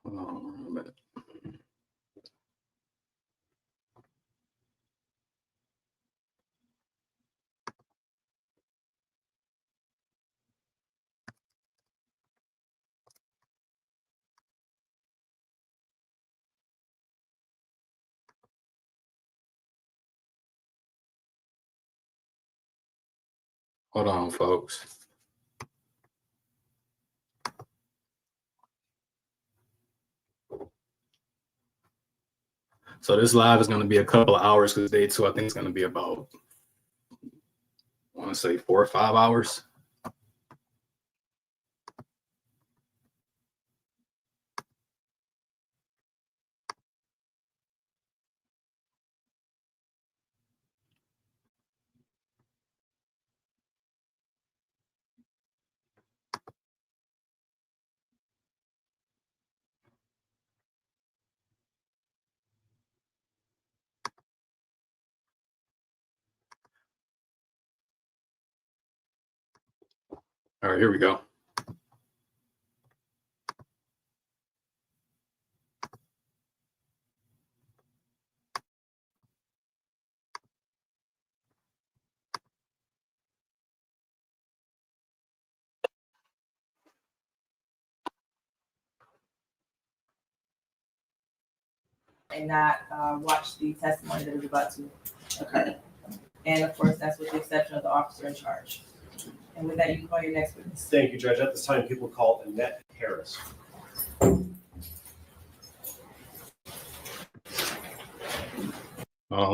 Hold on a minute. Hold on, folks. So this live is going to be a couple of hours because day 2, I think it's going to be about, I want to say 4 or 5 hours. All right, here we go. And not watch the testimony that is about to occur. And of course, that's with the exception of the officer in charge. And with that, you can call your next witness. Thank you, Judge. At this time, people call Annette Harris. Let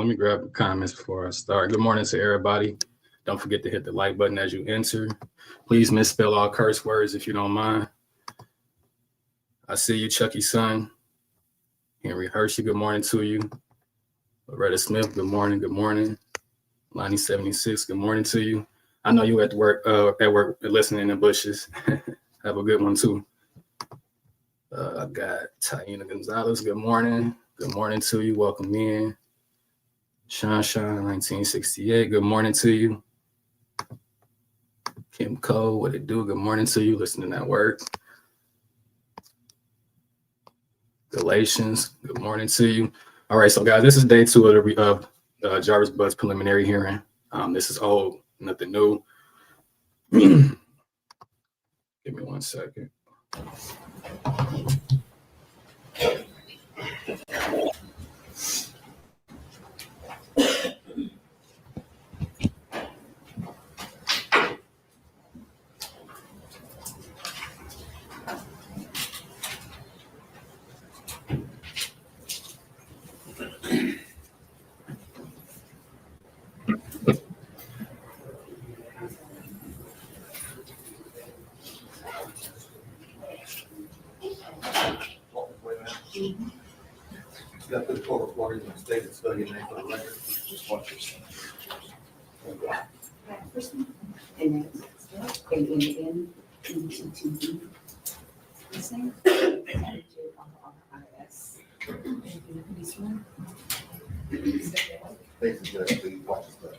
me grab the comments before I start. Good morning to everybody. Don't forget to hit the like button as you enter. Please misspell all curse words if you don't mind. I see you, Chucky's son. Henry Hershey, good morning to you. Loretta Smith, good morning, good morning. Lonnie 76, good morning to you. I know you at work listening in the bushes. Have a good one too. I got Taina Gonzalez, good morning. Good morning to you, welcome in. Sean 1968, good morning to you. Kim Cole, what it do? Good morning to you, listening at work. Galatians, good morning to you. All right, so guys, this is day 2 of the Jarvis Butts preliminary hearing. This is old, nothing new. Give me 1 second. Got the court reporter in the state and spell your name for the record. Just watch yourself. And that's A-N-N-E-T-T-E. Same. J-R-R-I-S. This one. Thanks, Judge. Please watch yourself.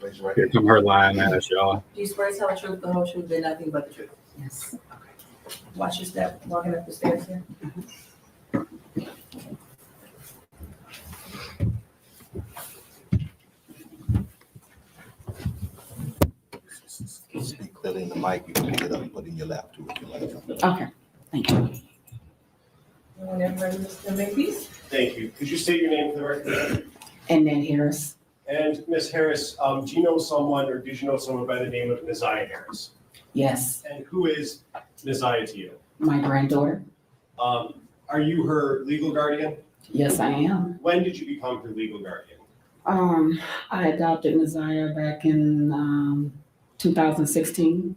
Raise your right Here hand. come her lying ass, y'all. Do you swear to tell the truth, the whole truth, and nothing but the truth? Yes. Watch your step, walking up the stairs here. Speak clearly in the mic. You can pick it up and put it in your lap too if you like. Okay, thank you. Whenever ready, Mr. Makepeace. Thank you. Could you state your name for the record? And then Harris. And Ms. Harris, do you know someone or did you know someone by the name of Neziah Harris? Yes, And who is Neziah to you? my granddaughter. Are you her legal guardian? Yes, I am. When did you become her legal guardian? I adopted Messiah back in 2016.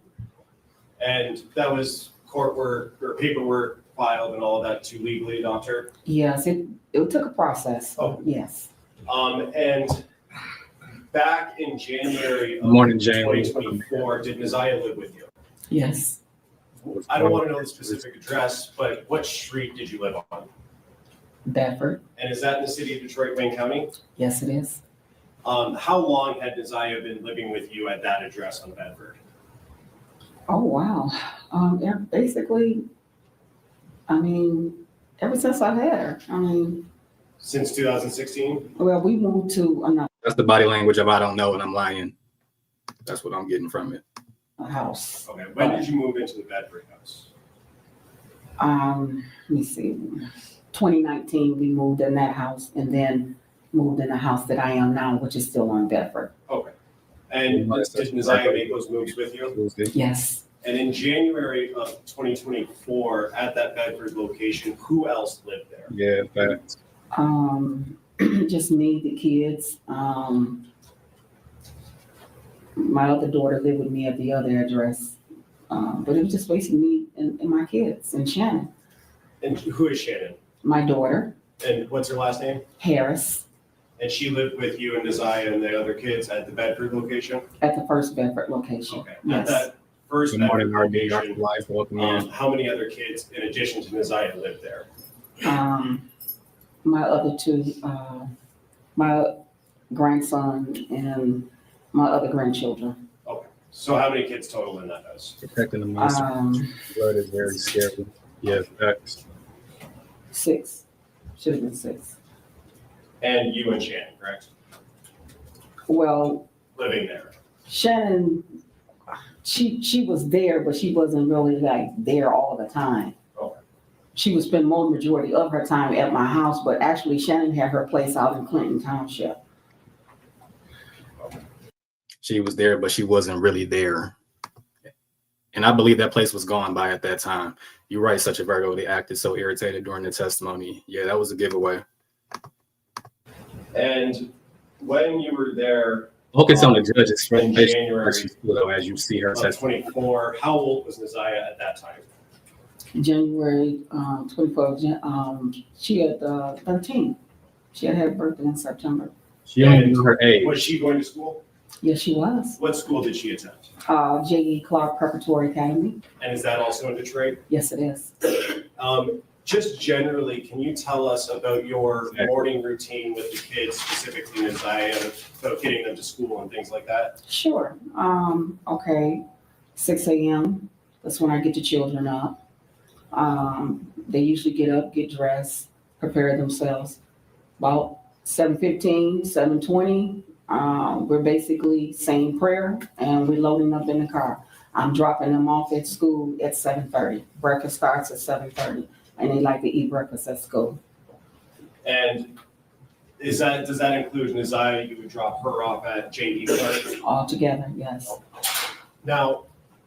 And that was court work or paperwork filed and all of that to legally adopt her? Yes, it took a process. Oh. Yes. And back in January of Morning, Jane. 2024, did Neziah live with you? Yes. I don't want to know the specific address, but what street did you live on? Bedford. And is that in the city of Detroit, Wayne County? Yes, it is. How long had Neziah been living with you at that address on Bedford? Oh, wow. Yeah, basically, I mean, ever since I had her, Since 2016? well, we moved to another That's the body language of I don't know and I'm lying. That's what I'm getting from it. house. Okay, when did you move into the Bedford house? Let me see, 2019, we moved in that house and then moved in the house that I am now, which is still on Bedford. Okay. And did Nasiah make those moves with you? Yes, And in January of 2024, at that Bedford location, who else lived there? Yeah, facts. just me, the kids. My other daughter lived with me at the other address. But it was just basically me and my kids and Shannon, And who is Shannon? my daughter, And what's her last name? Harris, And she lived with you and Nasiah and the other kids at the Bedford location? at the first Bedford location. Okay. At Yes. that first Good morning, Bedford RD. location, Life, welcome in. how many other kids in addition to Nasiah lived there? My other two, my grandson and my other grandchildren. So how many kids total in that house? Protecting the monster. Blood is very scary. Yeah, facts. 6, should have been 6. And you and Shannon, correct? Well, Living there. Shannon, she was there, but she wasn't really like there all the time. Okay. She would spend more majority of her time at my house, but actually Shannon had her place out in Clinton Township. She was there, but she wasn't really there. And I believe that place was gone by at that time. You're right, such a Virgo. They acted so irritated during the testimony. Yeah, that was a giveaway. And when you were there Focus on the judge's in face January as you see her of testimony. 24, how old was Nasiah at that time? January 24th, she had 13. She had her birthday in September. She only knew her age. Was she going to school? Yes, she was. What school did she attend? J.E. Clark Preparatory Academy. And is that also in Detroit? Yes, it is. Just generally, can you tell us about your morning routine with the kids, specifically Nasiah, about getting them to school and things like that? Sure. Okay. 6 a.m. That's when I get the children up. They usually get up, get dressed, prepare themselves. About 7:15, 7:20, we're basically saying prayer and we're loading up in the car. I'm dropping them off at school at 7:30. Breakfast starts at 7:30, and they like to eat breakfast at school. And does that include Nasiah? You would drop her off at J.E. Clark? All together, yes. Now,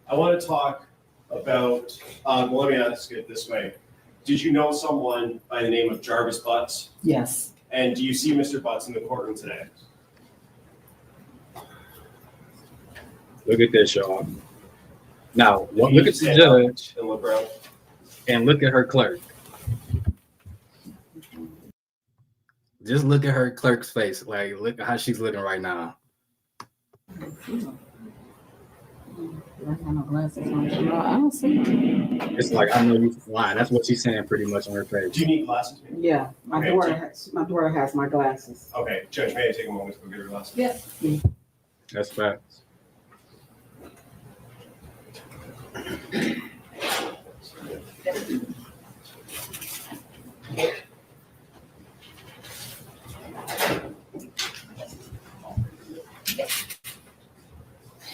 I want to talk about, let me ask it this way. Did you know someone by the name of Jarvis Butts? Yes. And do you see Mr. Butts in the courtroom today? Look at this, y'all. Now, If you look at the stand up judge and look around. and look at her clerk. Just look at her clerk's face. Like, look at how she's looking right now. I have no glasses on. No, I don't see them. It's like, I know you're lying. That's what she's saying pretty much on her face. Do you need glasses? Maybe? Yeah, my Okay, daughter has my glasses. Okay, Judge, may I take a moment to go get her glasses? Yes. That's facts.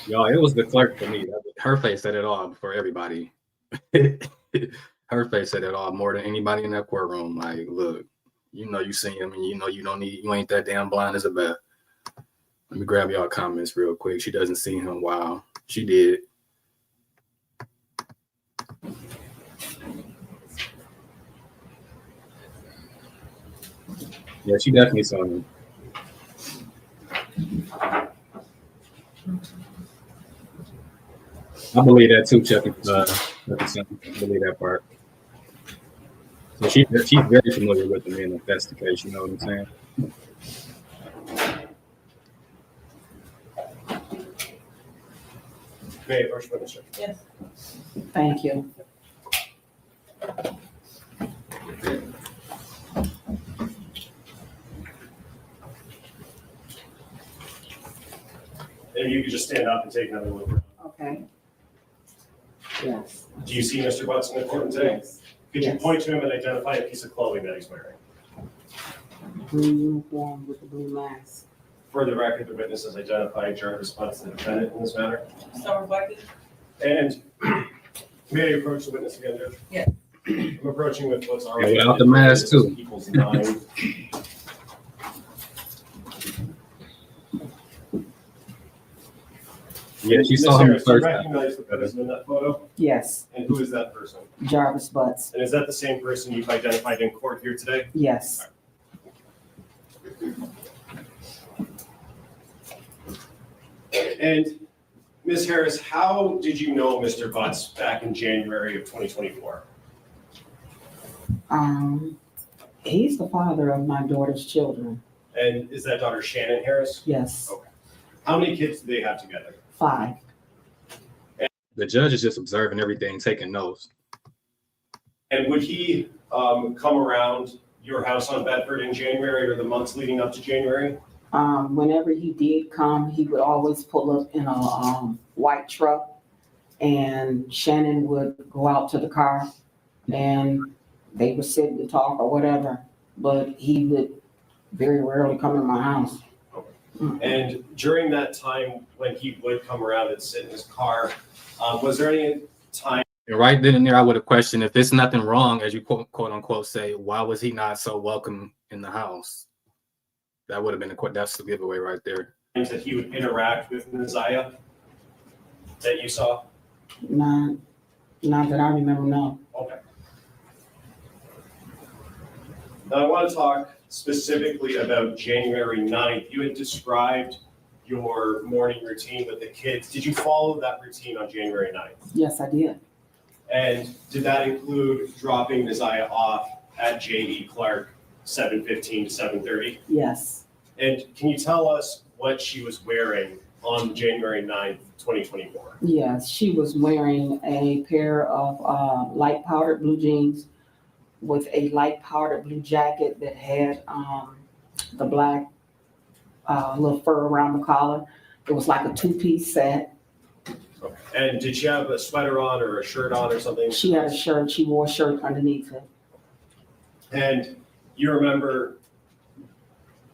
Y'all, it was the clerk for me. Her face said it all for everybody. Her face said it all more than anybody in that courtroom. Like, look, you know you seen him, and you know you ain't that damn blind as a bat. Let me grab y'all comments real quick. She doesn't see him. Wow, she did. Yeah, she definitely saw him. I believe that too, Chuck. I believe that part. So she's very familiar with the men if that's the case. You know what I'm saying? May I approach witness, sir? Yes. Thank you. If you could just stand up and take another look. Okay. Yes. Do you see Mr. Butts in the courtroom today? Yes. Could you Yes. point to him and identify a piece of clothing that he's wearing? Blue uniform with the blue mask. For the record, the witness has identified Jarvis Butts, the defendant in this matter. So reflected? And may I approach the witness again, Judge? Yes. I'm approaching with what's Yeah, already. without the mask, too. People's 9. Yeah, she Ms. saw him Harris, do you first. recognize the person in that photo? Yes, And who is that person? Jarvis Butts. And is that the same person you've identified in court here today? Yes. And Ms. Harris, how did you know Mr. Butts back in January of 2024? He's the father of my daughter's children. And is that daughter Shannon Harris? Yes, How many kids do they have together? 5. The judge is just observing everything, taking notes. And would he come around your house on Bedford in January or the months leading up to January? Whenever he did come, he would always pull up in a white truck, and Shannon would go out to the car, and they would sit and talk or whatever. But he would very rarely come to my house. And during that time when he would come around and sit in his car, was there any time? And right then and there, I would have questioned if there's nothing wrong, as you quote unquote say, why was he not so welcome in the house? That would have been that's the giveaway right there. That he would interact with Messiah that you saw? Not that I remember, no. Okay. Now I want to talk specifically about January 9th. You had described your morning routine with the kids. Did you follow that routine on January 9th? Yes, I did. And did that include dropping Messiah off at J.E. Clark 7:15 to 7:30? Yes. And can you tell us what she was wearing on January 9th, 2024? Yes, she was wearing a pair of light powdered blue jeans with a light powdered blue jacket that had the black little fur around the collar. It was like a 2-piece set. Okay. And did she have a sweater on or a shirt on or something? She had a shirt. She wore a shirt underneath it. And you remember,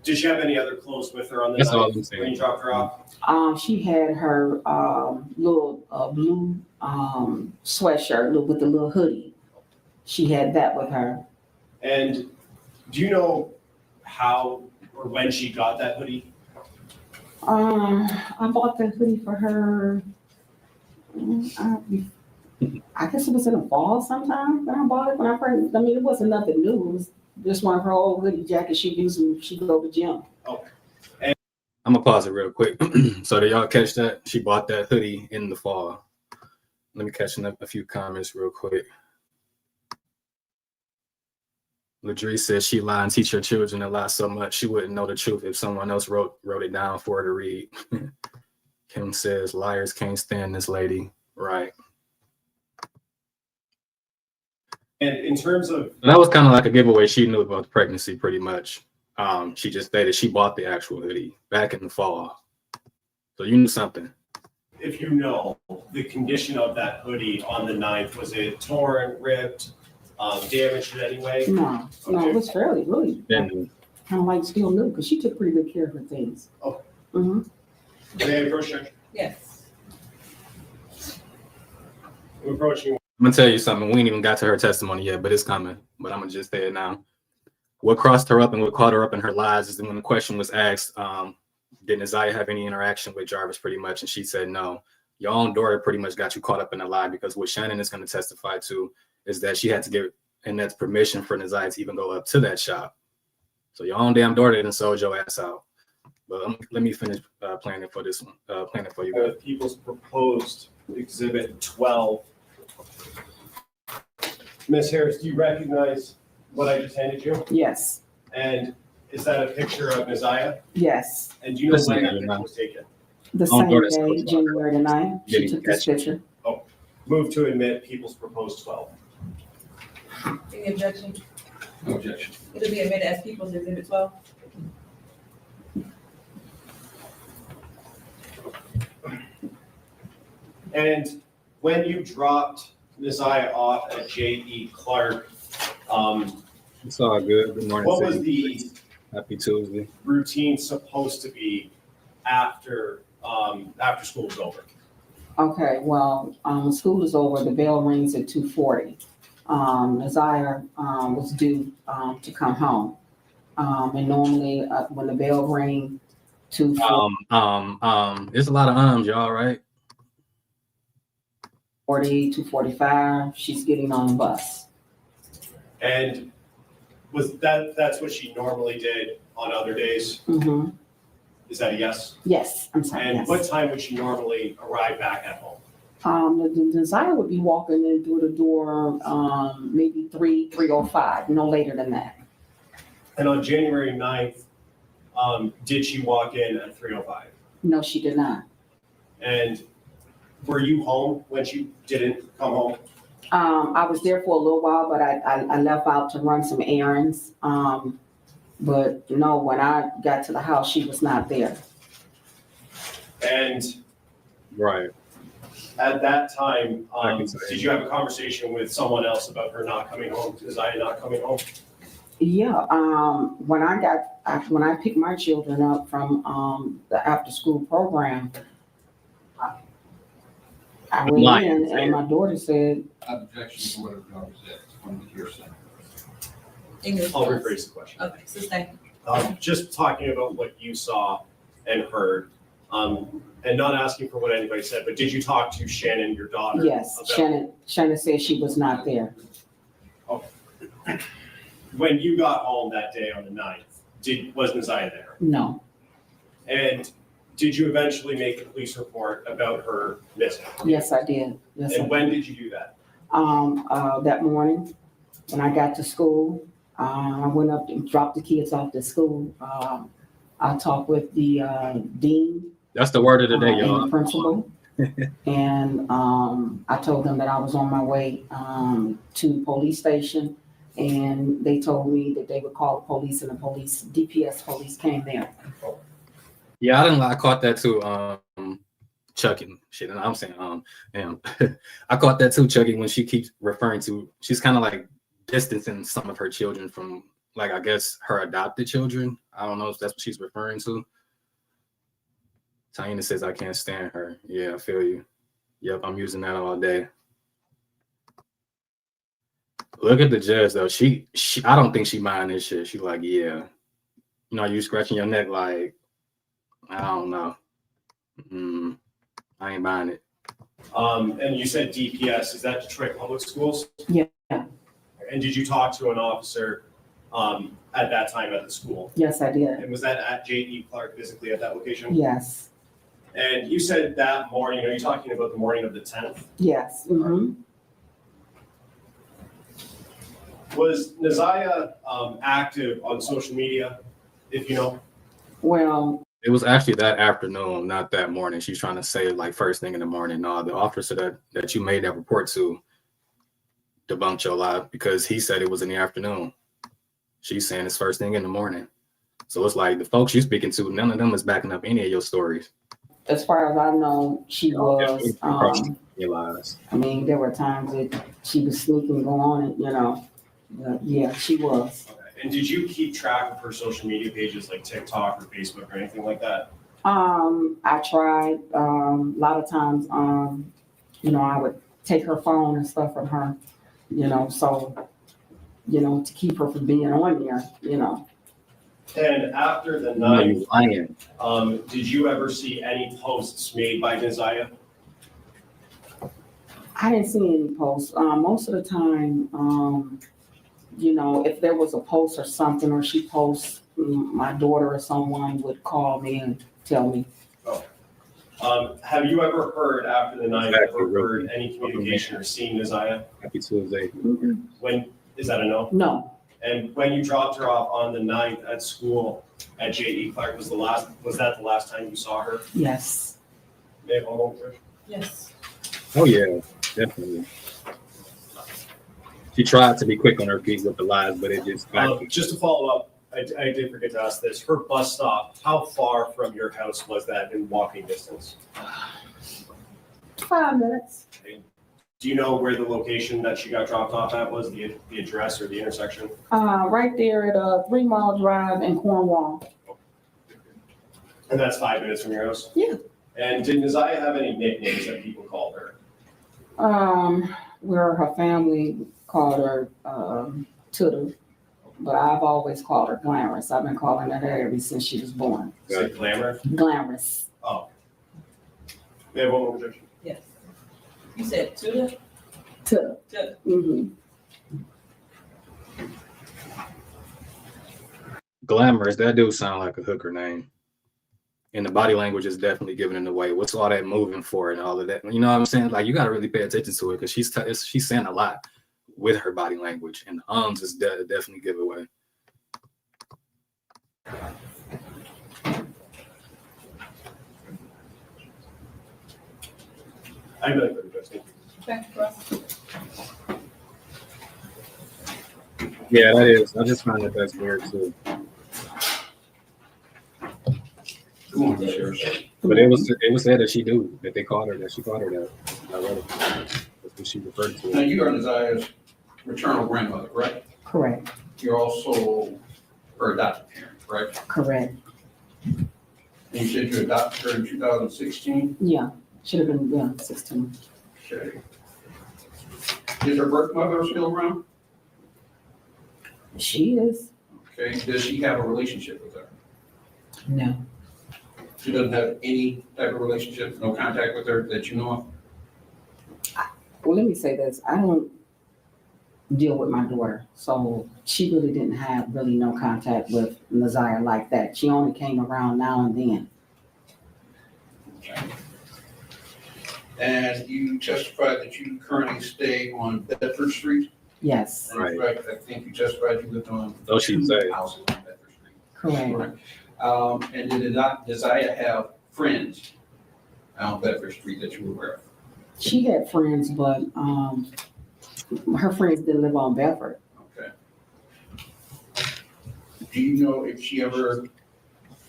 did she have any other clothes with her on the That's all night I'm saying. when you dropped her off? She had her little blue sweatshirt with the little hoodie. She had that with her. And do you know how or when she got that hoodie? I bought that hoodie for her. I guess it was in the fall sometime when I bought it. When I first, I mean, it wasn't nothing new. It was just one of her old hoodie jackets she used when she go to the gym. I'm gonna pause it real quick. So did y'all catch that? She bought that hoodie in the fall. Let me catch a few comments real quick. Ladrie says she lied and teach her children to lie so much she wouldn't know the truth if someone else wrote it down for her to read. Kim says liars can't stand this lady. Right. And in terms of, That was kind of like a giveaway. She knew about the pregnancy pretty much. She just stated she bought the actual hoodie back in the fall. So you knew something. if you know, the condition of that hoodie on the 9th, was it torn, ripped, damaged in any way? No, it was fairly really Then kind of like still new because she took pretty good care of her things. Okay. Mm-hmm. May I approach you? Yes. I'm approaching. I'm gonna tell you something. We ain't even got to her testimony yet, but it's coming. But I'm gonna just say it now. What crossed her up and what caught her up in her lies is when the question was asked, did Isaiah have any interaction with Jarvis pretty much? And she said no. Your own daughter pretty much got you caught up in a lie, because what Shannon is going to testify to is that she had to get Annette's permission for Isaiah to even go up to that shop. So your own damn daughter didn't sold your ass out. But let me finish planning for this one. Planning for you guys. People's proposed exhibit 12. Ms. Harris, do you recognize what I just handed you? Yes, And is that a picture of Isaiah? yes. And do you know Listen, when that you're picture not- was taken? The Oh, same daughter day, sold January the 9th, she Didn't took this catch it. picture. Move to admit people's proposed 12. Any objection? No objection. It'll be admitted as People's Exhibit 12. And when you dropped Nasiah off at J.E. Clark, It's all good. Good morning. what to was you. the Happy Tuesday. routine supposed to be after school was over? Okay, well, school is over, the bell rings at 2:40. Isaiah, was due, to come home. And normally, when the bell rings, 2:40, There's a lot of y'all, right? 2:45, she's getting on the bus. And that's what she normally did on other days? Mm-hmm. Is that a yes? Yes, I'm sorry, And yes. what time would she normally arrive back at home? The desire would be walking in through the door, maybe 3:05, no later than that. And on January 9th, did she walk in at 3:05? No, she did not. And were you home when she didn't come home? I was there for a little while, but I left out to run some errands. But no, when I got to the house, she was not there. And Right. at that time, I can say. did you have a conversation with someone else about her not coming home, Isaiah not coming home? Yeah, when I picked my children up from the after school program, I went Lying. in and my daughter said, Objection to what Jarvis said, on the hearsay. English. I'll rephrase the question. Okay, sustain. Just talking about what you saw and heard, and not asking for what anybody said, but did you talk to Shannon, your daughter? yes, about Shannon said she was not there. when you got home that day on the 9th, was Nasiah there? No, And did you eventually make a police report about her missing? yes, I did. Yes, I And did. when did you do that? That morning, when I got to school, I went up and dropped the kids off to school. I talked with the dean That's the word of the day, and the y'all. principal. And I told them that I was on my way to the police station, and they told me that they would call the police, and the DPS police came there. Yeah, I caught that too. Chucky, shit, and I'm saying, damn, I caught that too, Chucky, when she keeps referring to, she's kind of like distancing some of her children from, like, I guess her adopted children. I don't know if that's what she's referring to. Taina says, I can't stand her. Yeah, I feel you. Yep, I'm using that all day. Look at the judge though. She I don't think she mind this shit. She like, yeah. You know, you scratching your neck like, I don't know. I ain't buying it. And you said DPS, is that Detroit Public Schools? Yeah. And did you talk to an officer at that time at the school? Yes, I did. And was that at J.E. Clark physically at that location? Yes. And you said that morning, are you talking about the morning of the 10th? Yes. Mm-hmm. Was Nasiah active on social media, if you know? Well, It was actually that afternoon, not that morning. She's trying to say like first thing in the morning. No, the officer that you made that report to debunked your lie because he said it was in the afternoon. She's saying it's first thing in the morning. So it's like the folks you're speaking to, none of them is backing up any of your stories. as far as I know, she was, Your lies. I mean, there were times that she was sneaking, go on it, you know. But yeah, she was. Okay. And did you keep track of her social media pages like TikTok or Facebook or anything like that? I tried, a lot of times, you know, I would take her phone and stuff from her, you know, so, you know, to keep her from being on there, you know. And after the No, night, you lying. did you ever see any posts made by Nasiah? I didn't see any posts. Most of the time, you know, if there was a post or something, or she posts, my daughter or someone would call me and tell me. Have you ever heard after the night, Exactly. ever heard any communication or seen Nasiah? Happy Tuesday. When, is that a no? No, And when you dropped her off on the 9th at school at J.E. Clark, was that the last time you saw her? yes. May I have one moment, Trish? Yes. Oh yeah, definitely. She tried to be quick on her feet with the lies, but it just Just to follow up, I did forget to ask this. Her bus stop, how far from your house was that in walking distance? 5 minutes. Do you know where the location that she got dropped off at was, the address or the intersection? Right there at a 3 Mile Drive in Cornwall. And that's 5 minutes from your house? Yeah. And did Naziah have any nicknames that people called her? Where her family called her, Tuda, but I've always called her Glamorous. I've been calling her that ever since she was born. Is it Glamour? Glamorous. Oh. We have one more objection. Yes. You said Tuda? Tuda. Tuda. Mm-hmm. Glamorous, that do sound like a hooker name. And the body language is definitely giving it away. What's all that moving for and all of that? You know what I'm saying? Like, you got to really pay attention to it because she's saying a lot with her body language. And the is definitely give away. I have another objection. Okay, Russ. Yeah, that is. I just find that that's weird too. Good morning, Sheriff. But it was said that she called her that. I read it. That's what she referred Now, to. you are Naziah's maternal grandmother, right? Correct. You're also her adopted parent, correct? Correct. And you said you adopted her in 2016? Yeah. Should have been 16. Okay. Is her birth mother still around? She is. Okay, does she have a relationship with her? No. She doesn't have any type of relationship, no contact with her that you know of? Well, let me say this. I don't deal with my daughter, so she really didn't have no contact with Naziah like that. She only came around now and then. Okay. And you testified that you currently stay on Bedford Street? Yes, And in fact, I think you testified you lived on. Oh, she'd say. Houses on Bedford Street. correct. Right. And did Naziah have friends on Bedford Street that you were aware of? She had friends, but her friends didn't live on Bedford. Okay. Do you know if she ever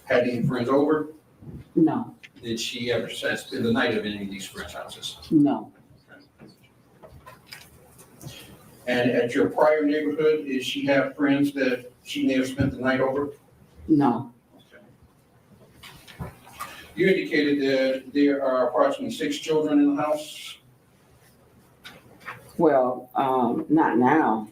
had any friends over? No, Did she ever spend the night at any of these friends' houses? no, And at your prior neighborhood, did she have friends that she may have spent the night over? no. Okay. You indicated that there are approximately 6 children in the house. Well, not now.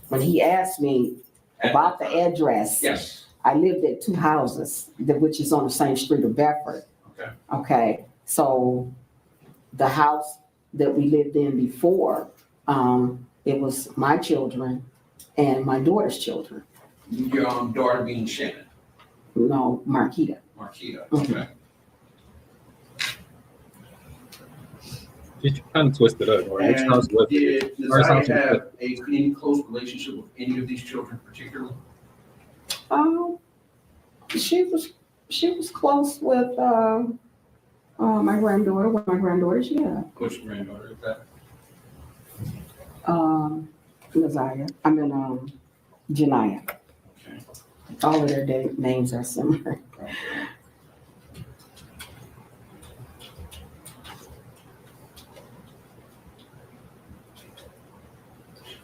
When he asked me about the address, Yes. I lived at 2 houses, which is on the same street of Bedford. Okay. Okay, so the house that we lived in before, it was my children and my daughter's children. Your daughter being Shannon, No, Marquita. Marquita. Mhm. Okay. She kind of twisted up. Or which house And was did it? First house Naziah was have any close relationship with any of these children particularly? She was close with my granddaughter. With my granddaughters, yeah. Which granddaughter is that? Naziah. Janiyah. Okay. All of their names are similar.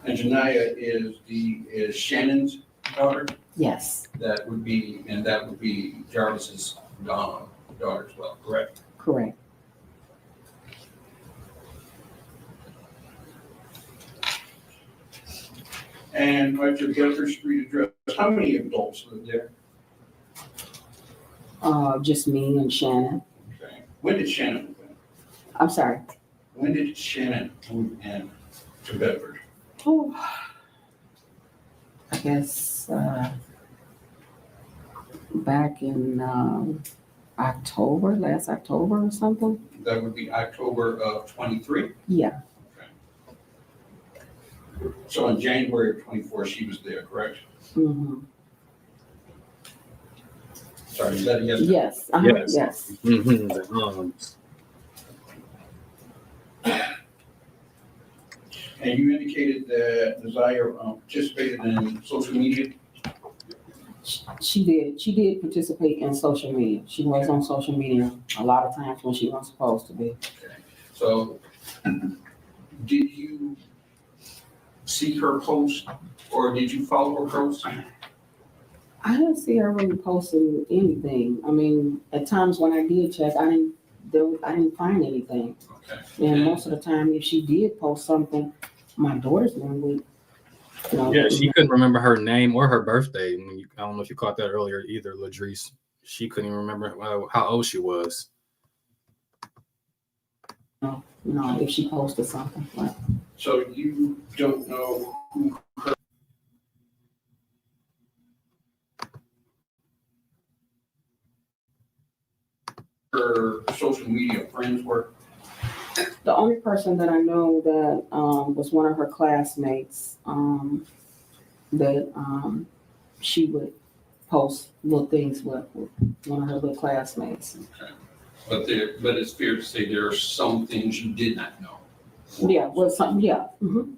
And Janiyah is Shannon's daughter? Yes, That would be Jarvis's daughter as well, correct? correct. And at your Bedford Street address, how many adults live there? Just me and Shannon. Okay. When did Shannon move in? I'm sorry. When did Shannon move in to Bedford? Oh, I guess back in last October or something. That would be October of 23. Yeah, So in January of 24, she was there, correct? mm-hmm. Sorry, is that a yes? Yes, Yes. yes. Mm-hmm. The And you indicated that Naziah participated in social media. She did participate in social media. She was on social media a lot of times when she wasn't supposed to be. So Did you see her post or did you follow her post? I didn't see her really posting anything. I mean, at times when I did check, I didn't find anything. Okay. And most of the time, if she did post something, my daughter's one would, you know. Yeah, she couldn't remember her name or her birthday. I don't know if you caught that earlier either, Ladrice. She couldn't even remember how old she was. You know, if she posted something. Like, So you don't know who her social media friends were? the only person that I know that was one of her classmates that she would post little things with one of her little classmates. Okay. But it's fair to say there are some things you did not know. Yeah, well, something, yeah. Mm-hmm.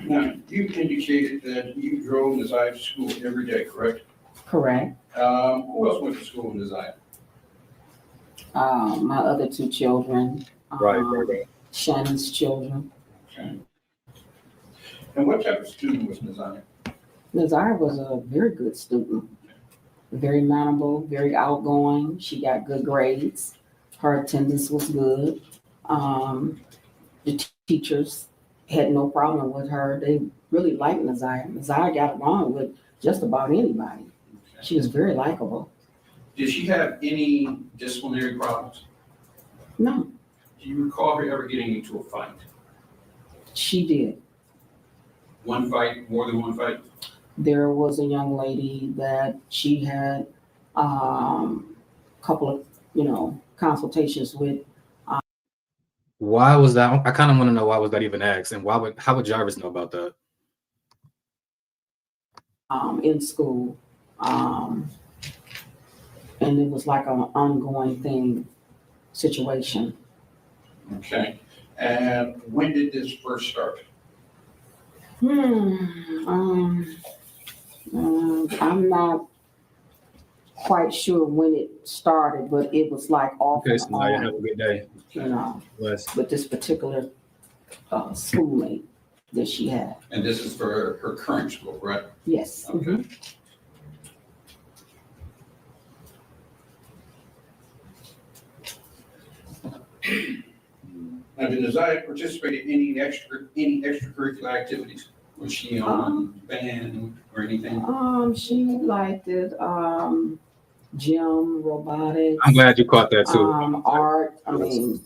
Now, you indicated that you drove Desire to school every day, correct? Correct. Who else went to school in Desire? My other two children. Right. Shannon's children. Okay. And what type of student was Desire? Nazara was a very good student, very mannerable, very outgoing. She got good grades. Her attendance was good. The teachers had no problem with her. They really liked Nazara. Nazara got along with just about anybody. She was very likable. Did she have any disciplinary problems? No, Do you recall her ever getting into a fight? she did. One fight, more than one fight? There was a young lady that she had a couple of, consultations with. Why was that? I kind of want to know why was that even asked, and how would Jarvis know about that? In school. And it was like an ongoing situation. Okay. And when did this first start? I'm not quite sure when it started, but it was like off Okay, and so now you have on, a good day. Bless. with this particular schoolmate that she had. And this is for her current school, right? Yes. Okay. Now, did Desire participate in any extracurricular activities? Was she on band or anything? She liked it. Gym, robotics. I'm glad you caught that too. Art. I mean,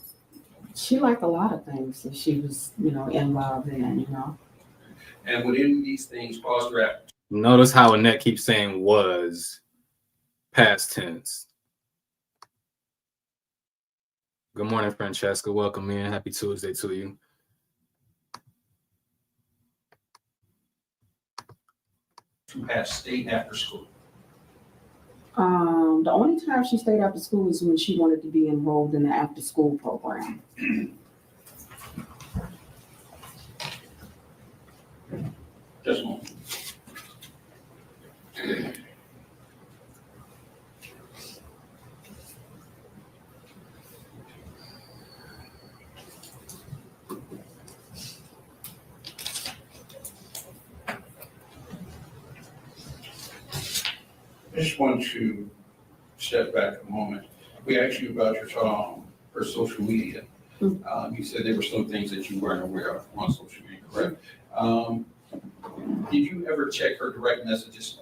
she liked a lot of things that she was, involved in. And would any of these things cause her act? Notice how Annette keeps saying was past tense. Good morning, Francesca. Welcome in. Happy Tuesday to you. To have stayed after school? The only time she stayed after school was when she wanted to be enrolled in the after school program. Just a moment. I just want to step back a moment. We asked you about her social media. You said there were some things that you weren't aware of on social media, correct? Did you ever check her direct messages?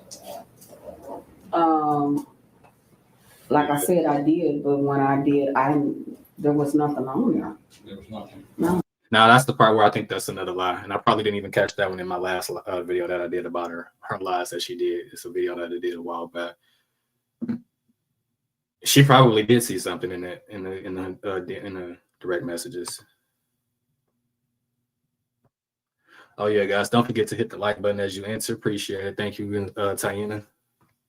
Like I said, I did, but when I did, there was nothing on there. There was nothing. Now that's the part where I think that's another lie, and I probably didn't even catch that one in my last video that I did about her lies that she did. It's a video that I did a while back. She probably did see something in the direct messages. Oh yeah, guys, don't forget to hit the like button as you answer. Appreciate it. Thank you, Taina.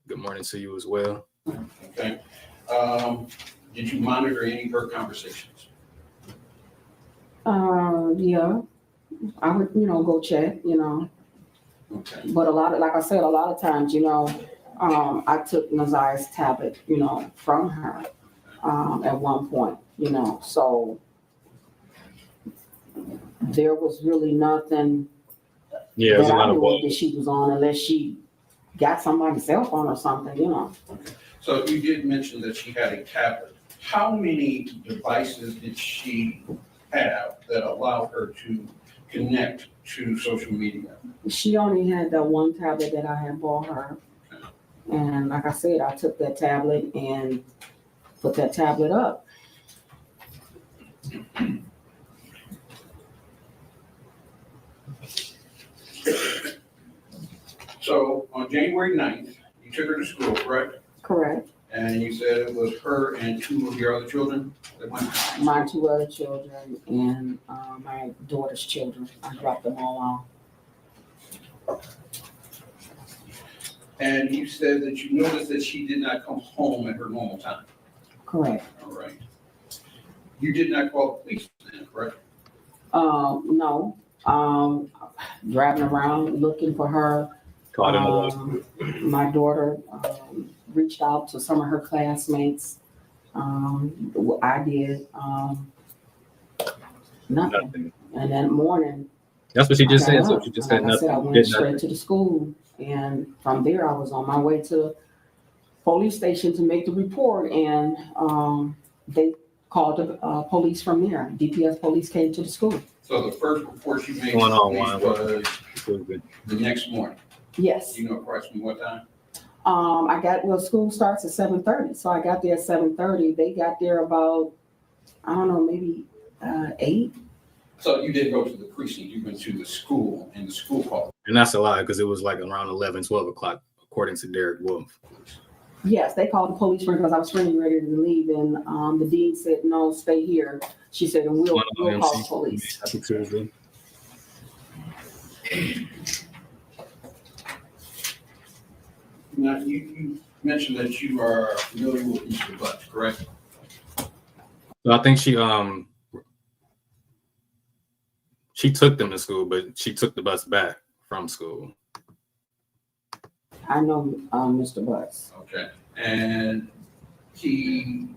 Good morning to you as well. Okay. Did you monitor any of her conversations? Yeah, I would, go check, Okay. but like I said, a lot of times, I took Nazia's tablet, from her, at one point, so there was really nothing Yeah, there's that a I lot of knew that she was on unless she got somebody's cell phone or something. So you did mention that she had a tablet. How many devices did she have that allowed her to connect to social media? She only had that one tablet that I had bought her. And like I said, I took that tablet and put that tablet up. So on January 9th, you took her to school, correct? Correct. And you said it was her and two of your other children that went? My two other children and my daughter's children. I dropped them all off. And you said that you noticed that she did not come home at her normal time. Correct. All right. You did not call the police then, correct? No. Driving around looking for her. caught in the water. My daughter reached out to some of her classmates. I did nothing. Nothing. And that morning, That's what she just I said. got So up. she just Like said I said, nothing. I went Did straight nothing. to the school, and from there I was on my way to police station to make the report, and they called the police from there. DPS police came to the school. So the first report you made Going on, to the police Juan? was the next morning. Yes. Do you know approximately what time? School starts at 7:30, so I got there at 7:30. They got there about, I don't know, maybe 8. So you didn't go to the precinct, you went to the school and the school called. And that's a lie because it was like around 11, 12 o'clock, according to Derek Wolf. Yes, they called the police because I was getting ready to leave, and the dean said, "No, stay here." She said, "And we'll call the police." Happy Tuesday. Now, you mentioned that you are familiar with Mr. Butts, correct? So I think she took them to school, but she took the bus back from school. I know Mr. Butts. Okay. And he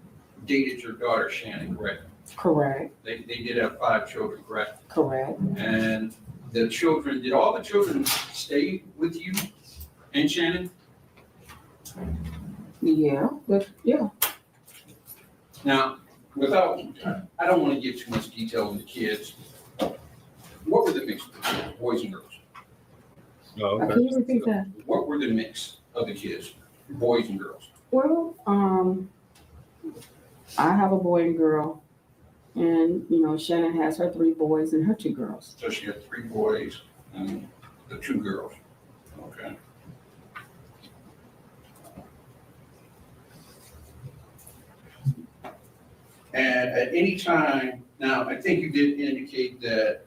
dated your daughter Shannon, correct? Correct. They did have 5 children, correct? Correct. And the children, did all the children stay with you and Shannon? Yeah, but yeah. Now, I don't want to give too much detail on the kids. What were the mix of the kids, boys and girls? Oh, okay. Can you repeat that? What were the mix of the kids, boys and girls? Well, I have a boy and girl, and Shannon has her 3 boys and her 2 girls. So she had 3 boys and the 2 girls. Okay. And at any time, now I think you did indicate that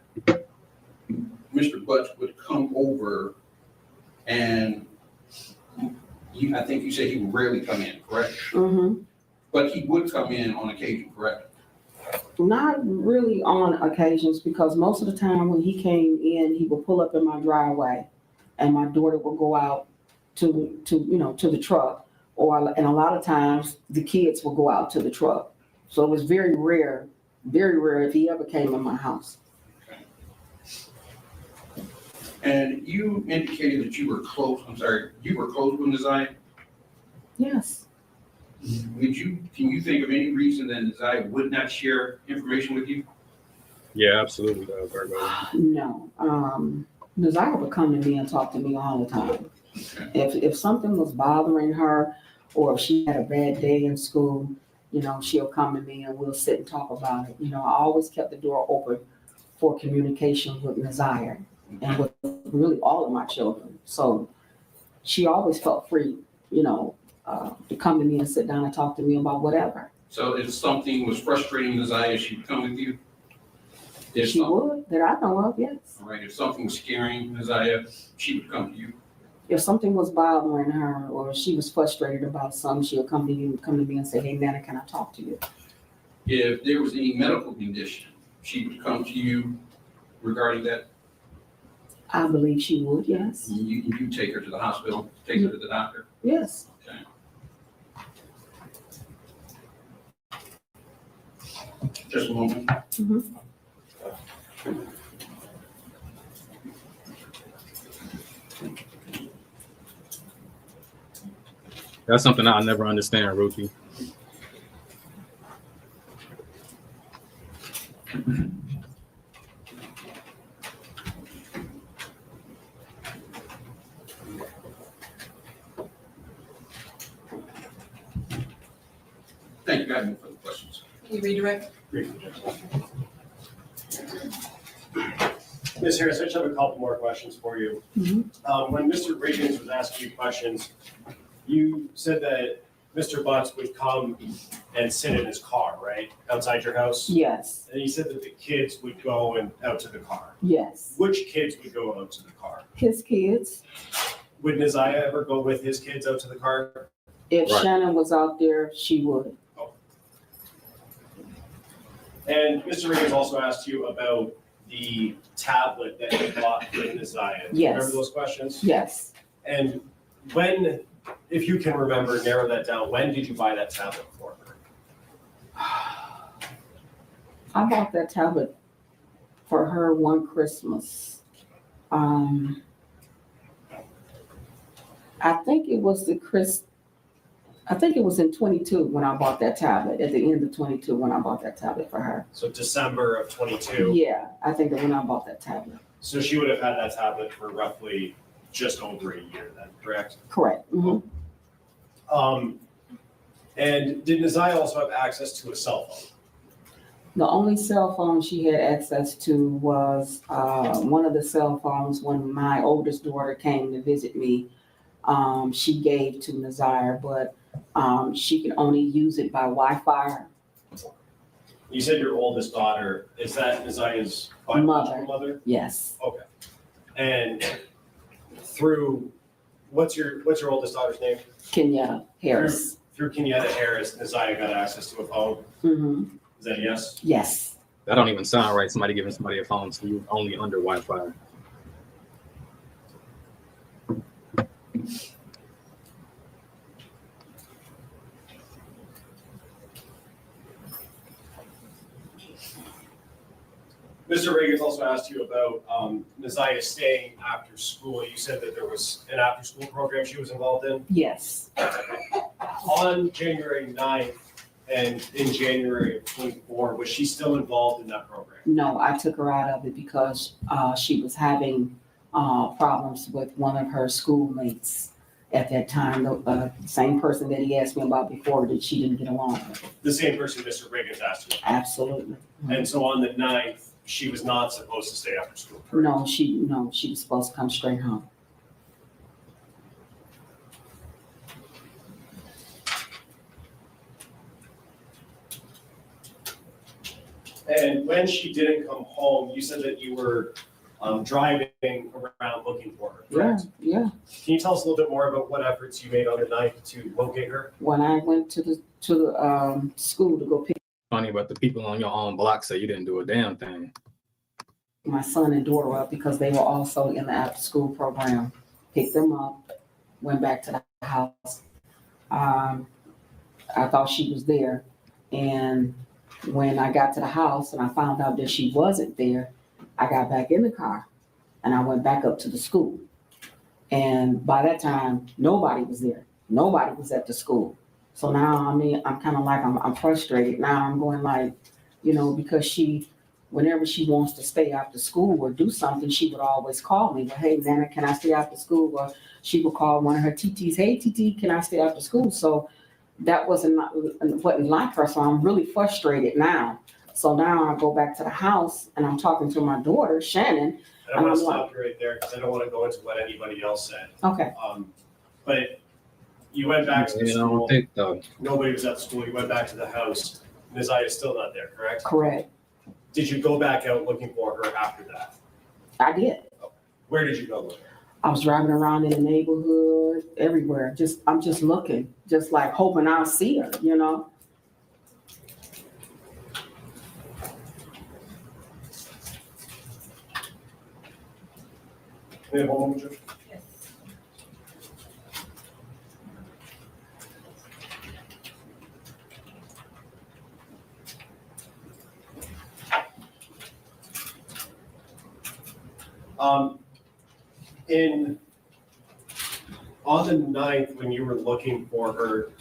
Mr. Butts would come over and I think you said he would rarely come in, correct? Mm-hmm. But he would come in on occasion, correct? Not really on occasions, because most of the time when he came in, he would pull up in my driveway, and my daughter would go out to the truck, and a lot of times the kids will go out to the truck. So it was very rare if he ever came in my house. And you indicated that you were close with Nazia? Yes. Can you think of any reason that Nazia would not share information with you? Yeah, absolutely. Virgo. No. Naziah would come to me and talk to me all the time. Okay. If something was bothering her, or if she had a bad day in school, she'll come to me and we'll sit and talk about it. I always kept the door open for communication with Naziah and with really all of my children. So she always felt free, to come to me and sit down and talk to me about whatever. So if something was frustrating Nazia, she would come with you? She would, that I know of, yes. All right, if something was scaring Nazia, she would come to you? If something was bothering her or she was frustrated about something, she would come to me and say, "Hey, Nana, can I talk to you?" If there was any medical condition, she would come to you regarding that? I believe she would, yes. You take her to the hospital, take her to the doctor? Yes. Okay. Just a moment. That's something I'll never understand, Ruthie. Thank you. I have no further questions. Can you redirect? Ms. Harris, I just have a couple more questions for you. When Mr. Riggins was asking you questions, you said that Mr. Butts would come and sit in his car, right, outside your house? Yes. And you said that the kids would go out to the car. Yes. Which kids would go out to the car? His kids. Would Neziah ever go with his kids out to the car? If Right. Shannon was out there, she would. And Mr. Riggins also asked you about the tablet that you bought for Neziah. Do you Yes. remember those questions? Yes. And when, if you can remember, narrow that down, when did you buy that tablet for her? I bought that tablet for her one Christmas. I think it was in 22 when I bought that tablet, at the end of 22 when I bought that tablet for her. So December of 22. Yeah, I think that when I bought that tablet. So she would have had that tablet for roughly just over a year then, correct? Correct. Mhm. And did Neziah also have access to a cell phone? The only cell phone she had access to was one of the cell phones when my oldest daughter came to visit me. She gave to Nazire, but she could only use it by Wi-Fi. You said your oldest daughter, is that Neziah's biological mother? Yes. Okay. And through, what's your oldest daughter's name? Kenya Harris. Through Kenyatta Harris, Neziah got access to a phone. Mm-hmm. Is that a yes? Yes. That don't even sound right. Somebody giving somebody a phone to you only under Wi-Fi. Mr. Reagan's also asked you about Neziah staying after school. You said that there was an after-school program she was involved in. Yes. On January 9th and in January of 24, was she still involved in that program? No, I took her out of it because she was having problems with one of her schoolmates at that time. The same person that he asked me about before that she didn't get along with. The same person Mr. Reagan's asked you. Absolutely. And so on the 9th, she was not supposed to stay after school. correct? No, she was supposed to come straight home. And when she didn't come home, you said that you were driving around looking for her, Yeah, correct? yeah. Can you tell us a little bit more about what efforts you made on the 9th to locate her? When I went to the school to go pick Funny, but the people on your own block say you didn't do a damn thing. my son and daughter up because they were also in the after-school program. Picked them up, went back to the house. I thought she was there, and when I got to the house and I found out that she wasn't there, I got back in the car and I went back up to the school. And by that time, nobody was there. Nobody was at the school. So now, I'm kind of like, I'm frustrated. Now I'm going like, because whenever she wants to stay after school or do something, she would always call me. Well, hey, Nana, can I stay after school? Or she would call one of her TTs, hey, TT, can I stay after school? So that wasn't like her. So I'm really frustrated now. So now I go back to the house and I'm talking to my daughter, Shannon. And I want to stop you right there because I don't want to go into what anybody else said. Okay. But you went back to the You school. don't think though. Nobody was at the school. You went back to the house. Neziah is still not there, correct? Correct. Did you go back out looking for her after that? I did. Where did you go with her? I was driving around in the neighborhood, everywhere. I'm just looking, just like hoping I'll see her, you know? We have one more, Judge? Yes. On the 9th, when you were looking for her,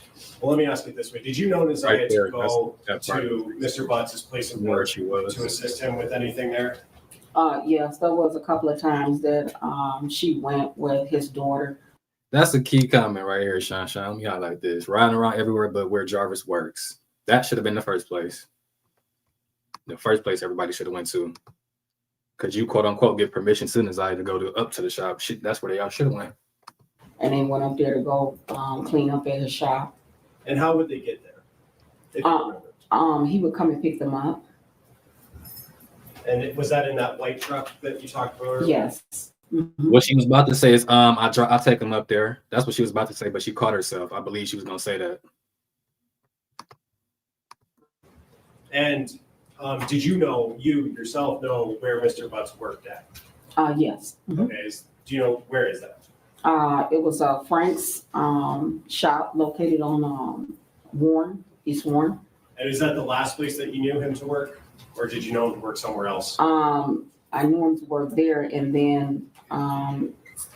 well, let me ask it this way. Did you know Nasiah Right there, to go that's that part. to Mr. Butts' place of Where work she was. to assist him with anything there? Yes, there was a couple of times that she went with his daughter. That's a key comment right here, Sean. Let me highlight this. Riding around everywhere but where Jarvis works. That should have been the first place. The first place everybody should have went to. Because you, quote unquote, give permission to Nasiah to go up to the shop. Shit, that's where they all should have went. And then went up there to go clean up at his shop. And how would they get there? If you remember. He would come and pick them up. And was that in that white truck that you talked about earlier? Yes. Mhm. What she was about to say is, I'll take him up there. That's what she was about to say, but she caught herself. I believe she was gonna say that. And did you yourself know where Mr. Butts worked at? Yes. Mhm. Okay, do you know, where is that? It was Frank's shop located on Warren, East Warren. And is that the last place that you knew him to work? Or did you know him to work somewhere else? I knew him to work there, and then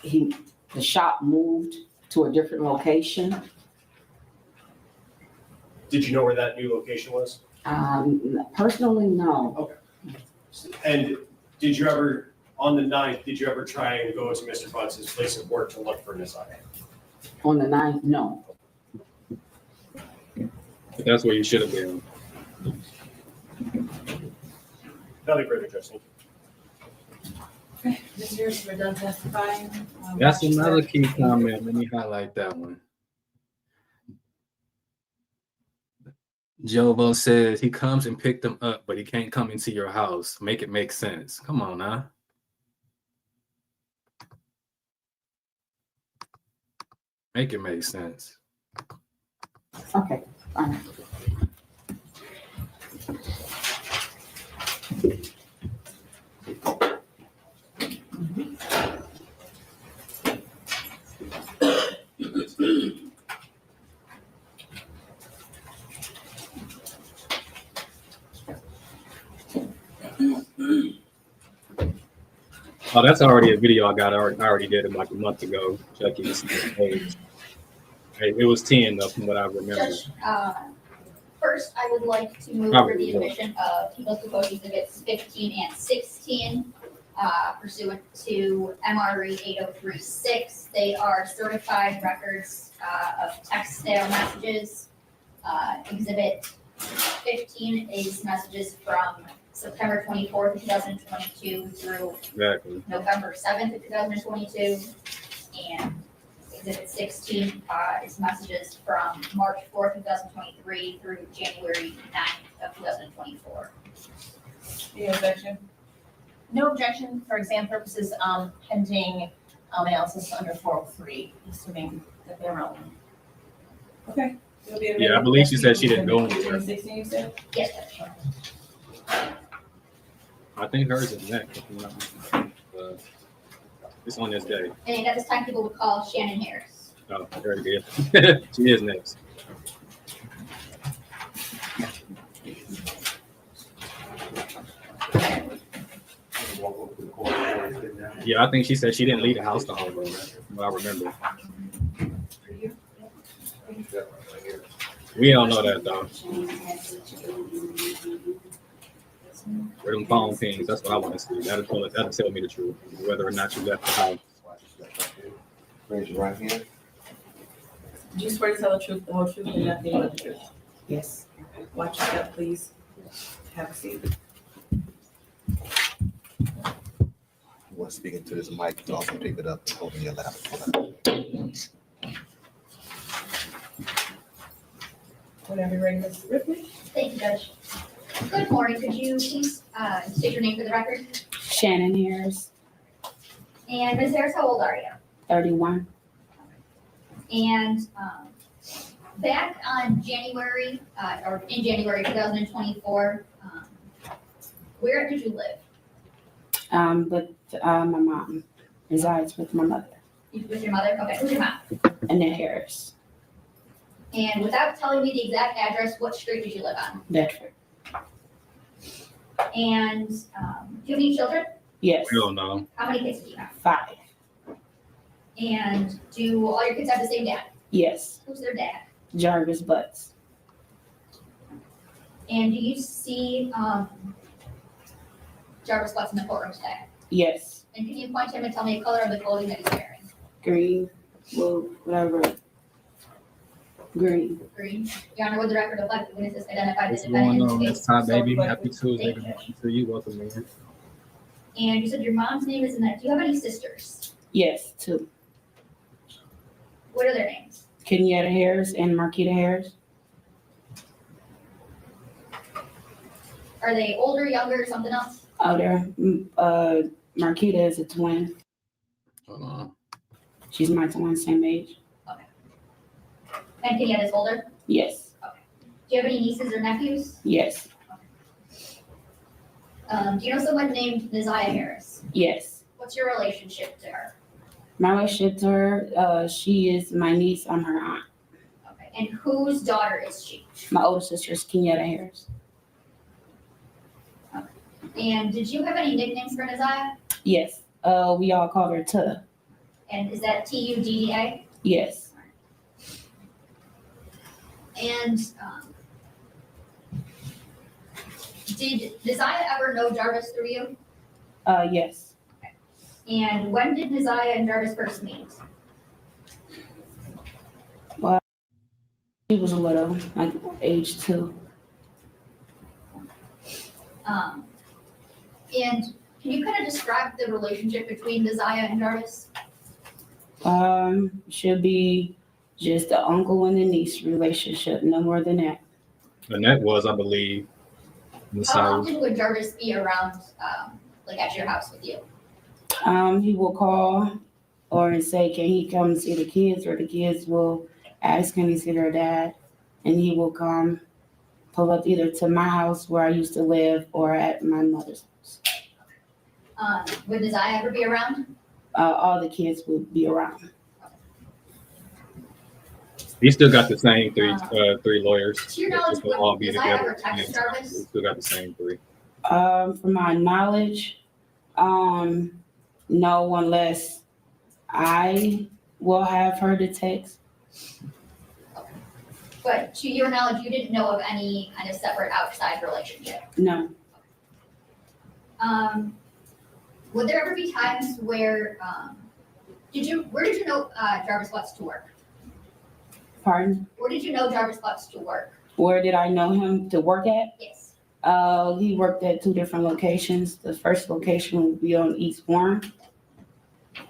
the shop moved to a different location. Did you know where that new location was? Personally, no. And did you ever, on the 9th, did you ever try and go to Mr. Butts' place of work to look for Nasiah? On the 9th, no. But that's where you should have been. Nothing further, Justin. Okay, Ms. Harris, we're done testifying. That's another key comment. Let me highlight that one. Jovo says he comes and picked them up, but he can't come into your house. Make it make sense. Come on now. Make it make sense. Okay, fine. Oh, that's already a video I got. I already did it like a month ago. Chucky, this is the page. Hey, it was 10 though, from what I remember. Judge, first, I would like to move for the admission of People's Proposed Exhibits 15 and 16 pursuant to MRE 8036. They are certified records of text stale messages. Exhibit 15 is messages from September 24th of 2022 through Exactly. November 7th of 2022. And Exhibit 16 is messages from March 4th, 2023 through January 9th of 2024. Any objection? No objection for exam purposes, pending analysis under 403, assuming that they're relevant. Okay. It'll be Yeah, I believe she said she didn't go anywhere. 16, you said? Yes, Judge. I think hers is next. It's on this day. And at this time, people would call Shannon Harris. Oh, there it is. She is next. Yeah, I think she said she didn't leave the house the whole way. That's what I remember. We don't know that though. Where them phone pings, that's what I want to see. That'll tell me the truth, whether or not you left the house. Raise your right hand. Do you swear to tell the truth, the whole truth, and nothing but the truth? Yes. Watch your step, please. Have a seat. When speaking to this mic, you also pick it up, open your laptop. Whenever you're ready, Ms. Ripley. Thank you, Judge. Good morning. Could you please state your name for the record? Shannon Harris. And Ms. Harris, how old are you? 31. And back on January, or in January 2024, where did you live? But my mom resides with my mother, With your mother? Okay, who's your mom? Annette Harris, And without telling me the exact address, what street did you live on? Bedford. And do you have any children? Yes, Hell no. How many kids do you have? 5. And do all your kids have the same dad? Yes, Who's their dad? Jarvis Butts. And do you see Jarvis Butts in the courtroom today? Yes, And can you point to him and tell me the color of the clothing that he's wearing? green, blue, whatever. Green. Green. Your Honor, would the record reflect the witnesses identified the What's going defendant on? in It's this Todd, case? baby. So, Happy Tuesday. Thank you. To you. Welcome in. And you said your mom's name is Annette. Do you have any sisters? Yes, 2. What are their names? Kenyatta Harris and Marquita Harris. Are they older, younger, something else? Oh, there. Marquita is a twin. Hold on. She's my twin, same age. And Kenyatta's older? Yes, Do you have any nieces or nephews? yes, Do you know someone named Neziah Harris? yes. What's your relationship to her? My relationship to her, she is my niece. I'm her aunt. Okay. And whose daughter is she? My older sister is Kenyatta Harris. And did you have any nicknames for Neziah? Yes, we all call her Tuda. And is that Tudda? Yes, And did Neziah ever know Jarvis through you? yes. And when did Neziah and Jarvis first meet? She was a little, like age 2. And can you kind of describe the relationship between Neziah and Jarvis? Should be just the uncle and the niece relationship, no more than that. And that was, I believe, How Messiah. often would Jarvis be around, like at your house with you? He will call or say, can he come see the kids? Or the kids will ask, can he see their dad? And he will come pull up either to my house where I used to live or at my mother's house. Would Neziah ever be around? All the kids would be around. He still got the same three lawyers. To your knowledge, They'll all would be Neziah together. ever text We Jarvis? still got the same 3. From my knowledge, no, unless I will have her to text. But to your knowledge, you didn't know of any kind of separate outside relationship. No, Would there ever be times where, where did you know Jarvis Butts to work? pardon? Where did you know Jarvis Butts to work? Where did I know him to work at? Yes. He worked at 2 different locations. The first location would be on East Warren,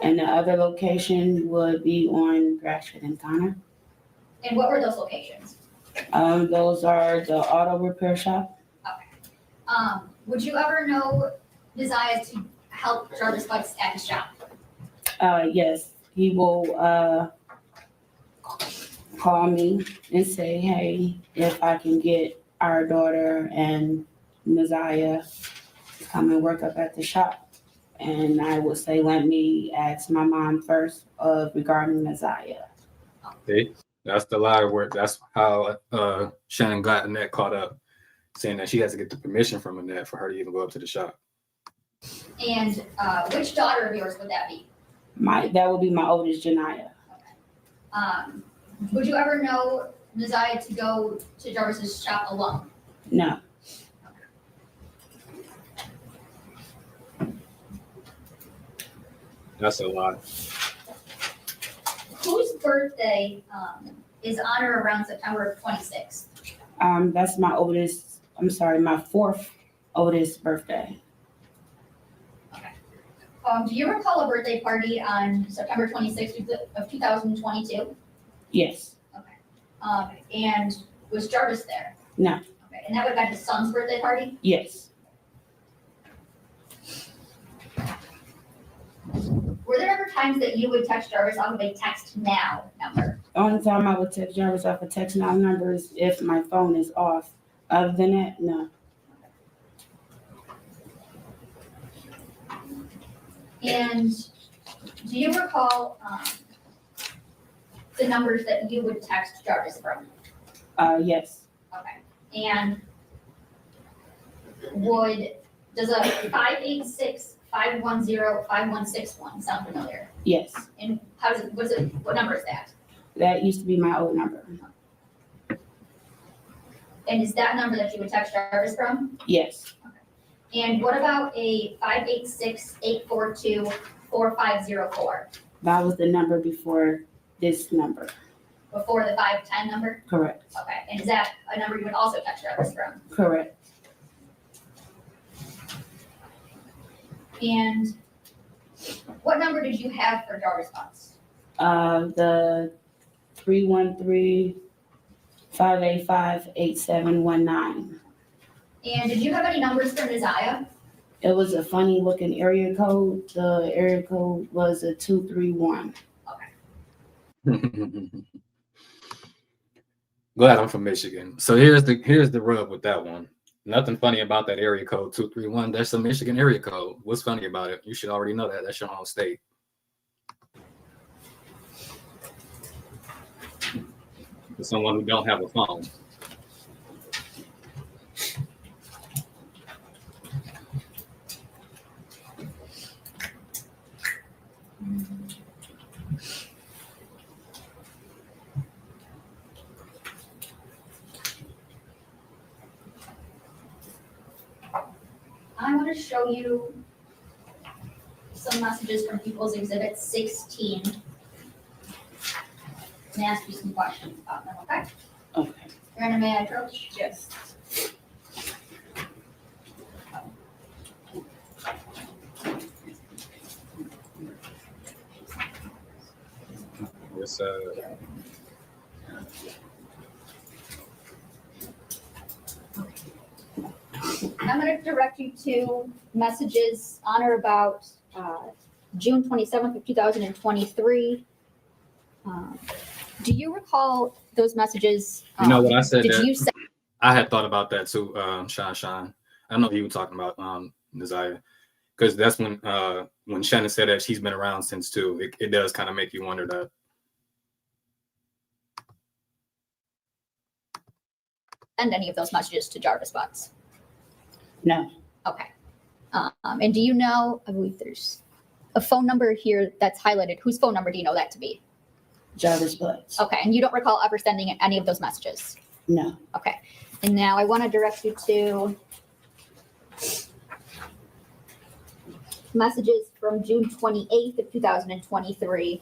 and the other location would be on Gratiot and Connor. And what were those locations? Those are the auto repair shop. Would you ever know Neziah to help Jarvis Butts at his shop? Yes, he will call me and say, hey, if I can get our daughter and Neziah to come and work up at the shop. And I would say, let me ask my mom first regarding Neziah. See, that's the lie where that's how Shannon got Annette caught up, saying that she has to get the permission from Annette for her to even go up to the shop. And which daughter of yours would that be? That would be my oldest, Janiyah. Would you ever know Neziah to go to Jarvis's shop alone? No, That's a lie. Whose birthday is on or around September 26th? that's my oldest, my 4th oldest birthday. Do you recall a birthday party on September 26th of 2022? Yes, And was Jarvis there? No. Okay, and that would have been his son's birthday party? yes, Were times that you would text Jarvis off of a text now number? Only time I would text Jarvis off a text now number is if my phone is off. Other than that, no. And do you recall the numbers that you would text Jarvis from? Yes, Okay. And does a 586-510-5161 sound familiar? yes. And what number is that? That used to be my old number. And is that number that you would text Jarvis from? Yes, And what about a 586-842-4504 that was the number before this number. before the 510 number? Correct, Okay. And is that a number you would also text Jarvis from? correct. And what number did you have for Jarvis bots? The 313-585-8719. And did you have any numbers for Nizaya? It was a funny looking area code. The area code was a 231. Glad I'm from Michigan. So here's the rub with that one. Nothing funny about that area code 231. That's a Michigan area code. What's funny about it? You should already know that. That's your home state. For someone who don't have a phone. I want to show you some messages from People's Exhibit 16 and ask you some questions about them, okay? Okay. Brandon, may I approach? Yes. Yes, I'm going to direct you to messages on or about June 27th of 2023. Do you recall those messages? You know what I said? Did That you say? I had thought about that too, Sean. I know you were talking about Nizaya, because that's when Shannon said that she's been around since too. It does kind of make you wonder that. Send any of those messages to Jarvis bots? No, Okay. And do you know, I believe there's a phone number here that's highlighted. Whose phone number do you know that to be? Jarvis Butts. Okay. And you don't recall ever sending any of those messages? No. Okay. And now I want to direct you to messages from June 28th of 2023.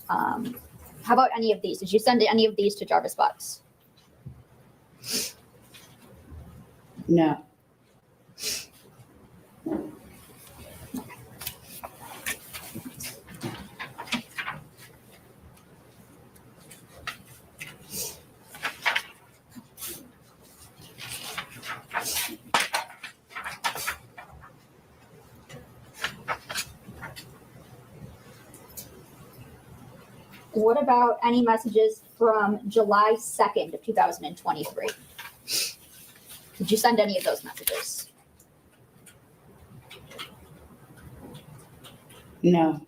How about any of these? Did you send any of these to Jarvis bots? No. What about any messages from July 2nd of 2023? Did you send any of those messages? No.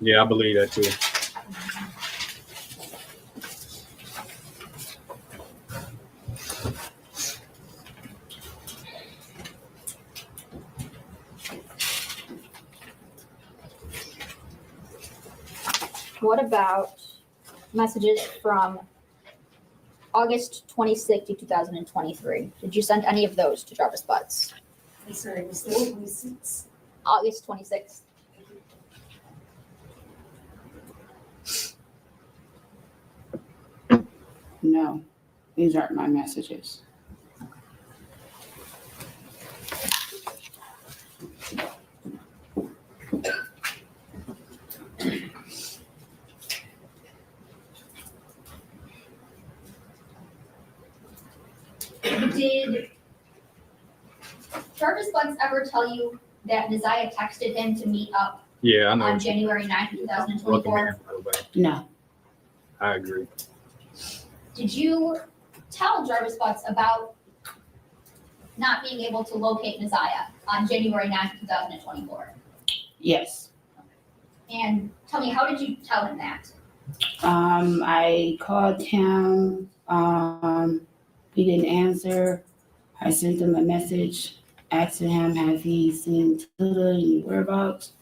Yeah, I believe that too. What about messages from August 26th of 2023? Did you send any of those to Jarvis Butts? I'm sorry, we're still 26. August 26th. No, these aren't my messages. Did Jarvis Buds ever tell you that Neziah texted him to meet up Yeah, I know. on January 9th, Welcome 2024? in, by the way. No, I agree. Did you tell Jarvis Buds about not being able to locate Neziah on January 9th, 2024? yes. And tell me, how did you tell him that? I called him, he didn't answer. I sent him a message asking him, has he seen Tuda and whereabouts?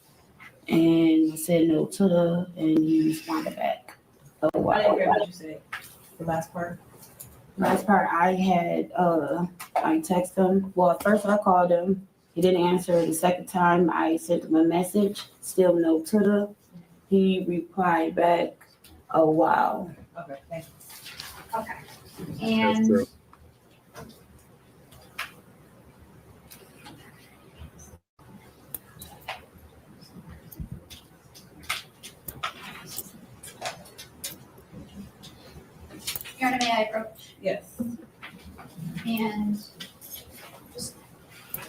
And I said no Tuda, and he responded back. Oh, I wow. didn't hear what you said, the last part. Last part, I texted him. Well, at first I called him. He didn't answer. The second time, I sent him a message. Still no Tuda. He replied back, oh, wow. Okay, thank you. Okay. That's And true. Your Honor, may I approach? Yes. And just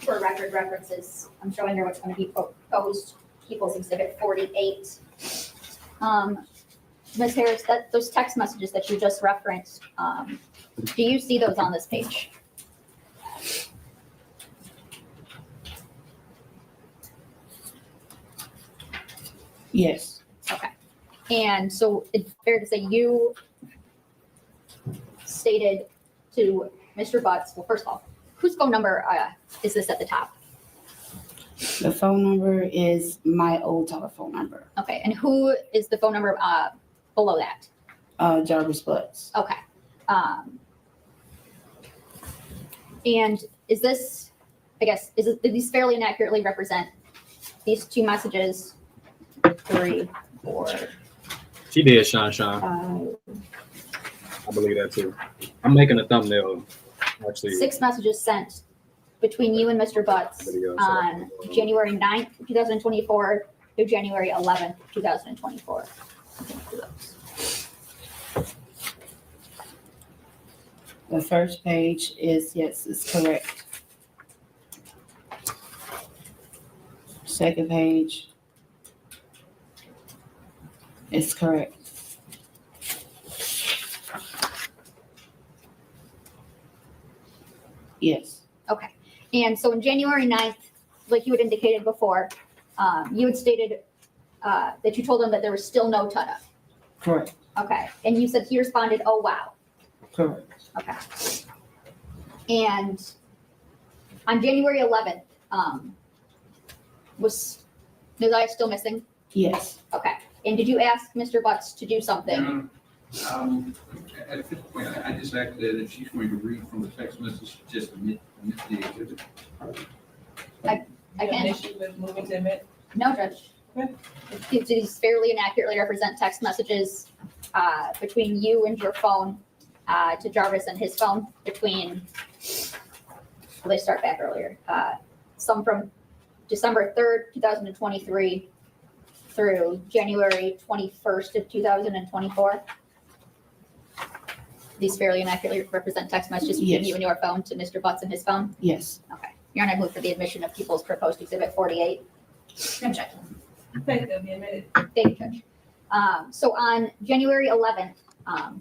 for record references, I'm showing her what's going to be proposed, People's Exhibit 48. Ms. Harris, those text messages that you just referenced, do you see those on this page? Yes. And so it's fair to say you stated to Mr. Butts, well, first of all, whose phone number is this at the top? The phone number is my old telephone number, Okay, and who is the phone number below that? Jarvis Butts. Okay. And is this, I guess, do these fairly inaccurately represent these two messages? 3, 4, She did, Sean. I believe that too. I'm making a thumbnail. Actually, 6 messages sent between you and Mr. Butts Video, so- on January 9th, 2024 through January 11th, 2024. The first page is, yes, it's correct. Second page is correct. Yes, And so on January 9th, like you had indicated before, you had stated that you told him that there was still no Tuda. correct, Okay. And you said he responded, oh, wow. correct. Okay. And on January 11th, was Neziah still missing? Yes, Okay. And did you ask Mr. Butts to do something? At this point, I just asked that if she's going to read from the text message, just admit the exhibit. I You have an can. issue with moving to admit? No, Judge. Okay. These fairly inaccurately represent text messages between you and your phone to Jarvis and his phone between, well, they start back earlier. Some from December 3rd, 2023 through January 21st of 2024. These fairly inaccurately represent text messages between Yes. you and your phone to Mr. Butts and his phone. yes, Okay. Your Honor, I move for the admission of People's Proposed Exhibit 48. Objection. Okay, they'll be admitted. Thank you, Judge. So on January 11th,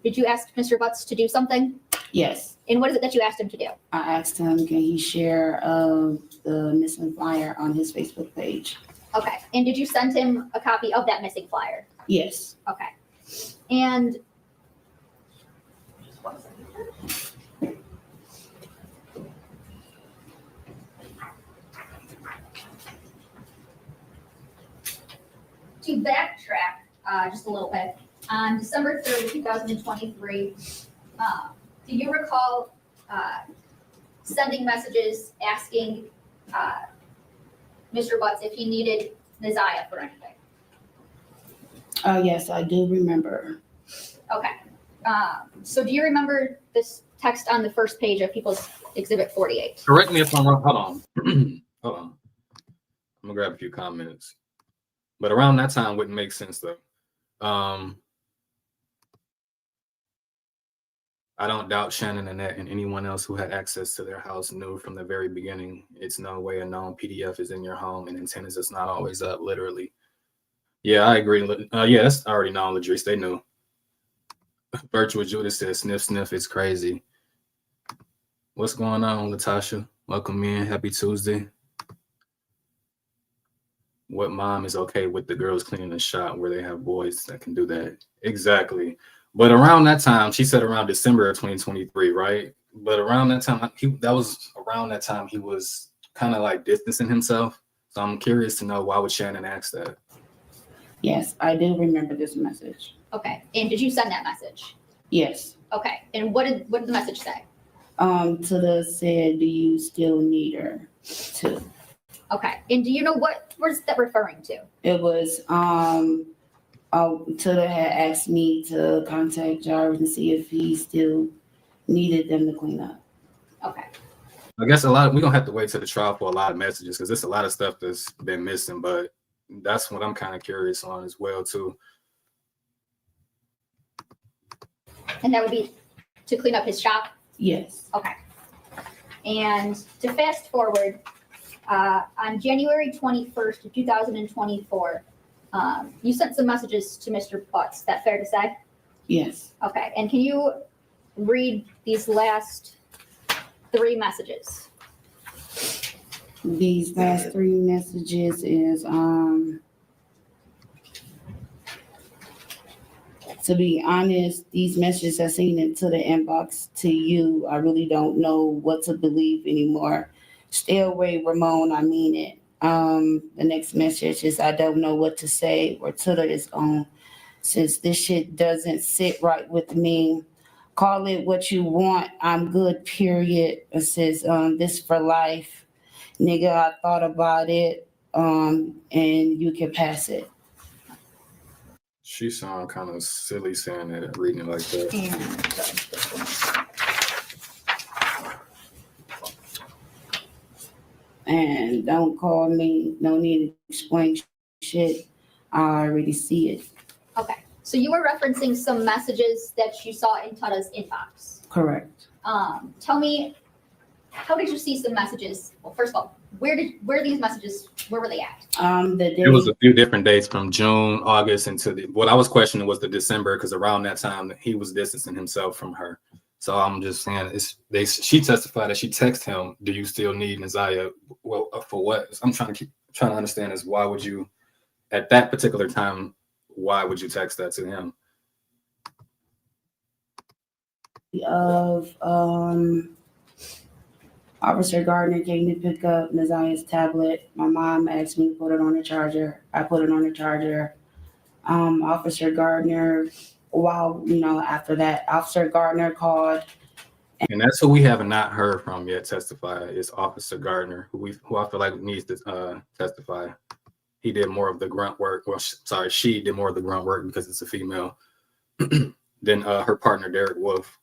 did you ask Mr. Butts to do something? yes. And what is it that you asked him to do? I asked him, can he share the missing flyer on his Facebook page? Okay. And did you send him a copy of that missing flyer? Yes, Okay. And to backtrack just a little bit, on December 3rd, 2023, do you recall sending messages asking Mr. Butts if he needed Neziah for anything? yes, I do remember. Okay. So do you remember this text on the first page of People's Exhibit 48? Correct me if I'm wrong. Hold on. Hold on. I'm gonna grab a few comments. But around that time wouldn't make sense though. I don't doubt Shannon, Annette, and anyone else who had access to their house knew from the very beginning it's no way a known PDF is in your home and antennas is not always up, literally. Yeah, I agree. Yeah, that's already known, Ladrice. They knew. Virtual Judas says, sniff, sniff, it's crazy. What's going on, Latasha? Welcome in. Happy Tuesday. What mom is okay with the girls cleaning the shop where they have boys that can do that? Exactly. But around that time, she said around December of 2023, right? But around that time, that was around that time he was kind of like distancing himself. So I'm curious to know, why would Shannon ask that? Yes, I do remember this message. Okay. And did you send that message? Yes. Okay. And what did the message say? Tilla said, do you still need her to? Okay. And do you know what is that referring to? It was, Tilla had asked me to contact Jarvis and see if he still needed them to clean up. Okay. I guess we're gonna have to wait till the trial for a lot of messages because there's a lot of stuff that's been missing, but that's what I'm kind of curious on as well too. And that would be to clean up his shop? Yes. Okay. And to fast forward, on January 21st of 2024, you sent some messages to Mr. Butts. Is that fair to say? Yes. Okay. And can you read these last 3 messages? These last 3 messages is, to be honest, these messages I seen into the inbox to you. I really don't know what to believe anymore. Stay away, Ramon. I mean it. The next message is, I don't know what to say, or Tilla is on. Since this shit doesn't sit right with me, call it what you want. I'm good, period. It says, this for life. Nigga, I thought about it, and you can pass it. She sound kind of silly saying that, reading it like that. And don't call me, no need to explain shit. I already see it. Okay. So you were referencing some messages that you saw in Tada's inbox. Correct. Tell me, how did you see some messages? Well, first of all, where were these messages, where were they at? The day It was a few different dates from June, August, into what I was questioning was the December, because around that time he was distancing himself from her. So I'm just saying, she testified that she texted him, do you still need Naziah? Well, for what? I'm trying to understand is, why would you, at that particular time, why would you text that to him? of Officer Gardner came to pick up Naziah's tablet. My mom asked me to put it on the charger. I put it on the charger. Officer Gardner, after that, Officer Gardner called. And that's who we have not heard from yet testify, is Officer Gardner, who I feel like needs to testify. He did more of the grunt work. Well, she did more of the grunt work because it's a female than her partner, Derek Wolf.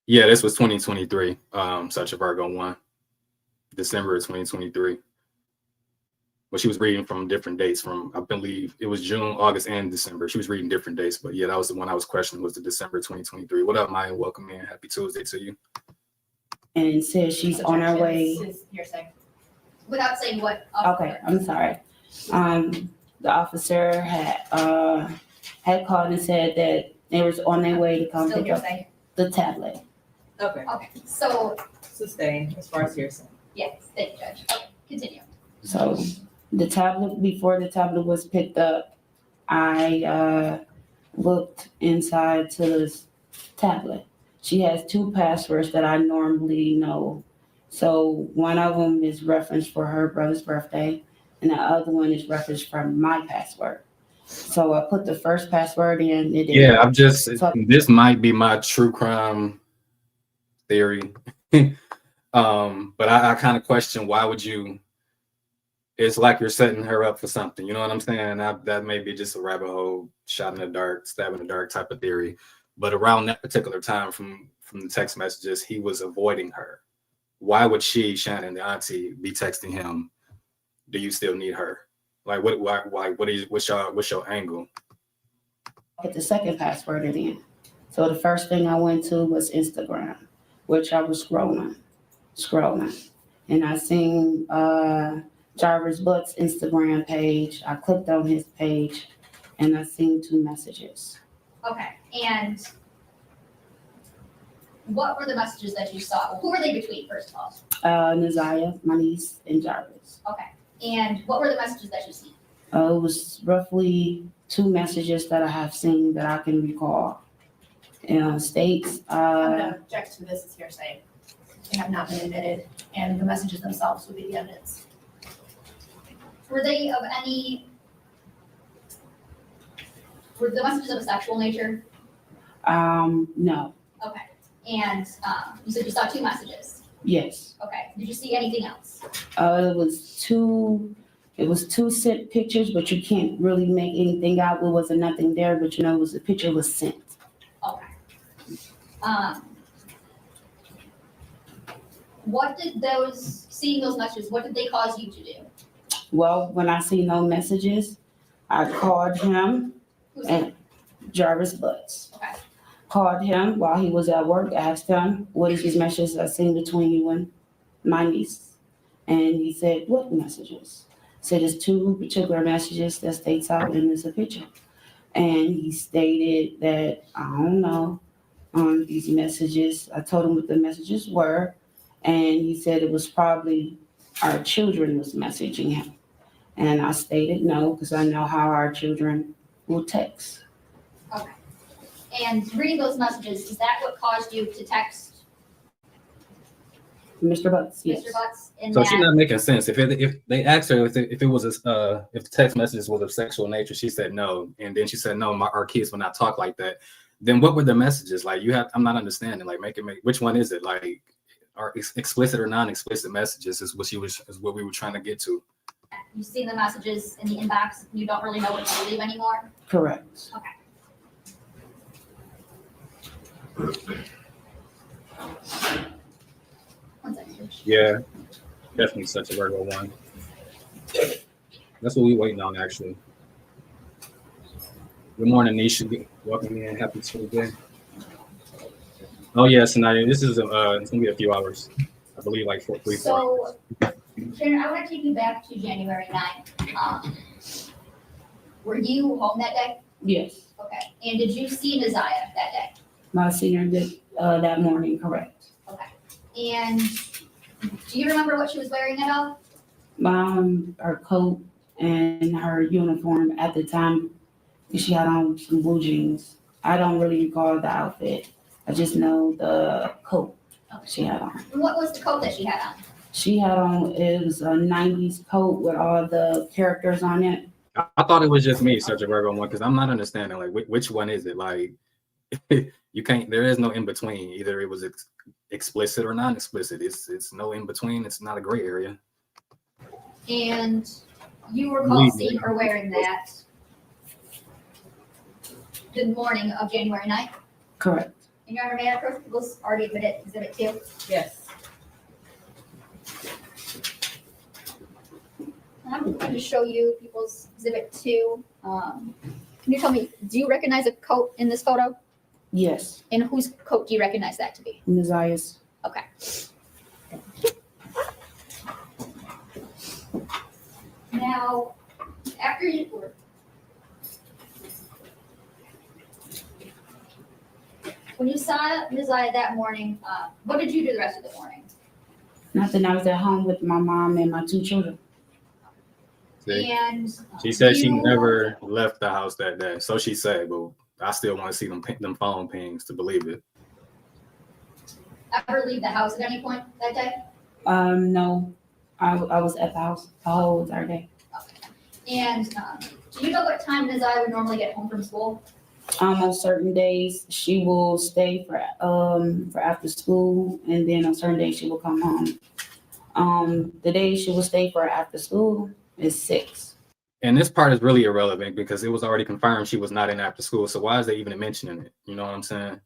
Yeah, this was 2023. Such a Virgo 1, December of 2023. But she was reading from different dates from, I believe it was June, August, and December. She was reading different dates, but yeah, that was the one I was questioning, was the December 2023. What up, Maya? Welcome in. Happy Tuesday to you. And said she's on her way. Hearsay. Without saying what? Okay, I'm sorry. The officer had called and said that they was on their way to come Still pick up hearsay? the tablet. Okay, Okay. So, sustain as far as hearsay. yes, thank you, Judge. Okay, continue. So the tablet, before the tablet was picked up, I looked inside Tilla's tablet. She has 2 passwords that I normally know. So one of them is referenced for her brother's birthday, and the other one is referenced from my password. So I put the first password in. Yeah, this might be my true crime theory. But I kind of question, why would you, it's like you're setting her up for something. You know what I'm saying? That may be just a rabbit hole, shot in the dark, stab in the dark type of theory. But around that particular time, from the text messages, he was avoiding her. Why would she, Shannon, the auntie, be texting him? Do you still need her? Like, what? Why? What's your angle? Get the second password in. So the first thing I went to was Instagram, which I was scrolling, and I seen Jarvis Butt's Instagram page. I clicked on his page, and I seen 2 messages. Okay, and what were the messages that you saw? Who were they between, first of all? Naziah, my niece, and Jarvis. Okay, and what were the messages that you seen? It was roughly 2 messages that I have seen that I can recall. States. I'm gonna object to this as hearsay. They have not been admitted, and the messages themselves would be the evidence. Were they of any, were the messages of a sexual nature? No. Okay, and you said you saw 2 messages. Yes. Okay, did you see anything else? It was two sent pictures, but you can't really make anything out. There wasn't nothing there, but the picture was sent. Okay. What did seeing those messages, what did they cause you to do? Well, when I seen no messages, I called him Who's and Jarvis Butts. Okay. Called him while he was at work, asked him, what is these messages I seen between you and my niece? And he said, what messages? Said it's 2 particular messages that states out and it's a picture. And he stated that, I don't know, on these messages, I told him what the messages were, and he said it was probably our children was messaging him. And I stated no, because I know how our children will text. Okay. And reading those messages, is that what caused you to text Mr. Butts, yes. Mr. Butts? In So that, she's not making sense. If they asked her if it was if the text messages was of sexual nature, she said no, and then she said no, our kids will not talk like that. Then what were the messages like? I'm not understanding. Like, make which one is it? Like, are explicit or non-explicit messages is what we were trying to get to. you've seen the messages in the inbox, you don't really know what to believe anymore? Correct. One second. Yeah, definitely such a Virgo one. That's what we waiting on, actually. Good morning, Nisha. Welcome in. Happy Tuesday. Oh yes, tonight. This is it's gonna be a few hours. I believe like 3 4 So, Sharon, I want to take you back to January 9th. Were you home that day? Yes. Okay. And did you see Naziah that day? My senior did that morning, correct. Okay. And do you remember what she was wearing at all? Her coat and her uniform at the time, she had on some blue jeans. I don't really recall the outfit. I just know the coat she had on. And what was the coat that she had on? She had on, it was a 90s coat with all the characters on it. I thought it was just me, such a Virgo one, because I'm not understanding like which one is it? Like, you can't. There is no in between. Either it was explicit or non-explicit. It's no in between. It's not a gray area. And you recall seeing her wearing that the morning of January 9th? Correct. And your Honor, may I approach people's already exhibit 2? Yes. I'm going to show you people's exhibit 2. Can you tell me, do you recognize a coat in this photo? Yes. And whose coat do you recognize that to be? Naziah's. Okay. Now, after you were when you saw Naziah that morning, what did you do the rest of the morning? Nothing. I was at home with my mom and my 2 children. See? And She said she you- never left the house that day. So she said, but I still want to see them phone pings to believe it. ever leave the house at any point that day? No. I was at the house the whole entire day. And do you know what time Naziah would normally get home from school? On certain days, she will stay for after school, and then on certain days she will come home. The days she will stay for after school, is 6. And this part is really irrelevant because it was already confirmed she was not in after school. So why is they even mentioning it? You know what I'm saying?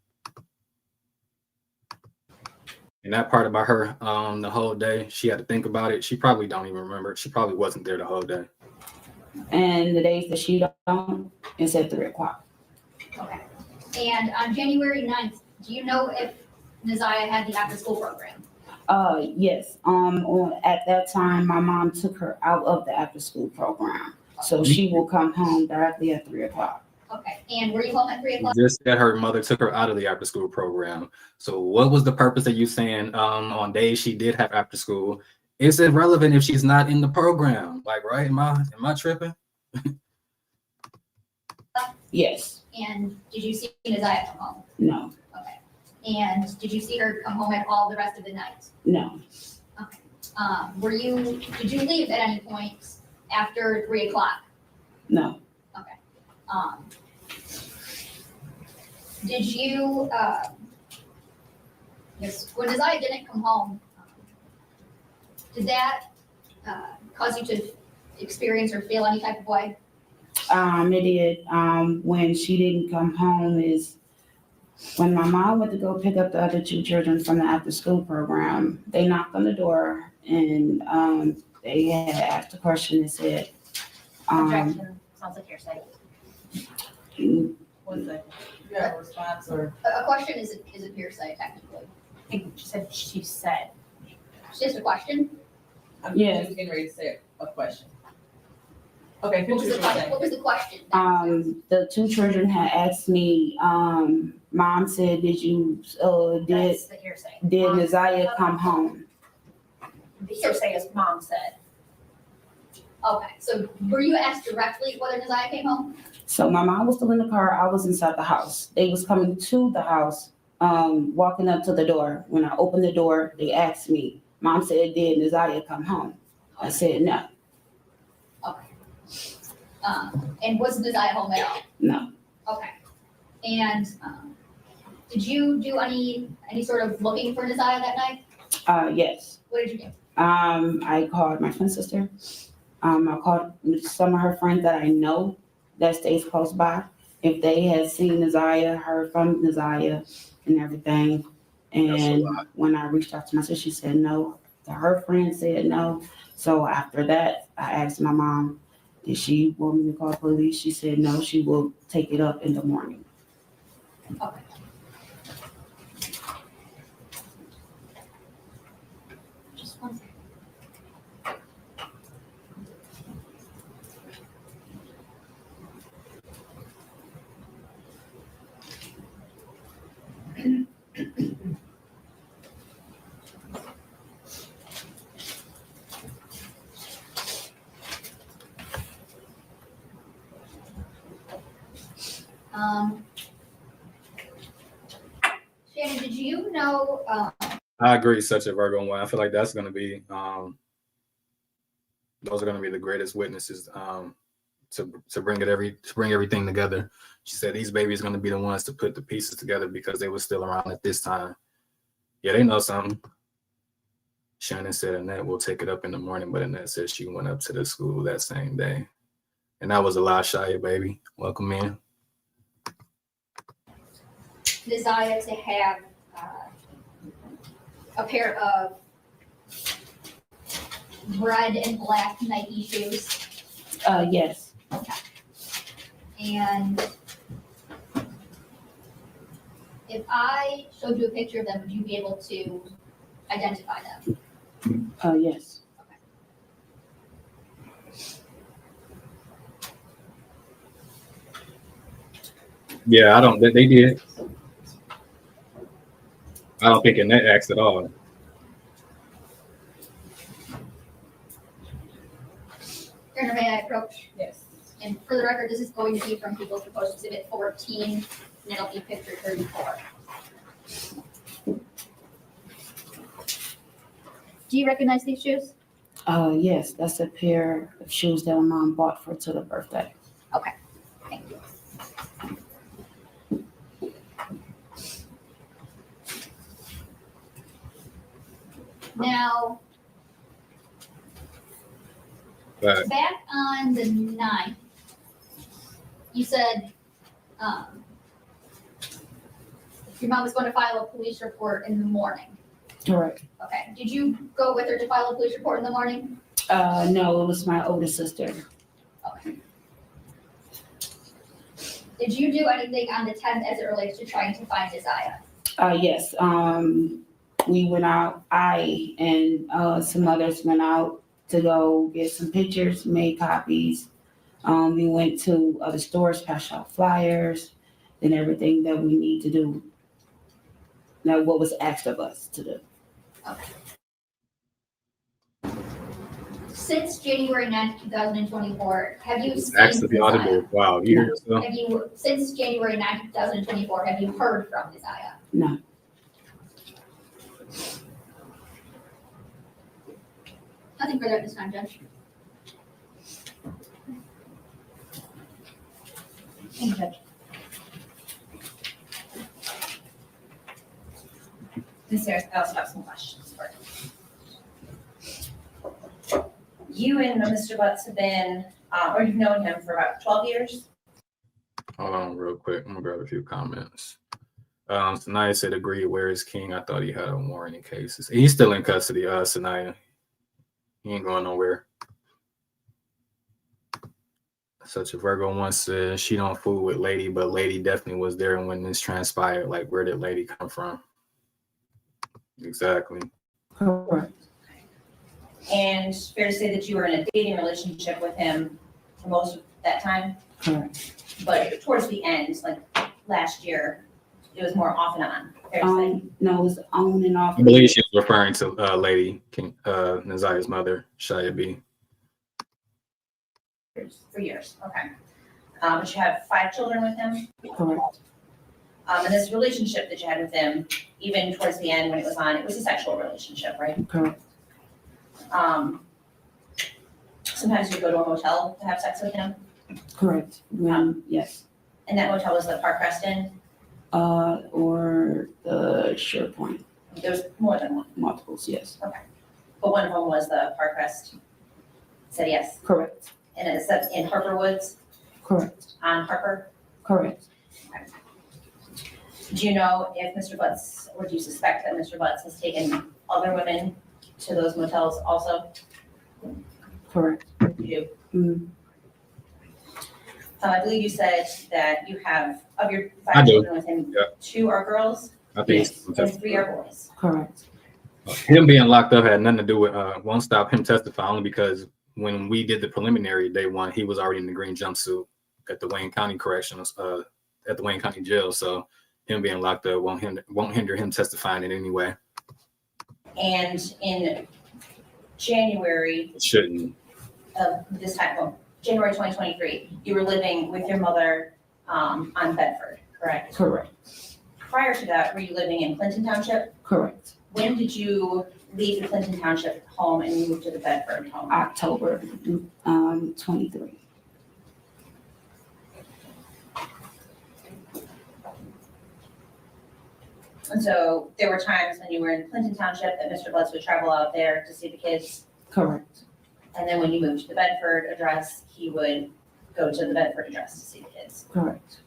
And that part about her, the whole day, she had to think about it. She probably don't even remember. She probably wasn't there the whole day. And the days that she don't, it's at 3 o'clock. Okay. And on January 9th, do you know if Neziah had the after-school program? Yes. At that time, my mom took her out of the after-school program. So she will come home directly at 3 o'clock. Okay. And were you home at 3 o'clock? Just that her mother took her out of the after school program. So what was the purpose of you saying on days she did have after school? It's irrelevant if she's not in the program. Like, right? Am I tripping? Yes. And did you see Neziah come home? No. Okay. And did you see her come home at all the rest of the night? No. Did you leave at any point after 3 o'clock? No. Did you, yes, when Neziah didn't come home, did that cause you to experience or feel any type of way? It did. When she didn't come home is when my mom went to go pick up the other 2 children from the after school program. They knocked on the door and they had asked a question and said, Objection, sounds like hearsay. One second. You have a response or? A question is a hearsay technically. I think she said. It's just a question. I'm Yes. just getting ready to say a question. Okay, What finish was the your question? saying. What was the question? the 2 children had asked me, Mom said, did That's the hearsay. Neziah come home? The hearsay is mom said. Okay, so were you asked directly whether Neziah came home? So my mom was still in the car. I was inside the house. They was coming to the house, walking up to the door. When I opened the door, they asked me, Mom said, did Neziah come home? I said, no. Okay. And was Neziah home at all? No. Okay. And did you do any sort of looking for Neziah that night? Yes. What did you do? I called my twin sister. I called some of her friends that I know that stays close by. If they had seen Neziah, heard from Neziah and everything. And when I reached out to my sister, she said no. Her friend said no. So after that, I asked my mom, did she want me to call police? She said no, she will take it up in the morning. Okay. Just one second. Shannon, did you know, I agree, such a Virgo one. I feel like that's going to be, those are going to be the greatest witnesses to bring everything together. She said these babies are going to be the ones to put the pieces together because they were still around at this time. Yeah, they know something. Shannon said Annette will take it up in the morning, but Annette said she went up to the school that same day. And that was a lie, Shia, baby. Welcome in. desire to have a pair of red and black Nike shoes? Yes. And if I showed you a picture of them, would you be able to identify them? Yes. Yeah, they did. I don't think Annette asked at all. Your may I approach? Yes. And for the record, this is going to be from People's Proposed Exhibit 14, and it'll be picture 34. Do you recognize these shoes? Yes, that's a pair of shoes that my mom bought for to the birthday. Thank you. Now, But Back on the 9th, you said, your mom was going to file a police report in the morning. Correct. Okay, did you go with her to file a police report in the morning? No, it was my older sister. Okay. Did you do anything on the 10th as it relates to trying to find Isaiah? Yes, we went out, I and some others went out to go get some pictures, made copies. We went to other stores, passed out flyers and everything that we need to do. Now, what was asked of us to do. Since January 9th, 2024, have you seen acts to be Isaiah? audible. Wow, you hear yourself? Have you, since January 9th, 2024, have you heard from Isaiah? No. Nothing further at this time, Judge. Thank you, Judge. Ms. Harris, I also have some questions for you. You and Mr. Butts have been, or you've known him for about 12 years? Hold on real quick. I'm gonna grab a few comments. Sanaya said, agreed, where is King? I thought he had a warrant in cases. He's still in custody, Sanaya. He ain't going nowhere. Such a Virgo once said she don't fool with Lady, but Lady definitely was there when this transpired. Like, where did Lady come from? Exactly. Correct. And fair to say that you were in a dating relationship with him for most of that time? Correct. But towards the end, like last year, it was more off and on, fair to say? No, it was on and off. I believe she was referring to Lady King, Nazia's mother, Shia B. For years, okay. But you have 5 children with him? Correct. And this relationship that you had with him, even towards the end when it was on, it was a sexual relationship, right? Correct. Sometimes you go to a motel to have sex with him, Correct. Yes. and that motel was the Park Reston. Or the SharePoint, There was more than one, multiples, yes. but one of them was the Park Rest. Said yes, Correct. and it's in Harper Woods Correct. on Harper. Correct. Do you know if Mr. Butts, or do you suspect that Mr. Butts has taken other women to those motels also? Correct. You do? Mm, I believe you said that you have, of your I 5 do. children with him, Yeah. 2 are girls I think Yes. and 3 are boys. correct. him being locked up had nothing to do with won't stop him testifying, only because when we did the preliminary day one, he was already in the green jumpsuit at the Wayne County Corrections, at the Wayne County Jail. So him being locked up won't hinder him testifying in any way. And in January It shouldn't. of this time, well, January 2023, you were living with your mother on Bedford, correct? Correct. Prior to that, were you living in Clinton Township? Correct. When did you leave the Clinton Township home and move to the Bedford home? October 23. And so there were times when you were in Clinton Township that Mr. Butts would travel out there to see the kids. Correct. And then when you moved to the Bedford address, he would go to the Bedford address to see the kids. Correct.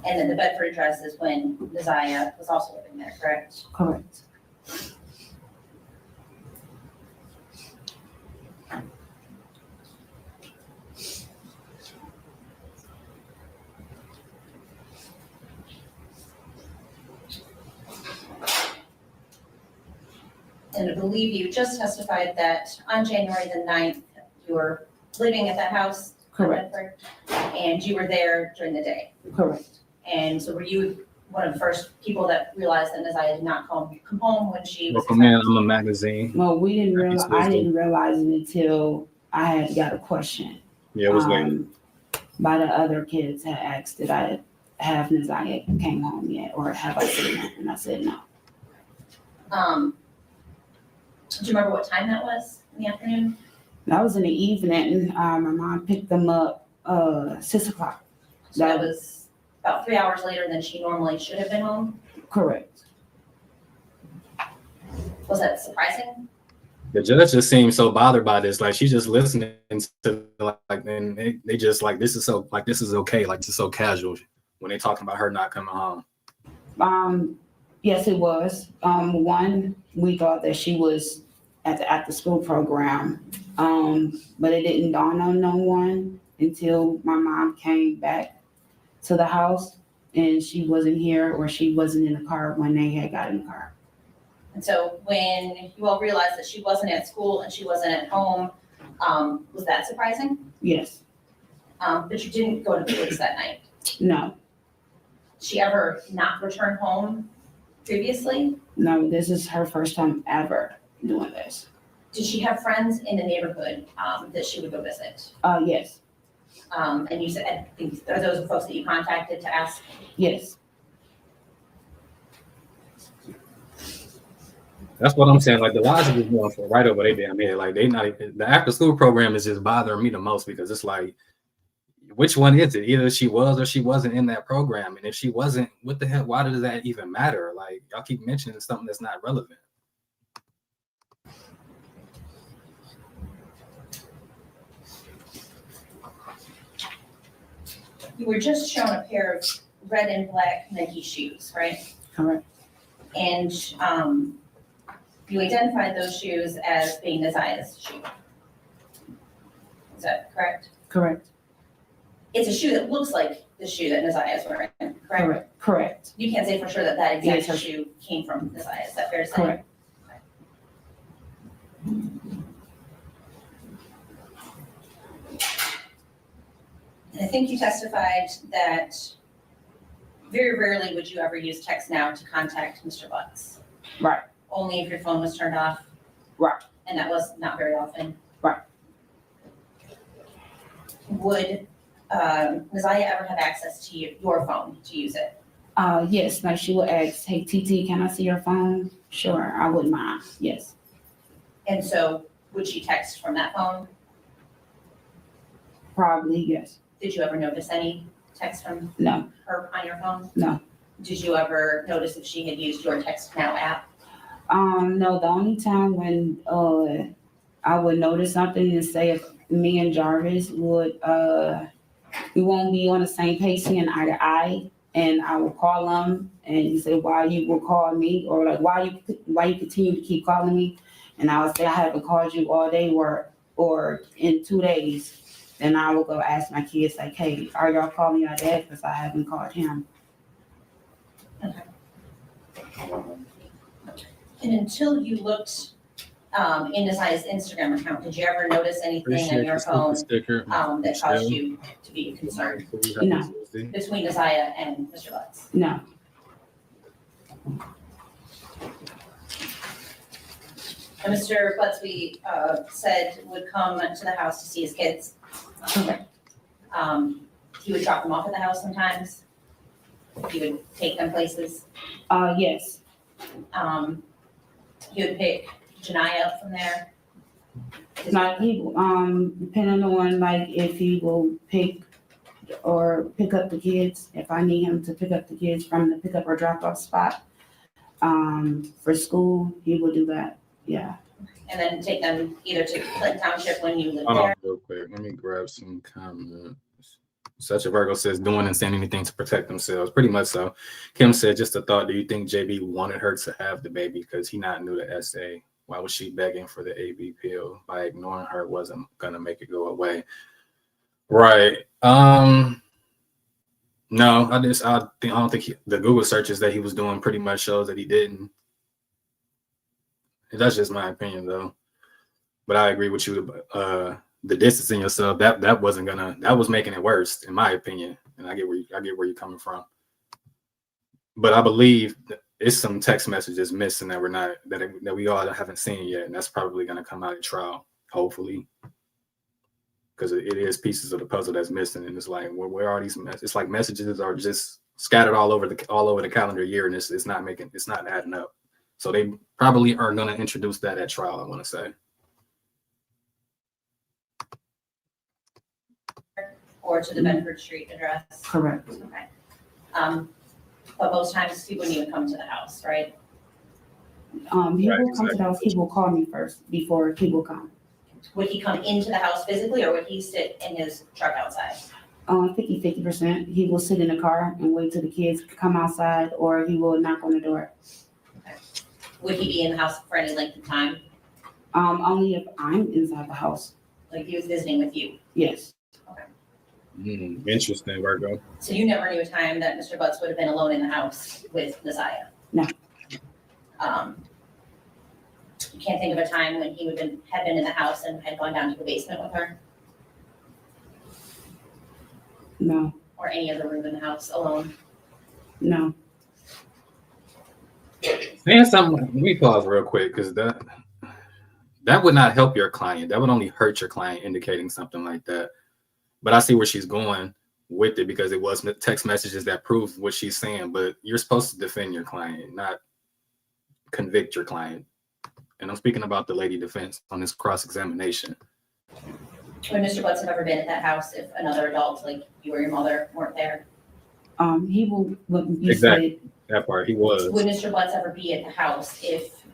And then the Bedford address is when Naziah was also living there, correct? Correct. And I believe you just testified that on January the 9th, you were living at that house in Correct. Bedford, and you were there during the day. Correct. And so were you one of the first people that realized that Naziah did not come home when she was Welcome in. I'm a magazine. Well, we didn't Happy realize, I Tuesday. didn't realize it until I had got a question. Yeah, it was late. By the other kids had asked, did I have Naziah came home yet, or have I seen her? And I said no. Do you remember what time that was in the afternoon? That was in the evening. My mom picked them up 6 o'clock. So that was about 3 hours later than she normally should have been home. Correct. Was that surprising? The judge just seems so bothered by this. Like she's just listening to like, and they just like this is okay. Like this is so casual when they talking about her not coming home. Yes, it was. One, we thought that she was at the after school program. But it didn't dawn on no one until my mom came back to the house and she wasn't here or she wasn't in the car when they had got in the car. And so when you all realized that she wasn't at school and she wasn't at home, was that surprising? Yes. But you didn't go to police that night. No, Did she ever not return home previously? no, this is her first time ever doing this. Did she have friends in the neighborhood that she would go visit? Yes, And you said, I think, are those the folks that you contacted to ask? yes. That's what I'm saying. Like the logic is going for right over their damn head. Like they not the after school program is just bothering me the most because it's like, which one is it? Either she was or she wasn't in that program. And if she wasn't, what the hell? Why does that even matter? Like y'all keep mentioning something that's not relevant. You were just shown a pair of red and black Nike shoes, right? Correct. And you identified those shoes as being Nazia's shoe. Is that correct? Correct. It's a shoe that looks like the shoe that Nazia is wearing, correct? Correct. Correct. You can't say for sure that that exact Yes, sir. shoe came from Nazia, is that fair to say? Correct. And I think you testified that very rarely would you ever use text now to contact Mr. Butts. Right. Only if your phone was turned off. Right. And that was not very often. Right. Would Nazia ever have access to your phone to use it? Yes, like she would ask, hey, TT, can I see your phone? Sure, I wouldn't mind. Yes. And so would she text from that phone? Probably, yes. Did you ever notice any text from No, her on your phone? no. Did you ever notice if she had used your Text Now app? No, the only time when I would notice something is say if me and Jarvis would we won't be on the same page seeing eye to eye, and I will call him and he said, why you will call me, or like why you continue to keep calling me, and I would say I haven't called you all day or in 2 days. Then I will go ask my kids like, hey, are y'all calling your dad because I haven't called him. And until you looked in Nazia's Instagram account, did you ever notice anything on your phone that caused you to be concerned No. between Nazia and Mr. Butts? No, And Mr. Butts, we said would come to the house to see his kids. He would drop them off at the house sometimes. He would take them places. yes, He would pick Janiyah up from there. like he, depending on like if he will pick up the kids, if I need him to pick up the kids from the pickup or drop off spot, for school, he will do that, yeah. And then take them either to Clinton Township when you live Hold on there. real quick. Let me grab some comments. Such a Virgo says doing and saying anything to protect themselves. Pretty much so. Kim said, just a thought. Do you think JB wanted her to have the baby because he not knew the SA? Why was she begging for the AB pill? By ignoring her wasn't gonna make it go away. Right. No, I don't think the Google searches that he was doing pretty much shows that he didn't. That's just my opinion though. But I agree with you. The distancing yourself, that was making it worse, in my opinion. And I get where you're coming from. But I believe it's some text messages missing that we all haven't seen yet, and that's probably gonna come out at trial, hopefully. Because it is pieces of the puzzle that's missing, and it's like where are these messages? It's like messages are just scattered all over the calendar year, and it's not adding up. So they probably are gonna introduce that at trial, I want to say. Or to the Bedford Street address. Correct. Okay. But most times he wouldn't even come to the house, right? He Right, will come to the house, he will call me first before he will come. Would he come into the house physically, or would he sit in his truck outside? 50%. He will sit in the car and wait till the kids come outside, or he will knock on the door. Would he be in the house for any length of time? Only if I'm inside the house. Like he was visiting with you? Yes. Interesting, Virgo. So you never knew a time that Mr. Butts would have been alone in the house with Messiah? No. You can't think of a time when he had been in the house and had gone down to the basement with her, No. or any other room in the house alone? No. Saying something, let me pause real quick because that would not help your client. That would only hurt your client, indicating something like that. But I see where she's going with it because it was text messages that prove what she's saying. But you're supposed to defend your client, not convict your client. And I'm speaking about the lady defense on this cross-examination. Would Mr. Butts have ever been at that house if another adult, like you or your mother, weren't there? He will. You Exactly. That part, he was. Would Mr. Butts ever be at the house if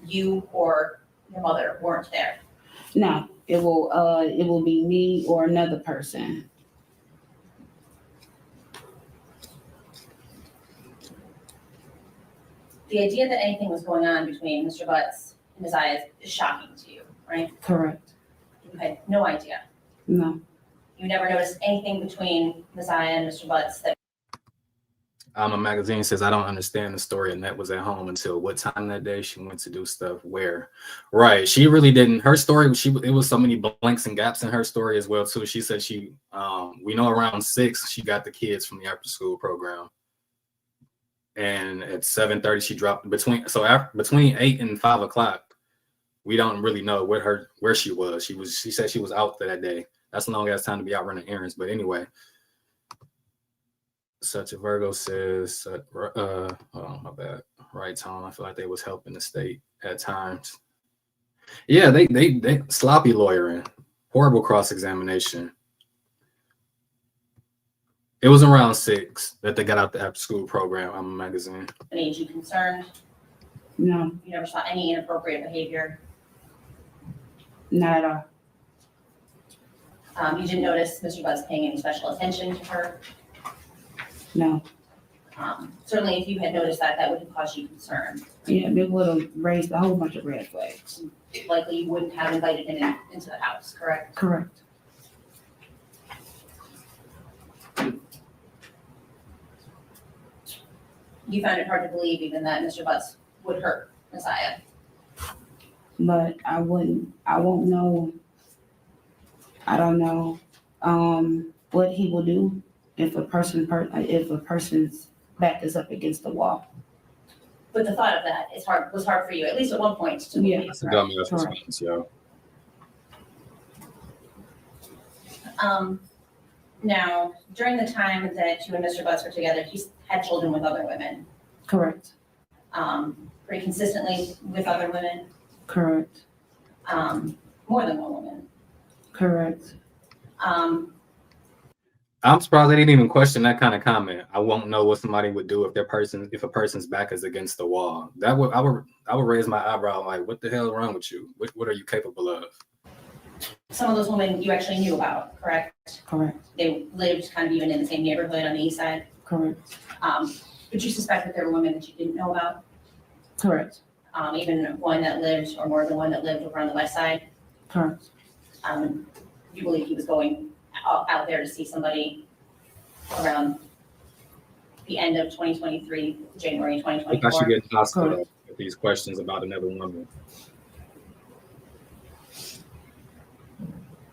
you or your mother weren't there? No. It will be me or another person. The idea that anything was going on between Mr. Butts and Messiah is shocking to you, right? Correct. You had no idea. No. You never noticed anything between Messiah and Mr. Butts that A magazine says, I don't understand the story. Annette was at home until what time that day? She went to do stuff where? Right. She really didn't. Her story, it was so many blanks and gaps in her story as well, too. She said we know around 6, she got the kids from the after school program. And at 7:30, she dropped between 8 and 5 o'clock. We don't really know where she was. She said she was out that day. That's a long ass time to be out running errands. But anyway. Such a Virgo says, oh my bad, right, Tom. I feel like they was helping the state at times. Yeah, they sloppy lawyering, horrible cross-examination. It was around 6 that they got out the after school program. I'm a magazine. made you concerned? No. You never saw any inappropriate behavior? Not at all. You didn't notice Mr. Butts paying any special attention to her? No. Certainly, if you had noticed that, that would have caused you concern. Yeah, it would have raised a whole bunch of red flags. Likely, you wouldn't have invited him into the house, correct? Correct. You found it hard to believe even that Mr. Butts would hurt Messiah. But I won't know. I don't know what he will do if a person's back is up against the wall. But the thought of that was hard for you, at least at one point, to believe. That's a correct? dumbass response, yo. Now, during the time that you and Mr. Butts were together, he had children with other women, Correct. pretty consistently with other women, Correct. more than one woman. Correct. I'm surprised they didn't even question that kind of comment. I won't know what somebody would do if a person's back is against the wall. I would raise my eyebrow like, what the hell is wrong with you? What are you capable of? Some of those women you actually knew about, correct? Correct. They lived kind of even in the same neighborhood on the east side. Correct. But you suspect that there were women that you didn't know about? Correct. Even one that lived, or more than one that lived over on the west side? Correct. You believe he was going out there to see somebody around the end of 2023, January I think I 2024? should get hostile with these questions about another woman.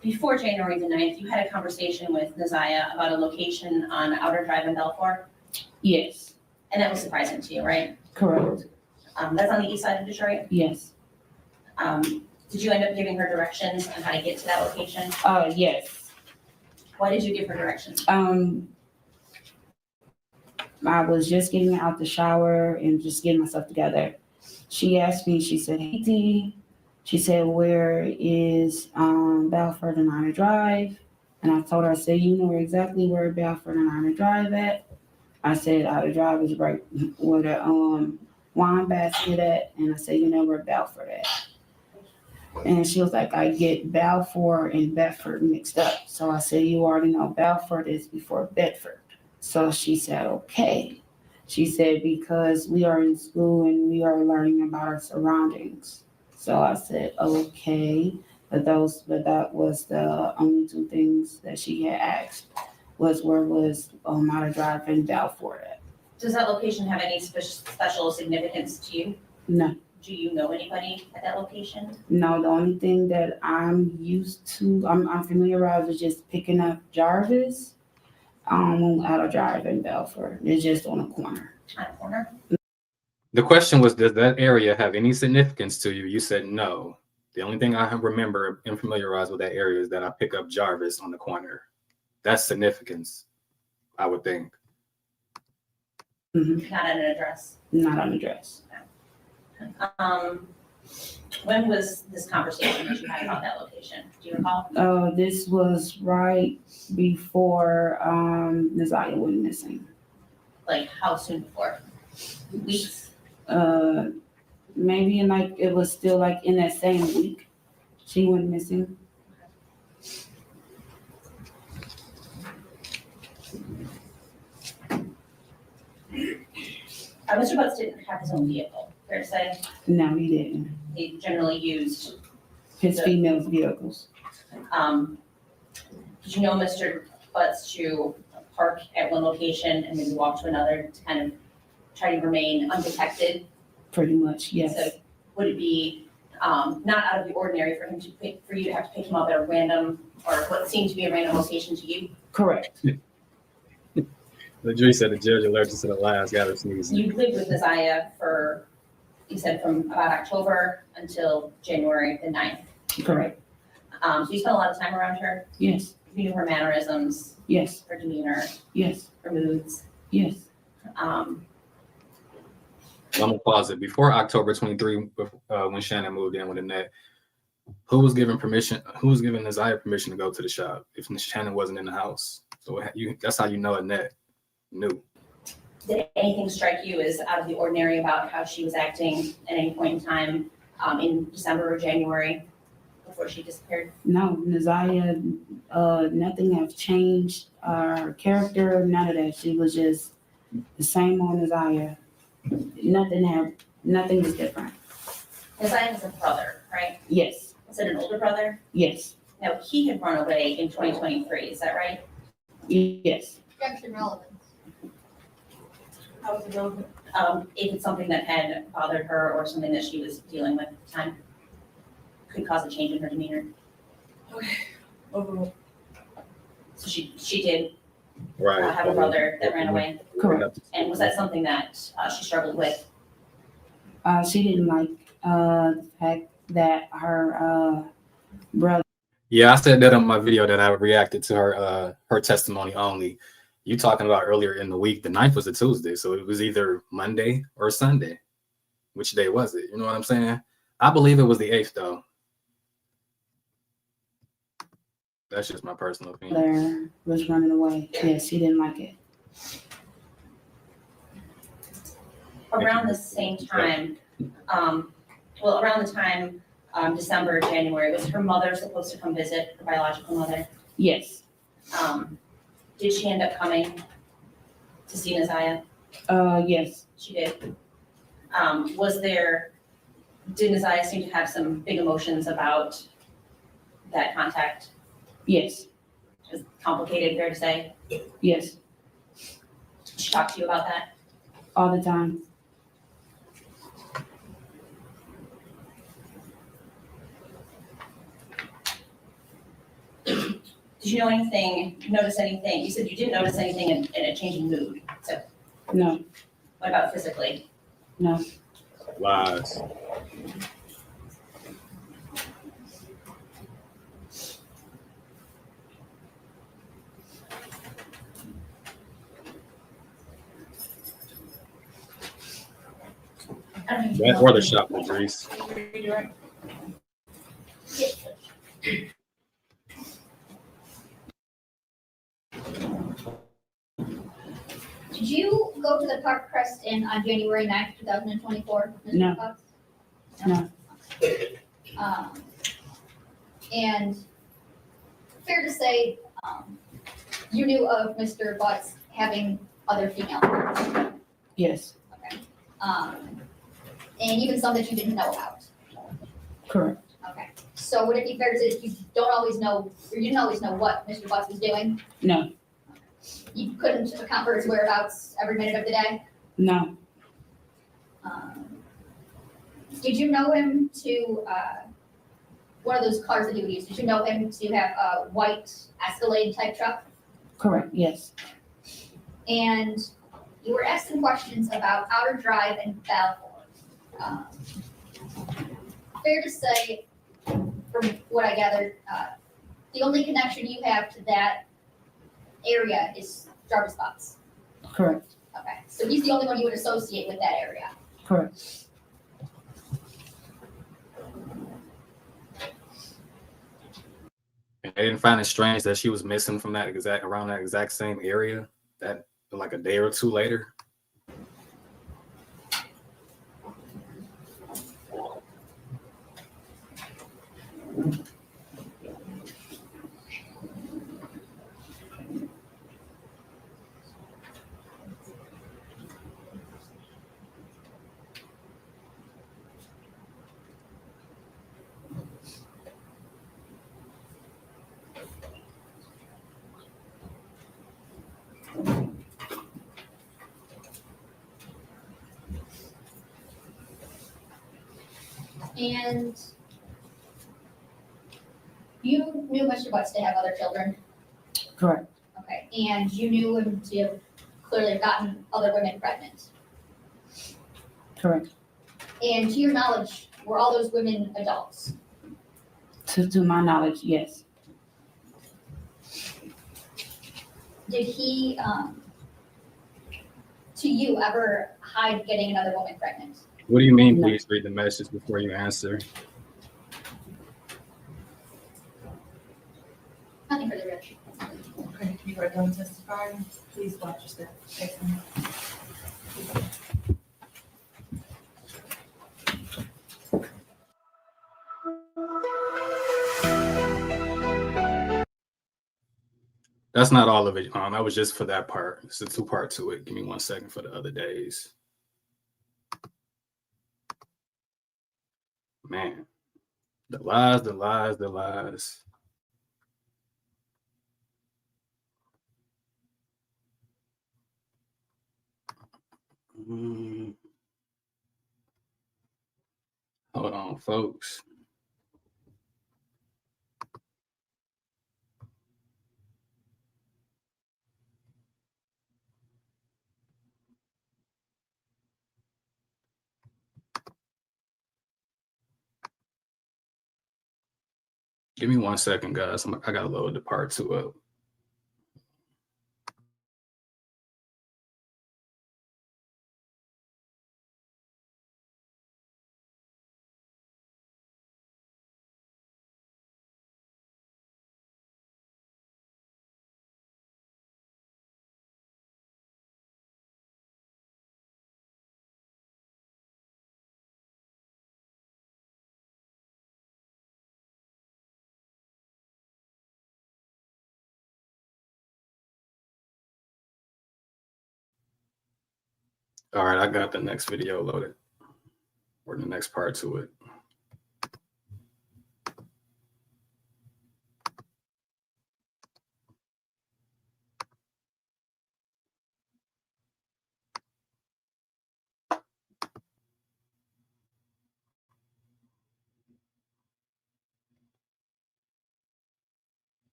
Before January the 9th, you had a conversation with Naziah about a location on Outer Drive in Belfour, Yes. and that was surprising to you, right? Correct. That's on the east side of Detroit. Yes. Did you end up giving her directions on how to get to that location? Yes. Why did you give her directions? I was just getting out the shower and just getting myself together. She asked me, she said, "Hey T," she said, "where is Balfour and Honor Drive?" And I told her, I said, "You know exactly where Balfour and Honor Drive at." I said, "Honor Drive is right where the wine basket at? And I said, you know where Balfour at? And she was like, I get Balfour and Bedford mixed up. So I said, you already know Balfour is before Bedford. So she said, okay. She said, because we are in school and we are learning about our surroundings. So I said, okay. But that was the only two things that she had asked, was where was Omada Drive and Balfour at? Does that location have any special significance to you? No. Do you know anybody at that location? No, the only thing that I'm used to, I'm familiarized with just picking up Jarvis out of Drive in Belfort. It's just on a corner. On a corner? The question was, does that area have any significance to you? You said no. The only thing I remember and familiarized with that area is that I pick up Jarvis on the corner. That's significance, I would think. Mm-hmm. Not at an address. Not on the dress. When was this conversation that you had about that location? Do you recall? This was right before Naziah went missing. Like how soon before? Weeks? Maybe it was still like in that same week she went missing. Mr. Butts didn't have his own vehicle, fair to say? No, he didn't. He generally used, His female's vehicles. did you know Mr. Butts to park at one location and maybe walk to another to kind of try to remain undetected? Pretty much, yes. So would it be not out of the ordinary for you to have to pick him up at a random, or what seemed to be a random location to you? Correct. The jury said the judge allergic to the last got her sneezing. You lived with Naziah for, you said from about October until January the 9th. Correct. So you spent a lot of time around her. Yes. You knew her mannerisms, Yes. her demeanor, Yes. her moods. Yes. I'm gonna pause it. Before October 23, when Shannon moved in with Annette, who was giving Naziah permission to go to the shop if Shannon wasn't in the house? So that's how you know Annette knew. Did anything strike you as out of the ordinary about how she was acting at any point in time in December or January before she disappeared? No, Naziah, nothing have changed her character, none of that. She was just the same old Naziah. Nothing is different. Naziah has a brother, right? Yes. Is it an older brother? Yes. Now, he had run away in 2023, is that right? Yes. Strength and relevance. How was it relevant? If it's something that had bothered her or something that she was dealing with at the time, could cause a change in her demeanor. Okay. Overall. So she did Right. have a brother that ran away. Correct. And was that something that she struggled with? She didn't like the fact that her brother. Yeah, I said that on my video that I reacted to her testimony only. You talking about earlier in the week, the 9th was a Tuesday, so it was either Monday or Sunday. Which day was it? You know what I'm saying? I believe it was the 8th, though. That's just my personal opinion. There was running away. Yes, she didn't like it. Around the same time, around the time December, January, was her mother supposed to come visit, her biological mother? Yes. Did she end up coming to see Naziah? Yes. She did. Did Naziah seem to have some big emotions about that contact? Yes. It was complicated, fair to say? Yes. Did she talk to you about that? All the time. Did you notice anything? You said you didn't notice anything in a changing mood. So No. what about physically? No. Lies. I don't That or the shop, Patrice. Did you go to the Park Crest Inn on January 9th, 2024? Mr. No. Fox? No. And fair to say, you knew of Mr. Butts having other female friends, Yes, and even some that you didn't know about. correct. Okay, so would it be fair to say that you don't always know, or you didn't always know what Mr. Butts was doing? No, You couldn't account for his whereabouts every minute of the day? no, Did you know him to, one of those cars that he would use, did you know him to have a white Escalade type truck? correct, yes, And you were asking questions about Outer Drive and Balfour. Fair to say, from what I gathered, the only connection you have to that area is Jarvis Butts. correct, Okay, so he's the only one you would associate with that area. correct. And they didn't find it strange that she was missing from around that exact same area that like a day or two later. And you knew Mr. Butts to have other children, Correct, okay? And you knew him to have clearly gotten other women pregnant. correct. And to your knowledge, were all those women adults? To my knowledge, yes, Did he, to you, ever hide getting another woman pregnant? What do you mean? No. Please read the message before you answer. Nothing further, Rich. Okay, you are done testifying. Please watch your step. Excellent. That's not all of it. That was just for that part. It's a two-part to it. Give me 1 second for the other days. Man, the lies, the lies, the lies. Hold on, folks. Give me 1 second, guys. I gotta load the part two up. All right, I got the next video loaded, or the next part to it.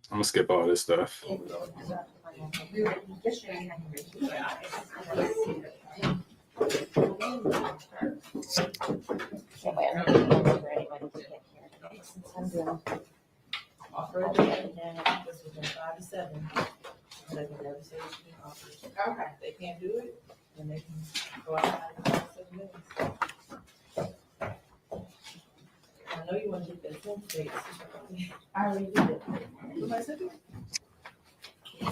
I'm gonna skip all this stuff. Offer a date, this was in 5 to 7. They can never say she can offer. Okay. If they can't do it, then they can go outside and call something else. I know you want to get that phone space. I already did it. Somebody said it? I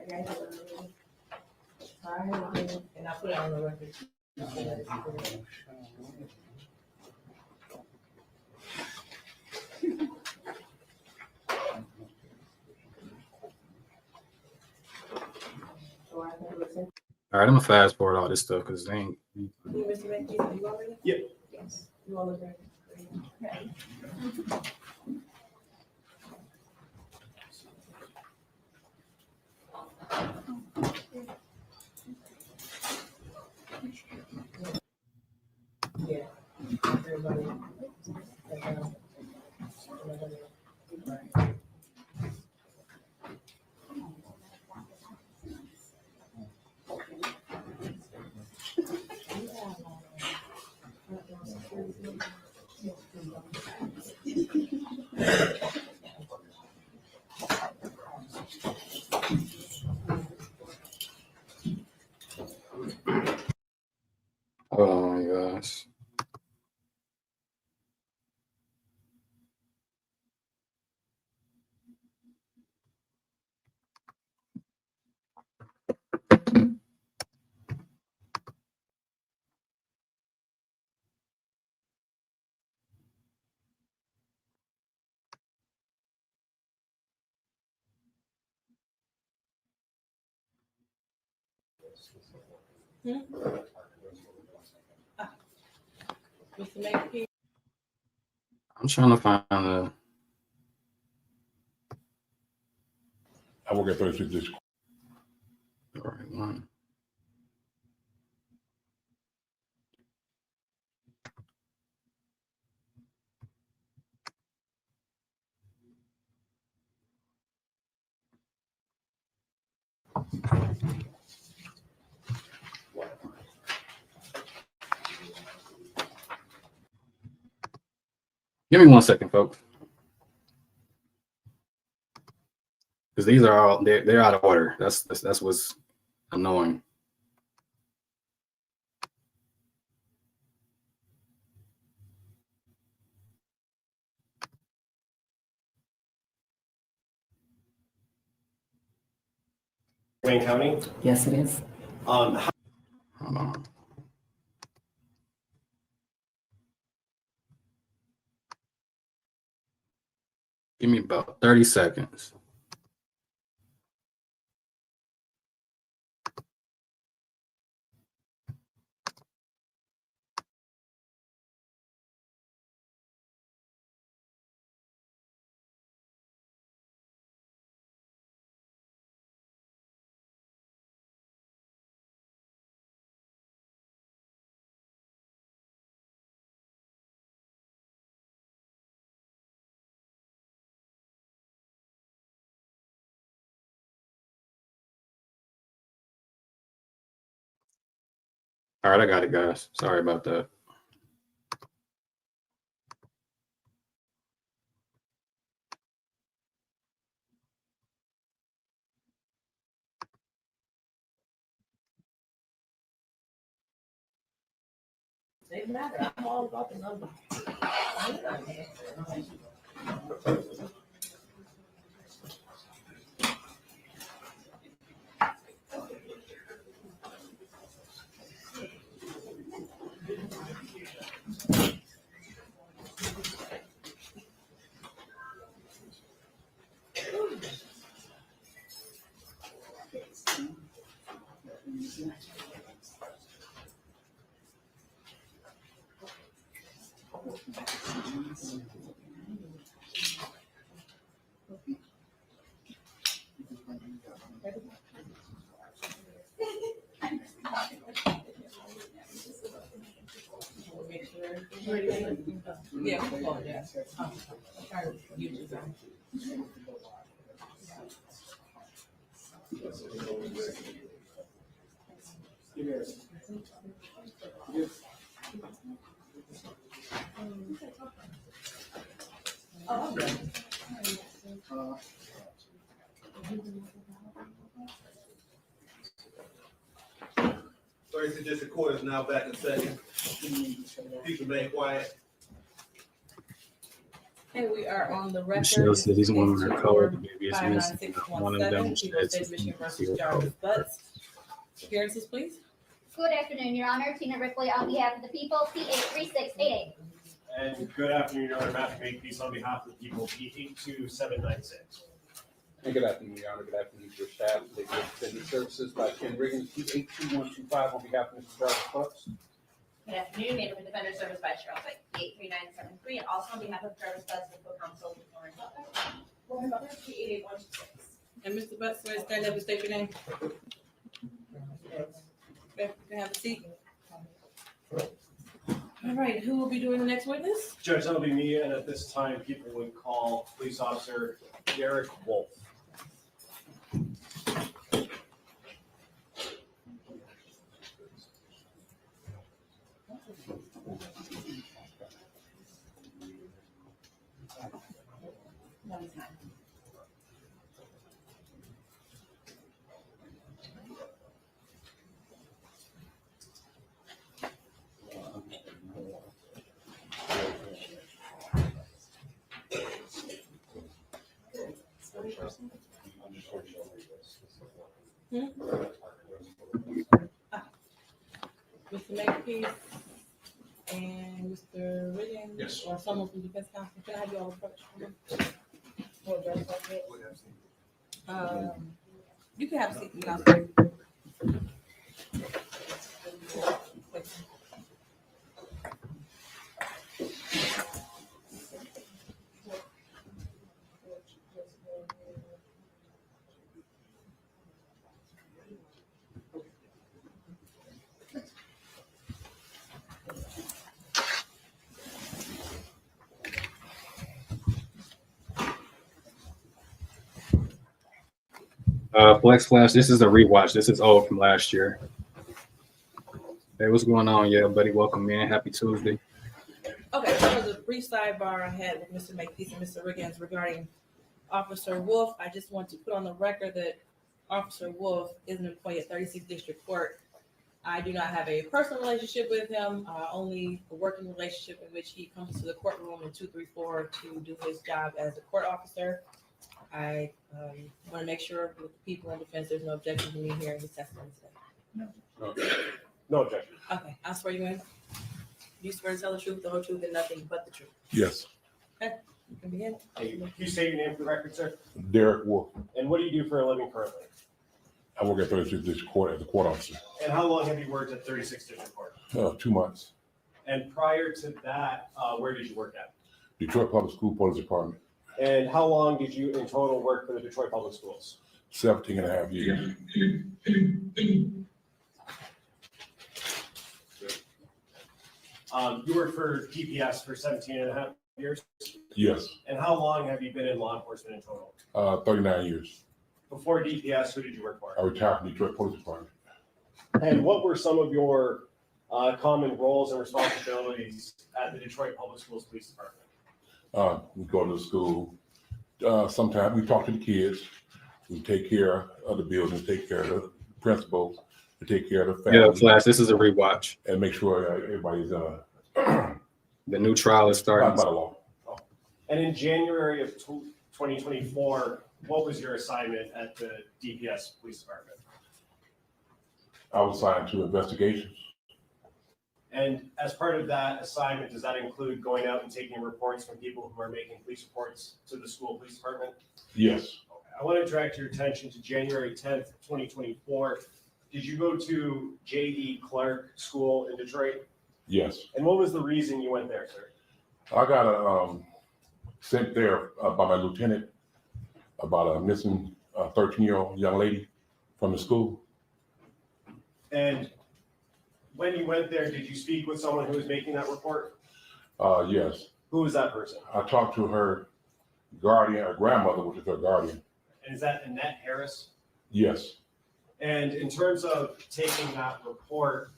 got it. Sorry. And I put it on the record. So I can listen. All right, I'm gonna fast forward all this stuff because they ain't. You, Mr. McKee, you already? Yep. Yes. You all agree? Okay. Yeah. Everybody. Oh my gosh. Mr. McKee, I'm trying to find the. I work at 36 District. All right, one. Give me 1 second, folks. Because these are all they're out of order. That's what's annoying. Wayne County. Yes, it is. Hold on. Give me about 30 seconds. All right, I got it, guys. Sorry about that. they matter. I'm all about the numbers. Make sure everything's ready. Yeah, hold on, yeah. I'm trying to use it. 36th District Court is now back in session. Please remain quiet. Okay, we are on the record. Michelle said these women are cold. The baby is 59617, missing. Not one of them People said State of Michigan versus zero Jarvis cold. Butts. Appearances, please. Good afternoon, Your Honor. Tina Ripley on behalf of the people, P83688. And good afternoon, Your Honor. Matthew Makepeace on behalf of the people, P82796. And good afternoon, Your Honor. Good afternoon to your staff. They give defender services by Ken Riggins, P82125 on behalf of Mr. Jarvis Butts. Good afternoon, Neighborhood Defender Service by Cheryl Fick, P83973, and also on behalf of Jarvis Butts, the co-counsel, Lauren Butler, P88126. And Mr. Butts, will you stand up and state your name? Okay, you can have a seat. All right, who will be doing the next witness? Judge, that'll be me, and at this time, people would call police officer Derek Wolf. Mr. Makepeace and Mr. Riggins? Yes. Or someone from defense counsel, can I have you all approach? You can have a seat in the council. Flex Flash, this is a rewatch. This is old from last year. Hey, what's going on? Yeah, buddy, welcome in. Happy Tuesday. Okay, so for the brief sidebar I had with Mr. Makepeace and Mr. Riggins regarding Officer Wolf, I just want to put on the record that Officer Wolf is an employee at 36th District Court. I do not have a personal relationship with him, only a working relationship in which he comes to the courtroom in 234 to do his job as a court officer. I want to make sure with the people in defense, there's no objection to me hearing his testimony today. No objection. Okay, I'll swear you in. Do you swear to tell the truth, the whole truth, and nothing but the truth? Yes. You can begin. Hey, can you state your name for the record, sir? Derek Wolf. And what do you do for a living currently? I work at 36th District Court as a court officer. And how long have you worked at 36th District Court? 2 months. And prior to that, where did you work at? Detroit Public School Police Department. And how long did you in total work for the Detroit Public Schools? 17 and a half years. You worked for DPS for 17 and a half years? Yes. And how long have you been in law enforcement in total? 39 years. Before DPS, who did you work for? I retired from Detroit Police Department. And what were some of your common roles and responsibilities at the Detroit Public Schools Police Department? We go to the school. Sometimes we talk to the kids. We take care of the building, take care of the principals, we take care of the family. Yeah, Flash, this is a rewatch. And make sure everybody's The new trial is starting. by the law. And in January of 2024, what was your assignment at the DPS Police Department? I was assigned to investigations. And as part of that assignment, does that include going out and taking reports from people who are making police reports to the school police department? Yes. I want to direct your attention to January 10th, 2024. Did you go to J.D. Clark School in Detroit? Yes. And what was the reason you went there, sir? I got sent there by my lieutenant about a missing 13-year-old young lady from the school. And when you went there, did you speak with someone who was making that report? Yes. Who was that person? I talked to her guardian, or grandmother, which is her guardian. And is that Annette Harris? Yes. And in terms of taking that report,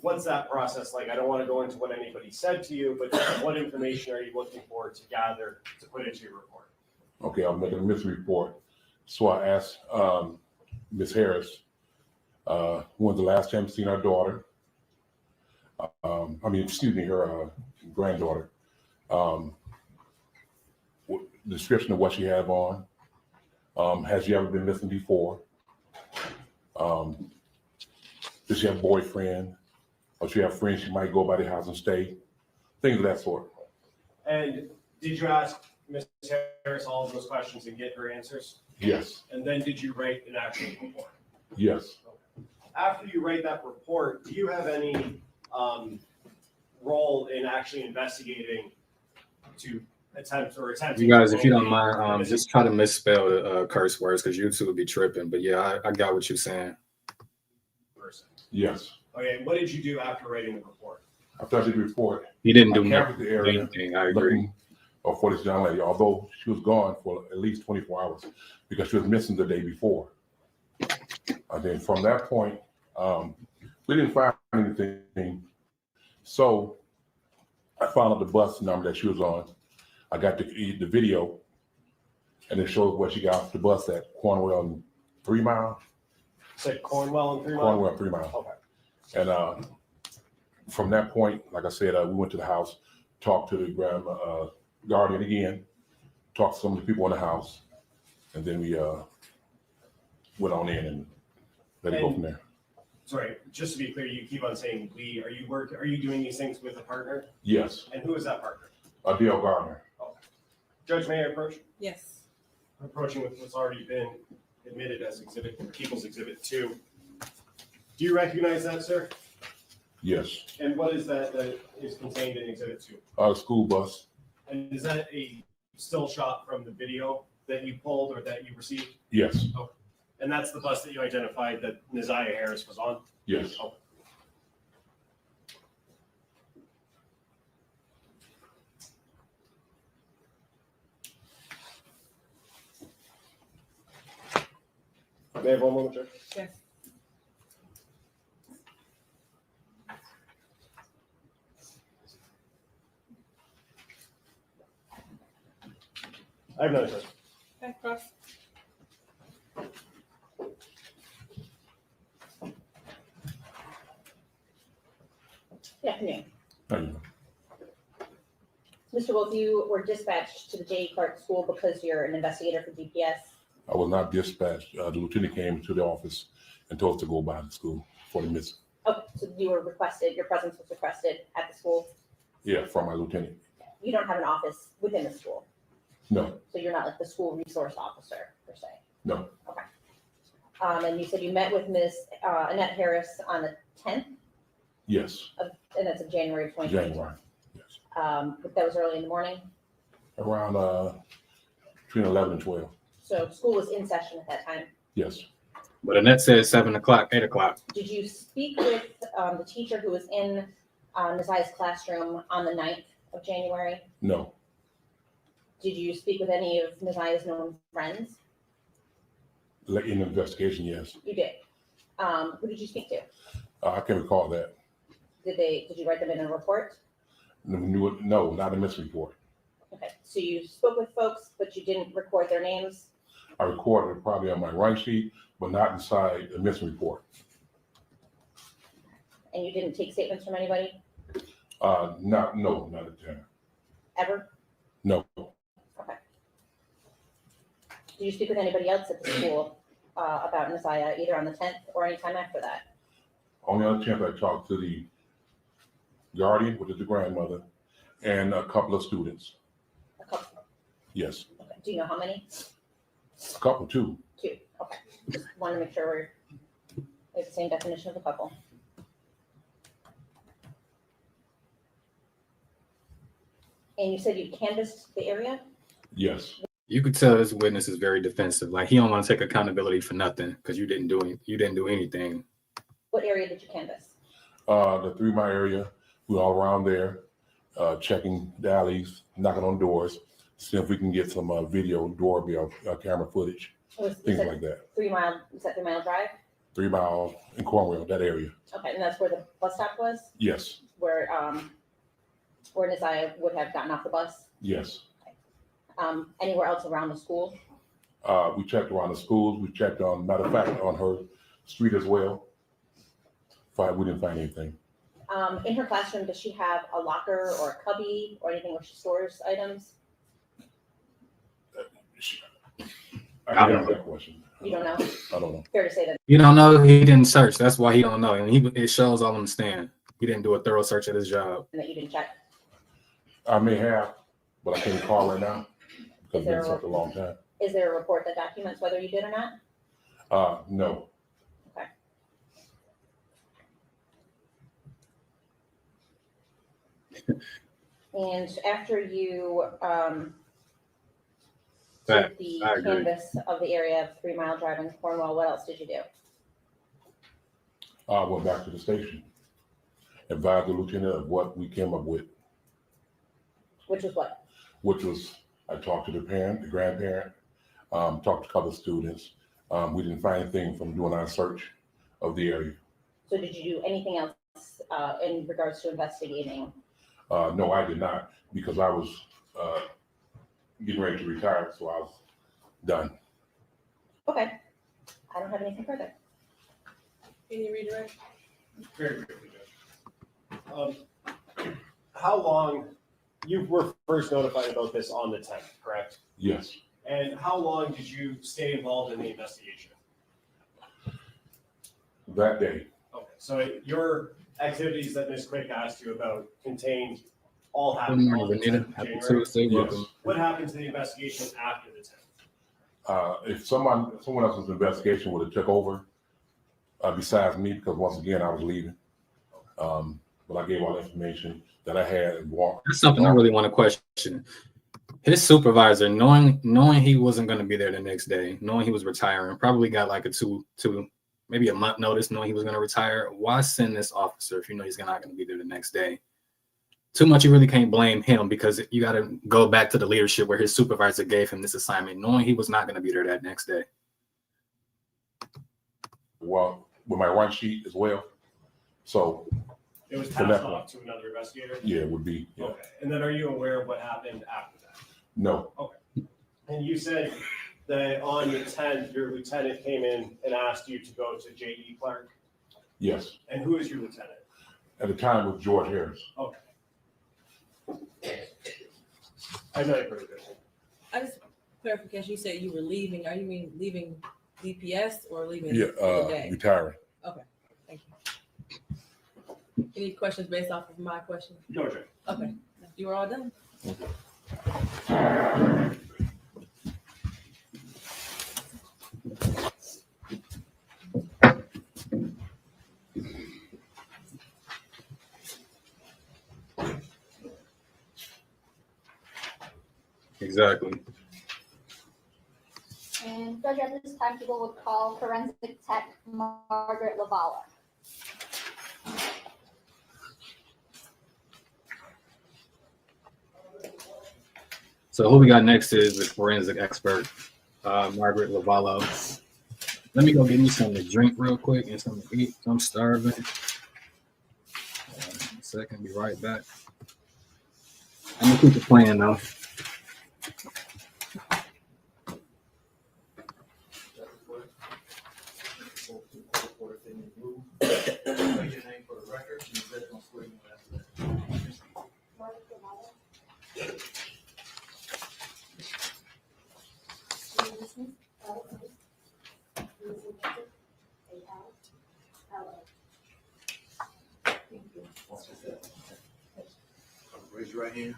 what's that process like? I don't want to go into what anybody said to you, but what information are you looking for to gather to put into your report? Okay, I'm making a missing report. So I asked Ms. Harris When's the last time you seen our daughter? Her granddaughter. Description of what she had on. Has she ever been missing before? Does she have a boyfriend? Or she have friends she might go by the house and stay? Things of that sort. And did you ask Ms. Harris all of those questions and get her answers? Yes. And then did you write an actual report? Yes. After you write that report, do you have any role in actually investigating to attempt? You guys, if you don't mind, just try to misspell the curse words because YouTube would be tripping. But yeah, I got what you're saying. Person. Yes. Okay, what did you do after writing the report? After I did the report, He didn't do I canvassed the area anything. I agree. looking for this young lady, although she was gone for at least 24 hours because she was missing the day before. And then from that point, we didn't find anything. So I found out the bus number that she was on. I got the video, and it shows where she got off the bus at Cornwell and 3 Mile. Said Cornwell and 3 Mile? Cornwell and 3 Mile. Okay. And from that point, like I said, we went to the house, talked to the guardian again, talked to some of the people in the house, and then we went on in and let it go from there. Sorry, just to be clear, you keep on saying we. Are you doing these things with a partner? Yes. And who is that partner? Dale Gardner. Judge, may I approach? Yes. I'm approaching with what's already been admitted as People's Exhibit 2. Do you recognize that, sir? Yes. And what is that is contained in Exhibit 2? The school bus. And is that a still shot from the video that you pulled or that you received? Yes. Okay. And that's the bus that you identified that Neziah Harris was on? Yes. Okay. May I have one moment, Judge? Yes. I have another question. Okay, cross. Good afternoon. Thank you. Mr. Wolf, you were dispatched to the J.E. Clark School because you're an investigator for DPS. I was not dispatched. The lieutenant came to the office and told us to go by the school for the missing. Okay, so you were requested, your presence was requested at the school. Yeah, from my lieutenant. You don't have an office within the school, No, so you're not like the school resource officer per se. no. Okay. And you said you met with Ms. Annette Harris on the 10th, Yes. and that's in January of 2022. January. Yes. But that was early in the morning, Around between 11 and 12. so school was in session at that time. Yes. But Annette said 7 o'clock, 8 o'clock. Did you speak with the teacher who was in Neziah's classroom on the 9th of January? No. Did you speak with any of Neziah's known friends? In the investigation, yes. You did. Who did you speak to? I can recall that. Did you write them in a report? No, not a missing report. Okay, so you spoke with folks, but you didn't record their names? I recorded it probably on my run sheet, but not inside the missing report. And you didn't take statements from anybody, Not at the time. ever? No. Okay. Did you speak with anybody else at the school about Neziah, either on the 10th or any time after that? Only other chance I talked to the guardian, which is the grandmother, and a couple of students. A couple. Yes. Okay. Do you know how many? A couple, too. 2. Okay. Just want to make sure we have the same definition of a couple. And you said you canvassed the area? Yes. You could tell this witness is very defensive. Like he don't want to take accountability for nothing because you didn't do anything. What area did you canvass? The 3 Mile area, we were all around there, checking the alleys, knocking on doors, see if we can get some video doorbell camera footage, things like that. 3 Mile, is that 3 Mile Drive? 3 Mile in Cornwell, that area. Okay, and that's where the bus stop was? Yes. Where Neziah would have gotten off the bus? Yes. Anywhere else around the school? We checked around the schools. We checked on, matter of fact, on her street as well. We didn't find anything. In her classroom, does she have a locker or a cubby or anything where she stores items? I don't know that question. You don't know? I don't know. Fair to say that. You don't know, he didn't search. That's why he don't know. And it shows all them stand. He didn't do a thorough search at his job. That you didn't check. I may have, but I can't recall right now because it's been such a long time. Is there a report that documents whether you did or not? No. Okay. And after you did the I agree. canvas of the area of 3 Mile Drive in Cornwall, what else did you do? I went back to the station, advised the lieutenant of what we came up with, Which was what? which was I talked to the parent, the grandparent, talked to a couple of students. We didn't find anything from doing our search of the area. So did you do anything else in regards to investigating? No, I did not, because I was getting ready to retire, so I was done. Okay. I don't have anything further. Any redirect? Very briefly, Judge. How long, you were first notified about this on the 10th, correct? Yes, And how long did you stay involved in the investigation? that day. Okay, so your activities that Ms. Quick asked you about contained all Good happened on morning, the Renita. 10th of Happy January. Tuesday. Yes. Welcome. What happened to the investigation after the 10th? If someone else's investigation would have took over, besides me, because once again, I was leaving. But I gave all the information that I had and walked. That's something I really want to question. His supervisor, knowing he wasn't going to be there the next day, knowing he was retiring, probably got like a two, maybe a month notice, knowing he was going to retire. Why send this officer if you know he's not going to be there the next day? Too much, you really can't blame him, because you got to go back to the leadership where his supervisor gave him this assignment, knowing he was not going to be there that next day. Well, with my run sheet as well. So It was For passed that off to another investigator? yeah, it would be, yeah. Okay, and then are you aware of what happened after that? No, And you said that on the 10th, your lieutenant came in and asked you to go to J.E. Clark? yes. And who is your lieutenant? At the time it was George Harris. Okay. I know you're pretty good. I just clarification. You said you were leaving. Are you mean leaving DPS or leaving Yeah, the day? retiring. Thank you. Any questions based off of my question? No, Jay. Okay, you are all done. Exactly. And Judge, at this time, people would call forensic tech Margaret Lavala. So who we got next is the forensic expert, Margaret Lavallo. Let me go get me something to drink real quick and something to eat. I'm starving. 1 second, be right back. I'm gonna keep it playing though. Raise your right hand.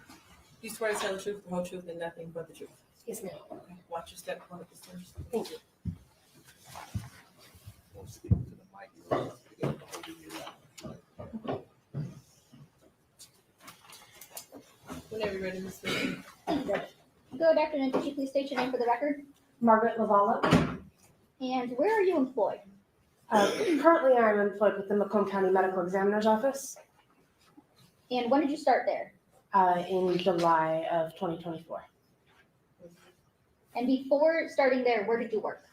You swear to tell the truth, the whole truth, and nothing but the truth. Yes, ma'am. Okay. Watch your step on the stairs. Thank you. Won't speak to the mic. You gotta hold it in your lap. Whenever you're ready, Ms. Williams. Good afternoon. Could you please state your name for the record? Margaret Lavala. And where are you employed? Currently, I'm employed with the Macomb County Medical Examiner's Office And when did you start there? in July of 2024. And before starting there, where did you work?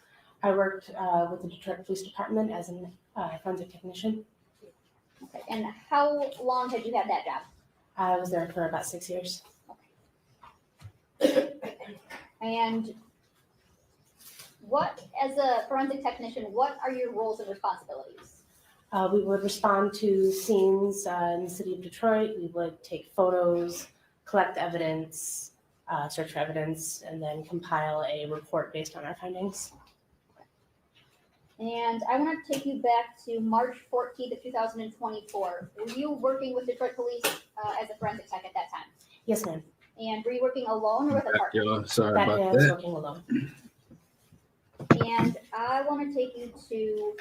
I worked with the Detroit Police Department as a forensic technician. Okay. And how long had you had that job? I was there for about 6 years. And what, as a forensic technician, what are your roles and responsibilities? We would respond to scenes in the city of Detroit. We would take photos, collect evidence, search for evidence, and then compile a report based on our findings. And I want to take you back to March 14th of 2024. Were you working with Detroit Police as a forensic tech at that time? Yes, ma'am. And were you working alone or with a partner? Y'all, sorry That about day I was that. working alone. And I want to take you to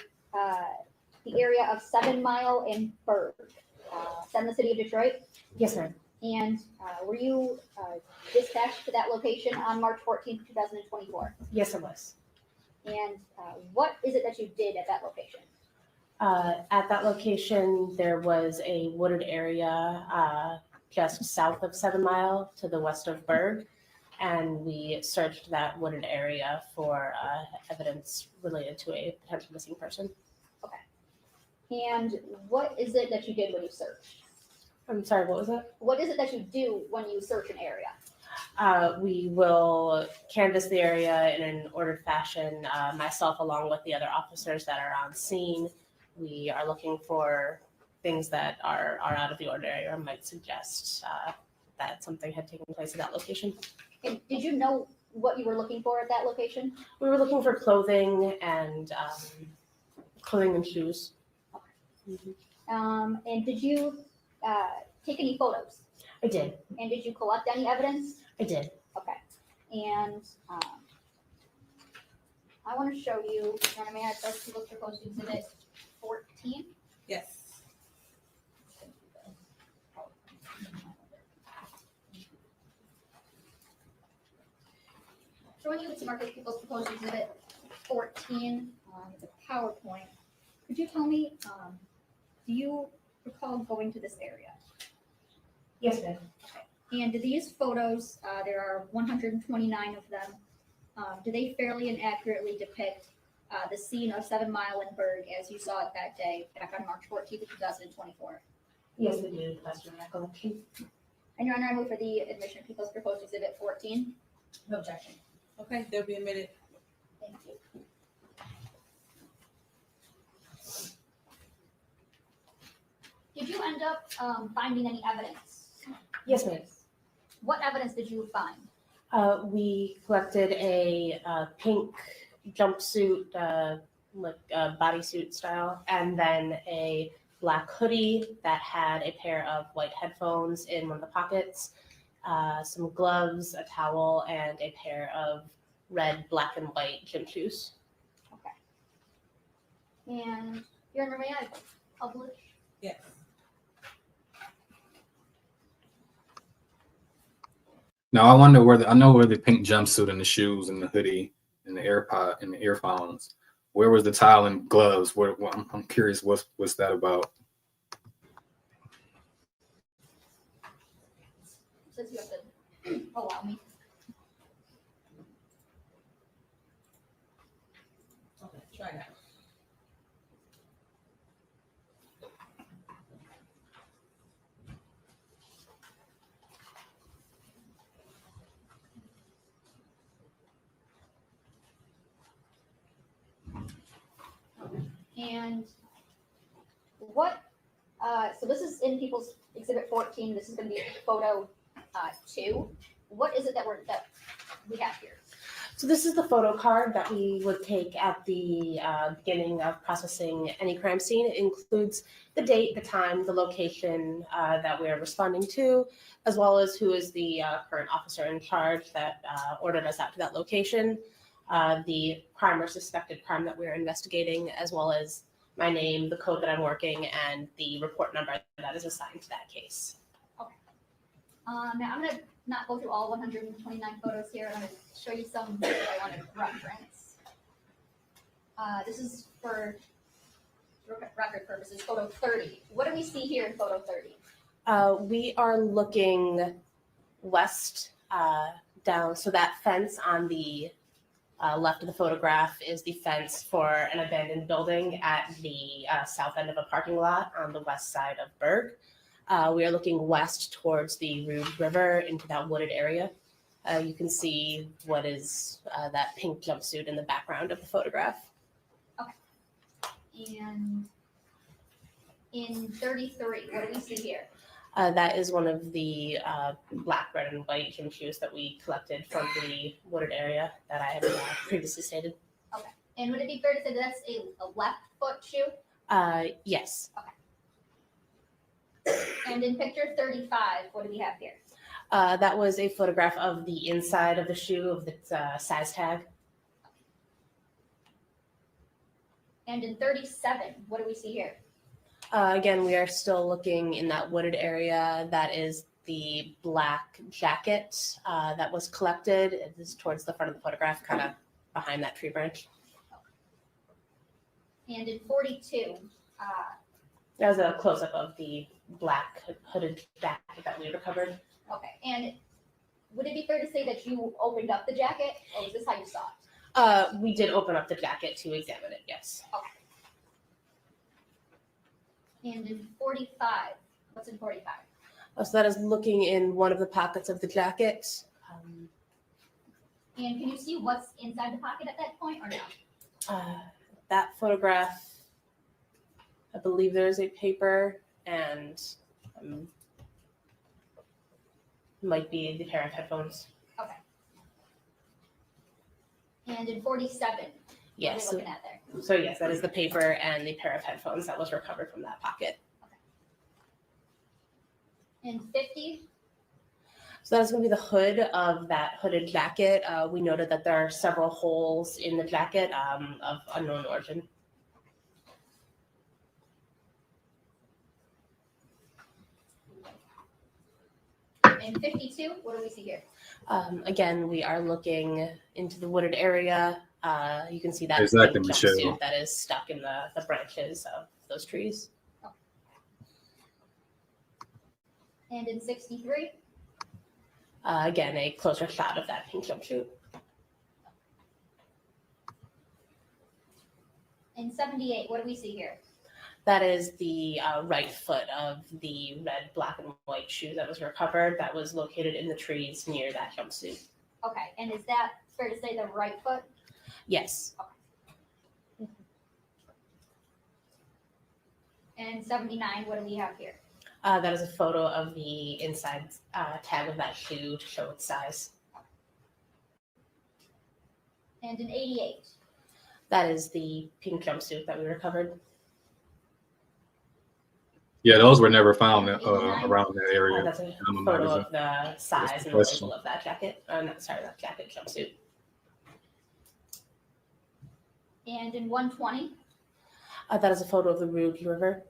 the area of 7 Mile and Berg. Is that in the city of Detroit? Yes, ma'am. And were you dispatched to that location on March 14th, 2024? Yes, I was. And what is it that you did at that location? At that location, there was a wooded area just south of 7 Mile to the west of Berg, and we searched that wooded area for evidence related to a potential missing person. And what is it that you did when you searched? I'm sorry, what was that? What is it that you do when you search an area? We will canvass the area in an ordered fashion, myself along with the other officers that are on scene. We are looking for things that are out of the ordinary or might suggest that something had taken place at that location. And did you know what you were looking for at that location? We were looking for clothing and shoes. Mhm. And did you take any photos? I did. And did you collect any evidence? I did. Okay. And I want to show you, may I first look for post exhibit 14? Yes. Showing you the Market People's Proposed Exhibit 14, the PowerPoint. Could you tell me, do you recall going to this area? Yes, ma'am. And do these photos, there are 129 of them, do they fairly and accurately depict the scene of 7 Mile and Berg as you saw it that day back on March 14th of 2024? Yes, we do. That's my recollection. And Your Honor, I move for the admission of People's Proposed Exhibit 14. No objection. Okay, they'll be admitted. Thank you. Did you end up finding any evidence? Yes, ma'am. What evidence did you find? We collected a pink jumpsuit, like bodysuit style, and then a black hoodie that had a pair of white headphones in one of the pockets, some gloves, a towel, and a pair of red, black, and white gym shoes. And Your Honor, may I publish? Yes. Now I wonder I know where the pink jumpsuit and the shoes and the hoodie and the AirPod and the earphones. Where was the towel and gloves? I'm curious. What's that about? Since you have to allow me. Okay, try that. And what, so this is in People's Exhibit 14. This is going to be photo 2. What is it that we have here? So this is the photo card that we would take at the beginning of processing any crime scene. It includes the date, the time, the location that we are responding to, as well as who is the current officer in charge that ordered us out to that location, the crime or suspected crime that we're investigating, as well as my name, the code that I'm working, and the report number that is assigned to that case. Okay. Now I'm going to not go through all 129 photos here. I'm going to show you some that I want to reference. This is for record purposes, photo 30. What do we see here in photo 30? We are looking west down, so that fence on the left of the photograph is the fence for an abandoned building at the south end of a parking lot on the west side of Berg. We are looking west towards the Rude River into that wooded area. You can see what is that pink jumpsuit in the background of the photograph. Okay. And In 33, what do we see here? That is one of the black, red, and white gym shoes that we collected from the wooded area that I had previously stated. And would it be fair to say that's a left foot shoe? Yes. And in picture 35, what do we have here? That was a photograph of the inside of the shoe, of the size tag. And in 37, what do we see here? Again, we are still looking in that wooded area. That is the black jacket that was collected. It is towards the front of the photograph, kind of behind that tree branch. And in 42, That was a close-up of the black hooded jacket that we recovered. okay. And would it be fair to say that you opened up the jacket, or is this how you saw it? We did open up the jacket to examine it, yes. And in 45, what's in 45? So that is looking in one of the pockets of the jacket. And can you see what's inside the pocket at that point, or no? That photograph, I believe there's a paper and might be the pair of headphones. And in 47, Yes. what are we looking at there? So yes, that is the paper and the pair of headphones that was recovered from that pocket. In 50, So that's going to be the hood of that hooded jacket. We noted that there are several holes in the jacket of unknown origin. in 52, what do we see here? Again, we are looking into the wooded area. You can see that Exactly, pink Michelle. jumpsuit that is stuck in the branches of those trees. And in 63, Again, a closer shot of that pink jumpsuit. in 78, what do we see here? That is the right foot of the red, black, and white shoe that was recovered that was located in the trees near that jumpsuit. Okay, and is that fair to say the right foot? Yes. And 79, what do we have here? That is a photo of the inside tag of that shoe to show its size. And in 88, That is the pink jumpsuit that we recovered. Yeah, those were never found around that area. That's a I'm photo amazing. of the size That's the and the question. label of that jacket. That jacket jumpsuit. and in 120, That is a photo of the Rouge River.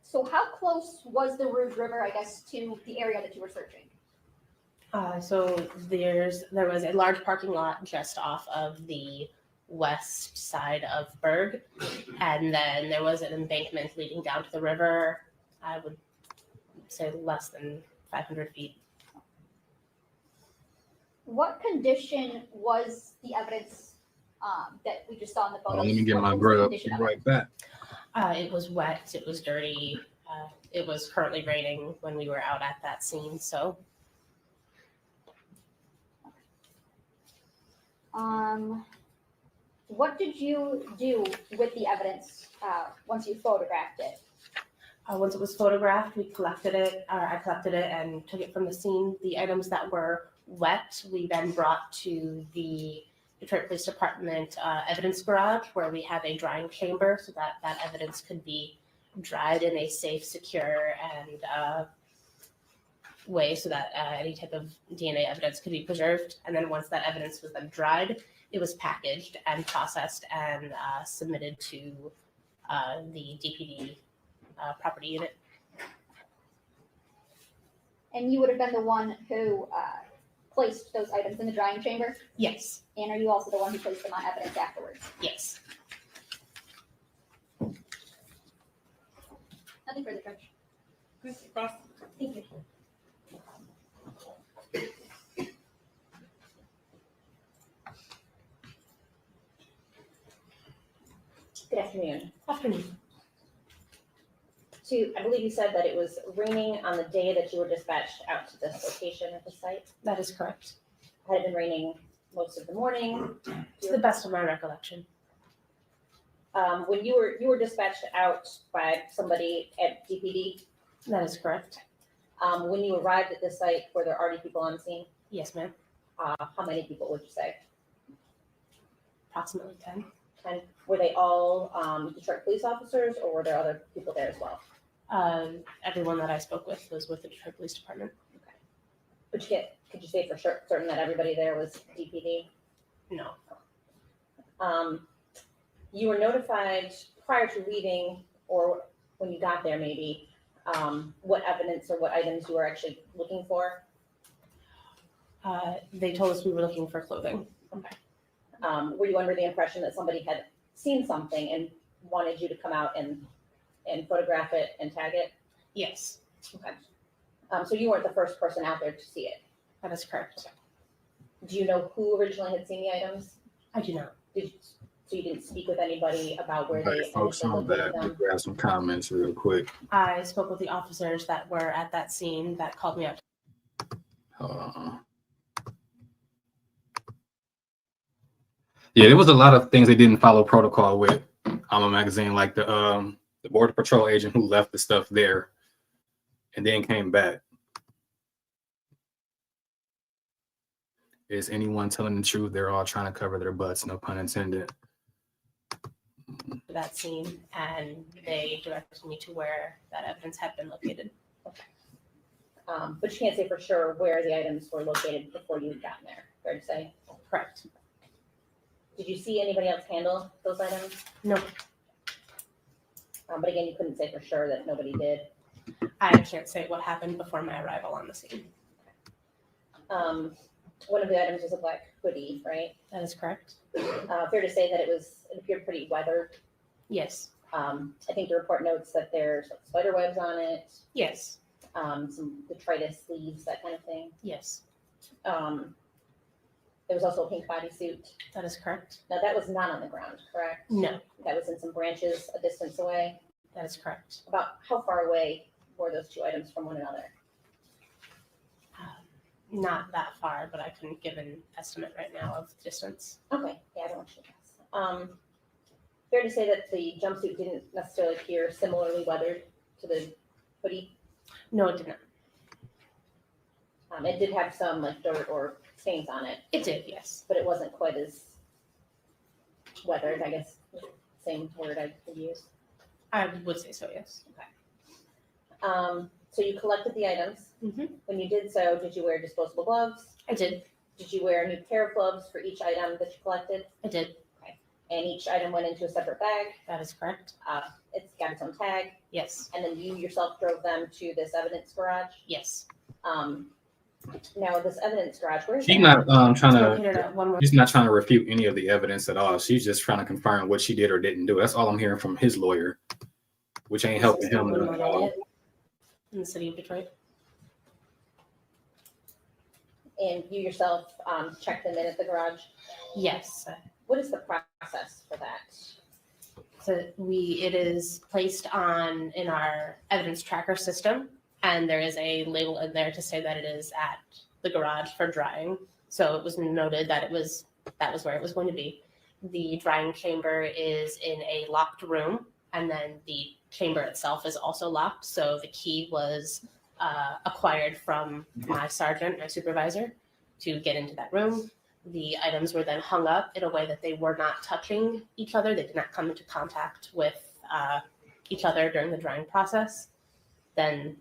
so how close was the Rouge River, I guess, to the area that you were searching? So there was a large parking lot just off of the west side of Berg, and then there was an embankment leading down to the river. I would say less than 500 feet. What condition was the evidence that we just saw in the photos? Let me get What my was the grub. condition Be of it? right back. It was wet. It was dirty. It was currently raining when we were out at that scene. So What did you do with the evidence once you photographed it? once it was photographed, we collected it. I collected it and took it from the scene. The items that were wet, we then brought to the Detroit Police Department evidence garage, where we have a drying chamber, so that that evidence could be dried in a safe, secure, and way, so that any type of DNA evidence could be preserved. And then once that evidence was then dried, it was packaged and processed and submitted to the DPD property unit. And you would have been the one who placed those items in the drying chamber? Yes. And are you also the one who placed them on evidence afterwards? Yes. Nothing further, Judge. Mr. Cross? Thank you. Good afternoon. Afternoon. I believe you said that it was raining on the day that you were dispatched out to this location at the site. That is correct. Had it been raining most of the morning? To the best of my recollection. When you were dispatched out by somebody at DPD, That is correct. when you arrived at this site, were there already people on scene? Yes, ma'am. How many people would you say? Approximately 10. 10? Were they all Detroit police officers, or were there other people there as well? Everyone that I spoke with was with the Detroit Police Department. Could you say for sure, certain that everybody there was DPD? No. You were notified prior to leaving, or when you got there maybe, what evidence or what items you were actually looking for? They told us we were looking for clothing. Were you under the impression that somebody had seen something and wanted you to come out and photograph it and tag it? Yes, Okay. So you weren't the first person out there to see it. that is correct. Do you know who originally had seen the items? I do not. So you didn't speak with anybody about where Right, they folks initially on located that. them? Grab some comments real quick. I spoke with the officers that were at that scene that called me out. Yeah, there was a lot of things they didn't follow protocol with Alma Magazine, like the border patrol agent who left the stuff there and then came back. Is anyone telling the truth? They're all trying to cover their butts, no pun intended. That scene, and they directed me to where that evidence had been located. But you can't say for sure where the items were located before you got there, fair to say? Correct. Did you see anybody else handle those items? No, But again, you couldn't say for sure that nobody did. I can't say what happened before my arrival on the scene. One of the items was a black hoodie, right? That is correct. Fair to say that it appeared pretty weathered. Yes. I think the report notes that there's like spider webs on it, Yes. some detritus leaves, that kind of thing. Yes. There was also a pink bodysuit. That is correct. Now that was not on the ground, correct? No, That was in some branches a distance away. that is correct. About how far away were those two items from one another? Not that far, but I couldn't give an estimate right now of distance. Okay, yeah, I don't want you to guess. Fair to say that the jumpsuit didn't necessarily appear similarly weathered to the hoodie? No, it did not. It did have some like dirt or stains on it, It did, yes. but it wasn't quite as weathered, I guess, same word I could use. I would say so, yes. So you collected the items. Mhm. When you did so, did you wear disposable gloves? I did. Did you wear a new pair of gloves for each item that you collected? I did. And each item went into a separate bag? That is correct. It's got its own tag, Yes. and then you yourself drove them to this evidence garage? Yes. Now this evidence garage, where is She's that? not trying Located to. at one more. She's not trying to refute any of the evidence at all. She's just trying to confirm what she did or didn't do. That's all I'm hearing from his lawyer, which ain't helping him at all. In the city of Detroit. And you yourself checked them in at the garage? Yes. What is the process for that? So it is placed in our evidence tracker system, and there is a label in there to say that it is at the garage for drying. So it was noted that that was where it was going to be. The drying chamber is in a locked room, and then the chamber itself is also locked. So the key was acquired from my sergeant, my supervisor, to get into that room. The items were then hung up in a way that they were not touching each other. They did not come into contact with each other during the drying process. Then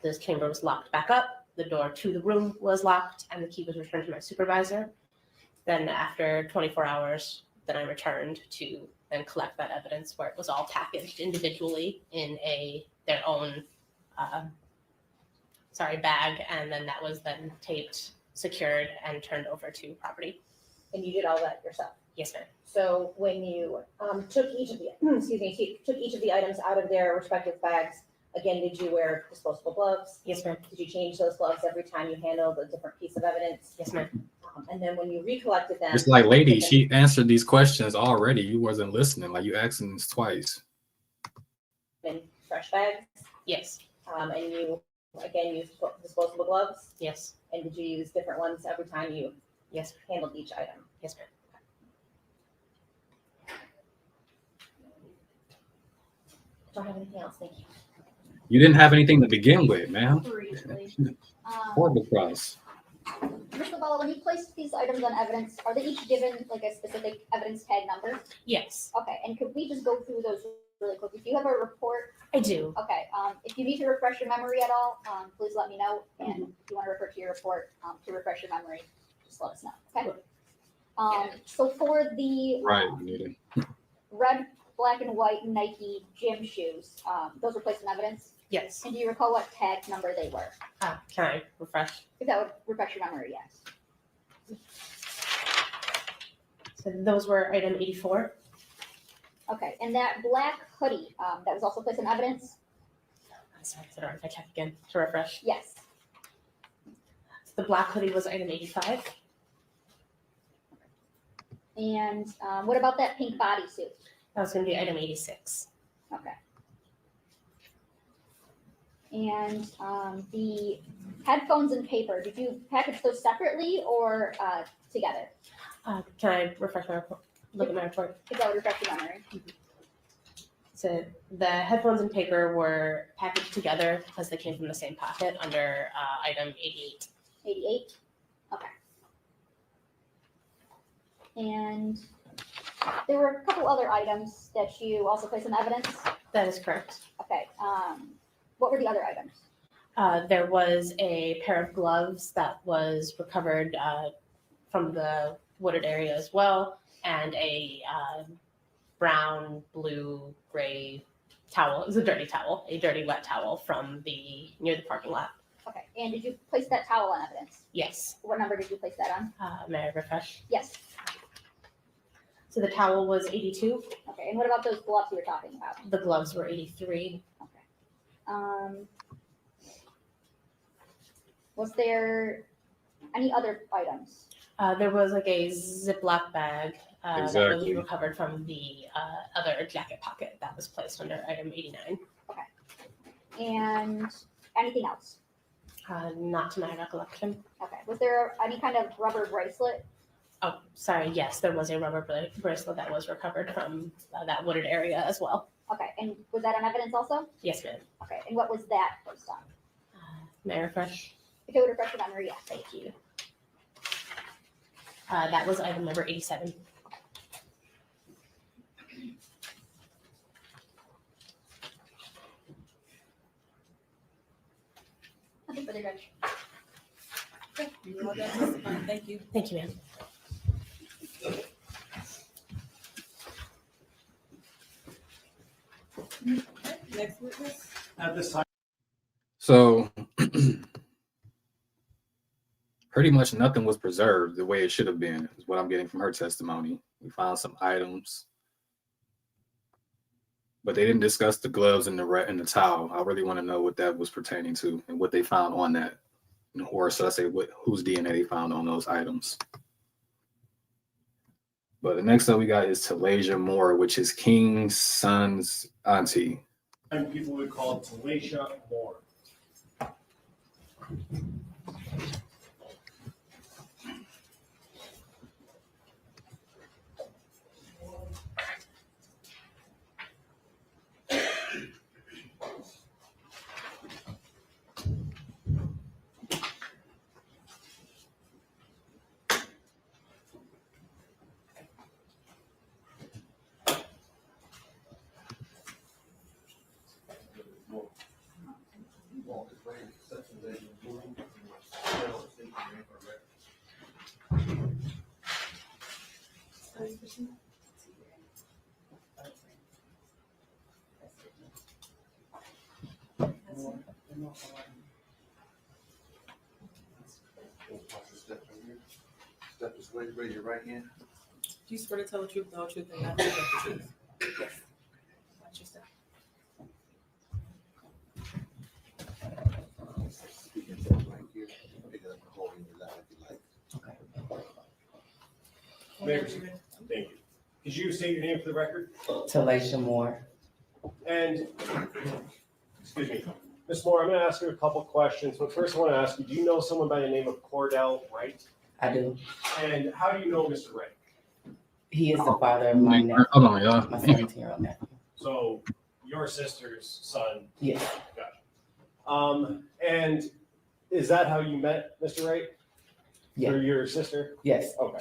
this chamber was locked back up. The door to the room was locked, and the key was returned to my supervisor. Then after 24 hours, then I returned to then collect that evidence, where it was all packaged individually in their own bag, and then that was then taped, secured, and turned over to property. And you did all that yourself? Yes, ma'am. So when you took each of the items out of their respective bags, again, did you wear disposable gloves? Yes, ma'am. Did you change those gloves every time you handled a different piece of evidence? Yes, ma'am. And then when you recollected them, It's like, lady, she answered these questions already. You wasn't listening. Like, you asked them this twice. in fresh bags, Yes. and you again used disposable gloves. Yes. And did you use different ones every time you Yes. handled each item? Yes, ma'am. Don't have anything else, thank you. You didn't have anything to begin with, man. Briefly. Horrible price. Mr. Balla, when you placed these items on evidence, are they each given like a specific evidence tag number? Yes, Okay, and could we just go through those really quickly? Do you have a report? I do. Okay, if you need to refresh your memory at all, please let me know. And if you want to refer to your report to refresh your memory, just let us know. Okay. So for the Right, Anita. red, black, and white Nike gym shoes, those were placed in evidence. Yes. And do you recall what tag number they were? Can I refresh? If that would refresh your memory, yes. So those were item 84. Okay, and that black hoodie that was also placed in evidence. Sorry, I don't know if I check again to refresh. Yes. So the black hoodie was item 85. And what about that pink bodysuit? That was going to be item 86. Okay. And the headphones and paper, did you package those separately or together? Can I refresh my report? Look at my report. If that would refresh your memory. So the headphones and paper were packaged together because they came from the same pocket under item 88. 88? Okay. And there were a couple other items that you also placed in evidence. That is correct. Okay. What were the other items? There was a pair of gloves that was recovered from the wooded area as well, and a brown, blue, gray towel. It was a dirty towel, a dirty wet towel from near the parking lot. Okay. And did you place that towel on evidence? Yes. What number did you place that on? May I refresh? Yes. So the towel was 82. Okay. And what about those gloves you were talking about? The gloves were 83. Was there any other items? There was like a Ziploc bag that was Exactly. recovered from the other jacket pocket that was placed under item 89. And anything else? Not to my recollection. Okay. Was there any kind of rubber bracelet? Oh, sorry. Yes, there was a rubber bracelet that was recovered from that wooded area as well. Okay. And was that on evidence also? Yes, ma'am. Okay. And what was that placed on? May I refresh? If it would refresh your memory, yes. Thank you. That was item number 87. Nothing further, Judge. Okay, you all done testifying. Thank you. Thank you, ma'am. Next witness. At this time, So pretty much nothing was preserved the way it should have been, is what I'm getting from her testimony. We found some items, but they didn't discuss the gloves and the towel. I really want to know what that was pertaining to and what they found on that, or should I say whose DNA they found on those items. But the next up we got is Talasia Moore, which is King's son's auntie. and people would call it Talasia Moore. Step this way, raise your right hand. Do you swear to tell the truth, the whole truth, and nothing but the truth? Yes. Watch yourself. You can sit right here. Pick it up and hold it in your lap if you like. Mayor, thank you. Could you state your name for the record? Talasia Moore. And, excuse me, Ms. Moore, I'm going to ask you a couple questions. But first I want to ask you, do you know someone by the name of Cordell Wright? I do. And how do you know Mr. Wright? He is the father of my nephew, Hold on, y'all. my 17-year-old nephew. So your sister's son. Yes, And is that how you met Mr. Wright? Yeah. Through your sister? yes. Okay.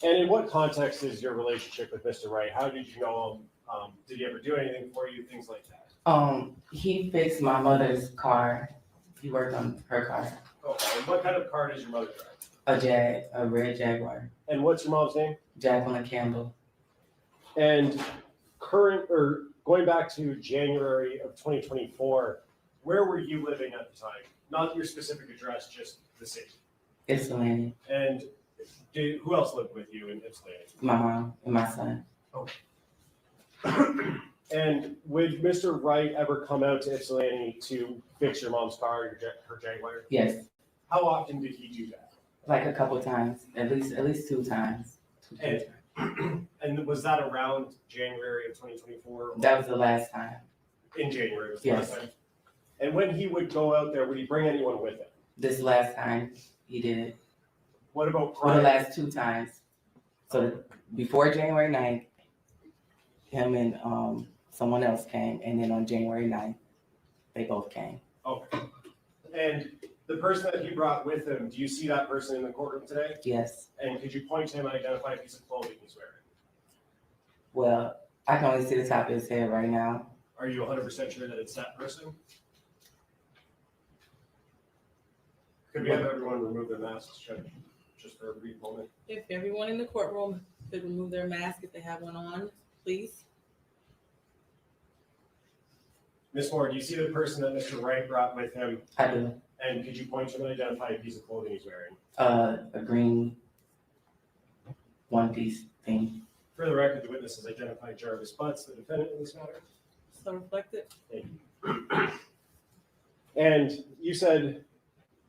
And in what context is your relationship with Mr. Wright? How did you know him? Did he ever do anything for you? Things like that. He fixed my mother's car. He worked on her car. Okay. And what kind of car does your mother drive? A red Jaguar. And what's your mom's name? Jacqueline Campbell. And going back to January of 2024, where were you living at the time? Not your specific address, just the city. Ypsilanti. And who else lived with you in Ypsilanti? My mom and my son. And would Mr. Wright ever come out to Ypsilanti to fix your mom's car, her Jaguar? Yes, How often did he do that? like a couple times, at least 2 times. And was that around January of 2024? That was the last time. In January was the Yes. last time? And when he would go out there, would he bring anyone with him? This last time he did. What about For the prior? last 2 times. So before January 9th, him and someone else came, and then on January 9th, they both came. Okay. And the person that he brought with him, do you see that person in the courtroom today? Yes. And could you point to him and identify a piece of clothing he's wearing? Well, I can only see the top of his head right now. Are you 100% sure that it's that person? Could we have everyone remove their masks, Judge, just for a brief moment? If everyone in the courtroom could remove their mask if they have one on, please. Ms. Moore, do you see the person that Mr. Wright brought with him? I do. And could you point to him and identify a piece of clothing he's wearing? A green one-piece thing. For the record, the witness has identified Jarvis Butts, the defendant in this matter. So reflected. Thank you. And you said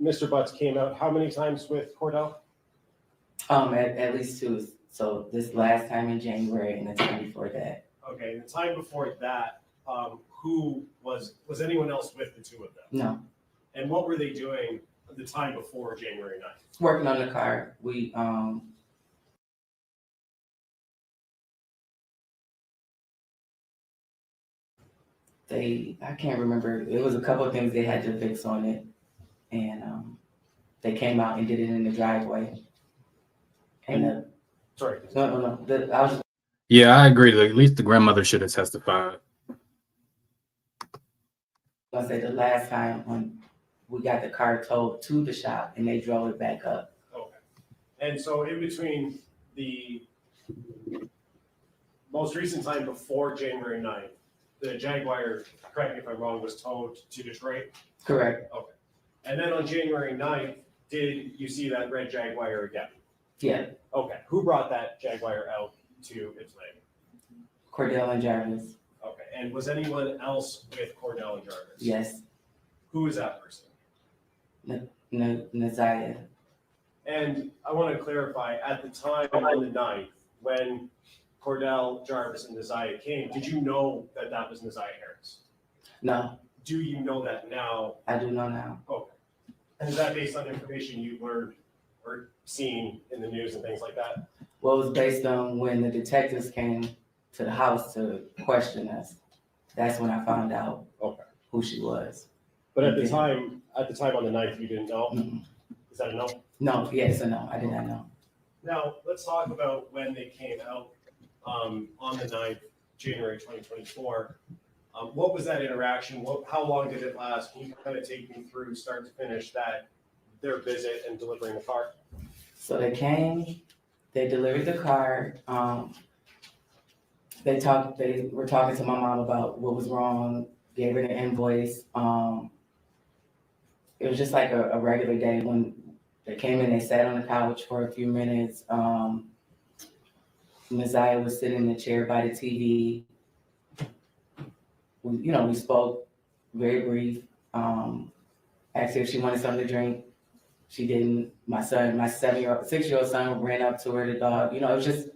Mr. Butts came out how many times with Cordell? At least 2. So this last time in January and the time before that. Okay, the time before that, who was anyone else with the 2 of them? No. And what were they doing the time before January 9th? Working on the car. I can't remember. It was a couple of things they had to fix on it. And they came out and did it in the driveway. And Sorry. no. I was Yeah, I agree. At least the grandmother should have testified. gonna say the last time when we got the car towed to the shop and they drove it back up. Okay. And so in between the most recent time before January 9th, the Jaguar, correct me if I'm wrong, was towed to Detroit? Correct. Okay. And then on January 9th, did you see that red Jaguar again? Yeah. Okay. Who brought that Jaguar out to Ypsilanti? Cordell and Jarvis. Okay. And was anyone else with Cordell and Jarvis? Yes. Who is that person? Naziah. And I want to clarify, at the time on the 9th, when Cordell, Jarvis, and Naziah came, did you know that that was Naziah Harris? No, Do you know that now? I do know now. Okay. And is that based on information you learned or seen in the news and things like that? Well, it was based on when the detectives came to the house to question us. That's when I found out who she was. But at the time on the 9th, you didn't know? Mhm. Is that a no? No, yes or no, I did not know. Now, let's talk about when they came out on the 9th, January 2024. What was that interaction? How long did it last? Can you kind of take me through start to finish their visit and delivering the car? So they came, they delivered the car. They were talking to my mom about what was wrong, gave her the invoice. It was just like a regular day when they came in, they sat on the couch for a few minutes. Naziah was sitting in the chair by the TV. We spoke, very brief. Asked her if she wanted something to drink. She didn't. My 6-year-old son ran up to her, the dog. It was just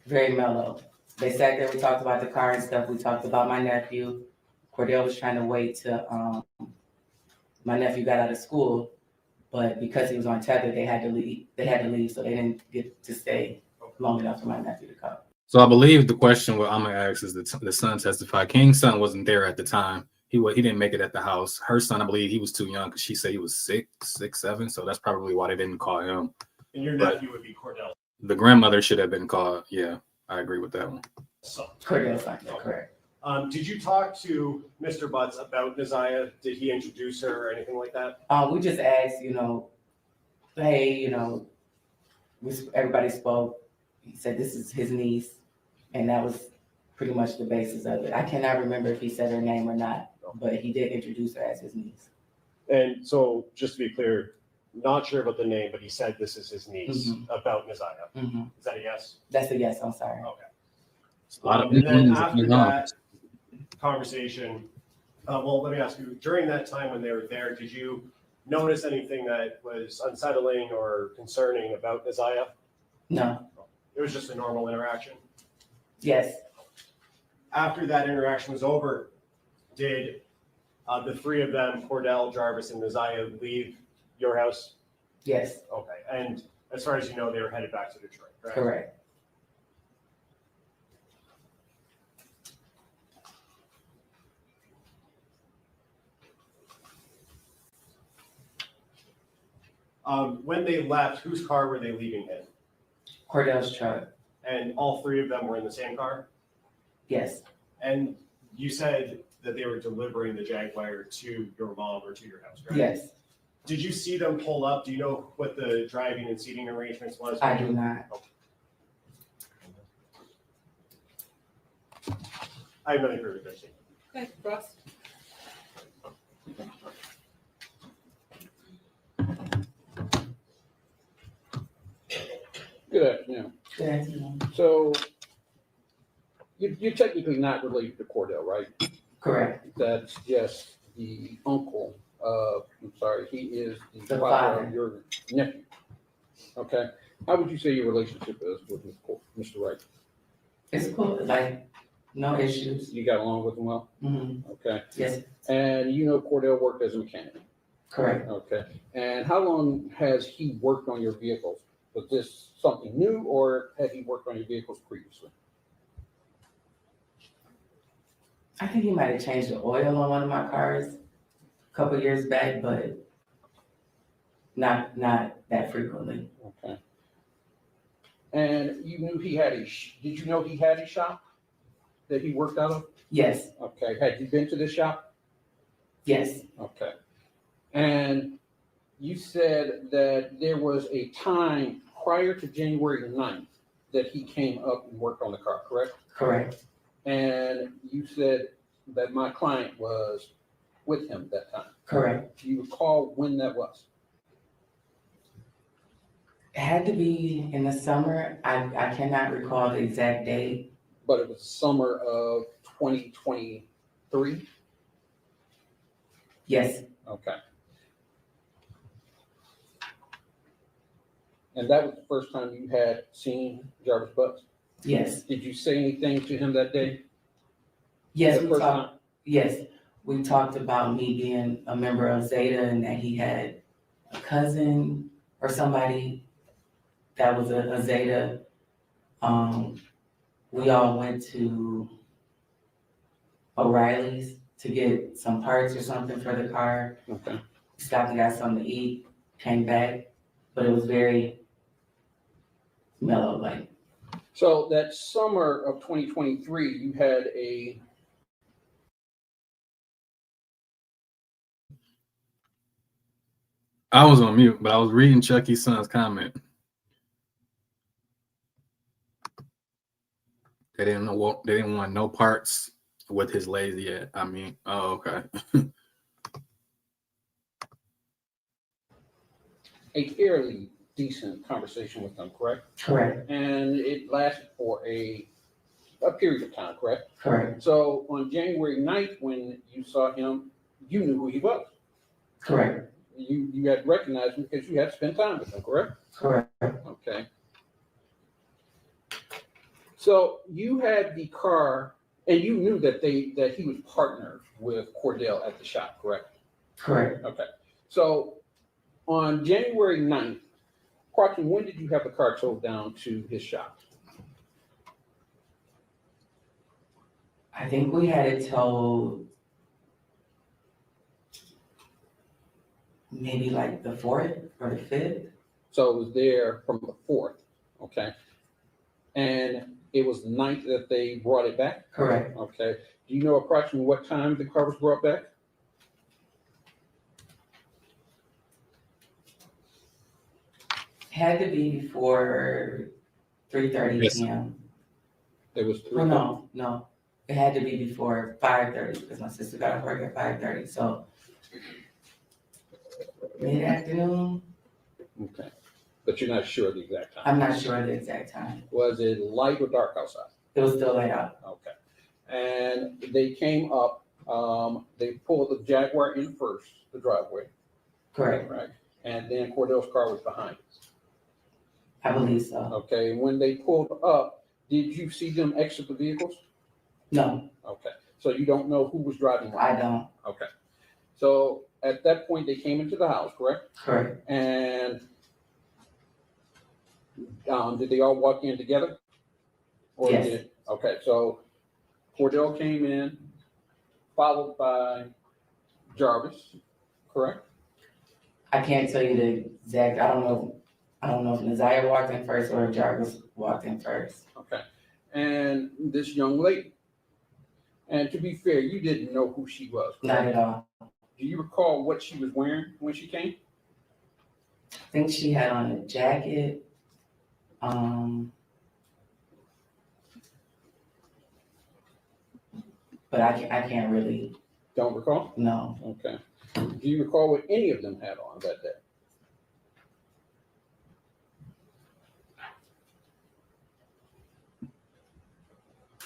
very mellow. They sat there, we talked about the car and stuff. We talked about my nephew. Cordell was trying to wait till my nephew got out of school, but because he was on tether, they had to leave. So they didn't get to stay long enough for my nephew to come. So I believe the question what I'm gonna ask is the son testified. King's son wasn't there at the time. He didn't make it at the house. Her son, I believe, he was too young because she said he was 6, 7. So that's probably why they didn't call him. And your nephew would be Cordell. The grandmother should have been called. Yeah, I agree with that one. So, Correct, correct. did you talk to Mr. Butts about Naziah? Did he introduce her or anything like that? We just asked, hey, everybody spoke. He said this is his niece, and that was pretty much the basis of it. I cannot remember if he said her name or not, but he did introduce her as his niece. And so, just to be clear, not sure about the name, but he said this is his niece about Naziah. Mm-hmm. Is that a yes? That's a yes, I'm sorry. Okay. A lot of And then mm-hms, after you know. that conversation, well, let me ask you, during that time when they were there, did you notice anything that was unsettling or concerning about Naziah? No, It was just a normal interaction. yes, After that interaction was over, did the three of them, Cordell, Jarvis, and Naziah, leave your house? yes, Okay. And as far as you know, they were headed back to Detroit, correct? correct. When they left, whose car were they leaving in? Cordell's truck, And all three of them were in the same car? yes, And you said that they were delivering the Jaguar to your mom or to your house, correct? yes, Did you see them pull up? Do you know what the driving and seating arrangements was? I do not. I have nothing further to say. Okay, Ross? Good afternoon. Good afternoon. So you're technically not related to Cordell, right? Correct, That's just the uncle of, I'm sorry, he is the The father father. of your nephew. Okay. How would you say your relationship is with Mr. Wright? it's cool, like, no issues. You got along with him well? Mm-hmm. Okay. Yes, And you know Cordell worked as a mechanic? correct. Okay. And how long has he worked on your vehicles? Was this something new or had he worked on your vehicles previously? I think he might have changed the oil on one of my cars a couple years back, but not that frequently. Okay. And you knew he had did you know he had a shop that he worked out of? Yes, Okay. Had you been to this shop? yes, Okay. And you said that there was a time prior to January 9th that he came up and worked on the car, correct? correct. And you said that my client was with him at that time. Correct. Do you recall when that was? It had to be in the summer. I cannot recall the exact date. But it was summer of 2023? Yes, Okay. And that was the first time you had seen Jarvis Butts? yes, Did you say anything to him that day? yes, The we first talked, yes. We talked about me being a member of Zeta and that he had a cousin or somebody that was a Zeta. We all went to O'Reilly's to get some parts or something for the car. Okay. Stopped and got something to eat, came back, but it was very mellow, like, So that summer of 2023, you had a I was on mute, but I was reading Chucky's son's comment. They didn't want no parts with his lazy yet. I mean, oh, okay. a fairly decent conversation with them, correct? correct, And it lasted for a period of time, correct? correct, So on January 9th, when you saw him, you knew who he was. correct, You had recognized him because you had spent time with him, correct? correct, Okay. So you had the car, and you knew that he was partnered with Cordell at the shop, correct? correct. Okay. So on January 9th, approximately when did you have the car towed down to his shop? I think we had it till maybe like the 4th or the 5th. So it was there from the 4th, okay? And it was the 9th that they brought it back? Correct. Okay. Do you know approximately what time the car was brought back? Had to be before 3:30 Yes. p.m. It was Oh, no. It had to be before 5:30 because my sister got off work at 5:30. So mid-afternoon, Okay. But you're not sure the exact time? I'm not sure the exact time. Was it light or dark outside? It was still light out. Okay. And they came up, they pulled the Jaguar in first, the driveway, Correct. right? And then Cordell's car was behind it. I believe so. Okay, and when they pulled up, did you see them exit the vehicles? No, Okay, so you don't know who was driving what? I don't. Okay. So at that point, they came into the house, correct? Correct. And did they all walk in together? Or Yes. did, okay, so Cordell came in, followed by Jarvis, correct? I can't tell you the exact, I don't know if Naziah walked in first or if Jarvis walked in first. Okay. And this young lady, and to be fair, you didn't know who she was, Not correct? at all. Do you recall what she was wearing when she came? I think she had on a jacket. But I can't really, Don't recall? no. Okay. Do you recall what any of them had on that day?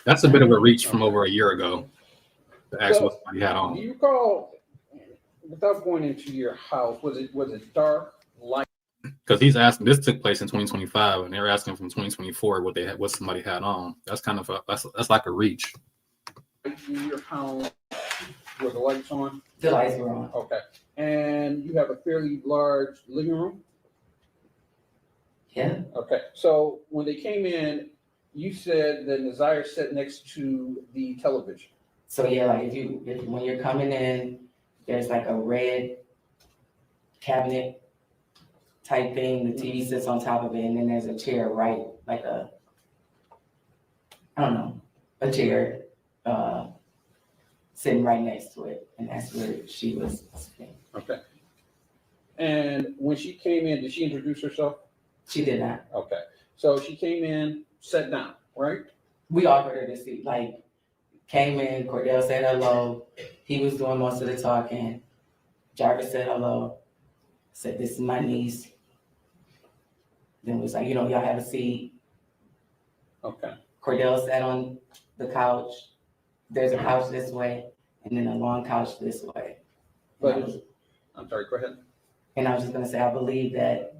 That's a bit of a reach from over a year ago to ask So, what somebody had Do on. you recall, without going into your house, was it dark, light? Because he's asking, this took place in 2025, and they're asking from 2024 what somebody had on. That's kind of that's like a reach. In your house? Were the lights on? The lights were on. Okay. And you have a fairly large living room? Yeah. Okay. So when they came in, you said that Naziah sat next to the television. So yeah, like when you're coming in, there's like a red cabinet type thing. The TV sits on top of it, and then there's a chair right, like a chair sitting right next to it, and that's where she was sitting. Okay. And when she came in, did she introduce herself? She did not. Okay. So she came in, sat down, right? We offered her to see, like, came in, Cordell said hello. He was doing most of the talking. Jarvis said hello. Said, this is my niece. Then was like, y'all have a seat. Okay. Cordell sat on the couch. There's a couch this way, and then a long couch this way. I'm sorry, go ahead. And I was just gonna say, I believe that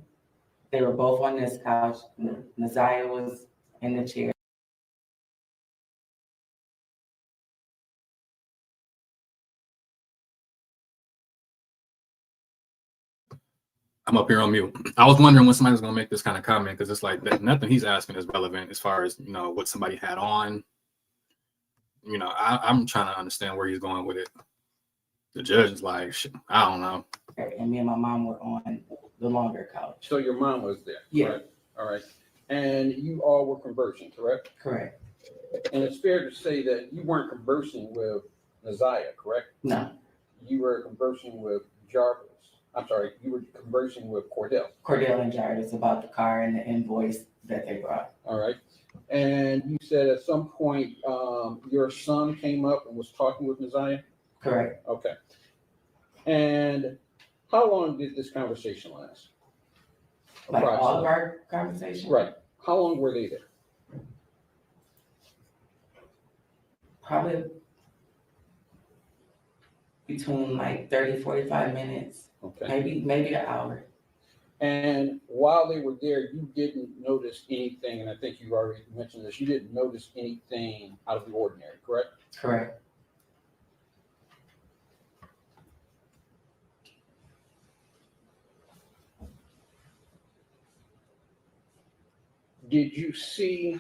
they were both on this couch. Naziah was in the chair. I'm up here on mute. I was wondering when somebody was going to make this kind of comment because it's like nothing he's asking is relevant as far as what somebody had on. I'm trying to understand where he's going with it. The judge is like, I don't know. And me and my mom were on the longer couch. So your mom was there? Yeah. Correct? All right. And you all were conversing, correct? Correct. And it's fair to say that you weren't conversing with Naziah, correct? No. You were conversing with Jarvis. I'm sorry, you were conversing with Cordell. Cordell and Jarvis about the car and the invoice that they brought. All right. And you said at some point your son came up and was talking with Naziah? Correct. Okay. And how long did this conversation last? Like all of our conversation? Right. How long were they there? Probably between like 30, 45 minutes. Okay. Maybe an hour. And while they were there, you didn't notice anything, and I think you already mentioned this, you didn't notice anything out of the ordinary, correct? Correct. Did you see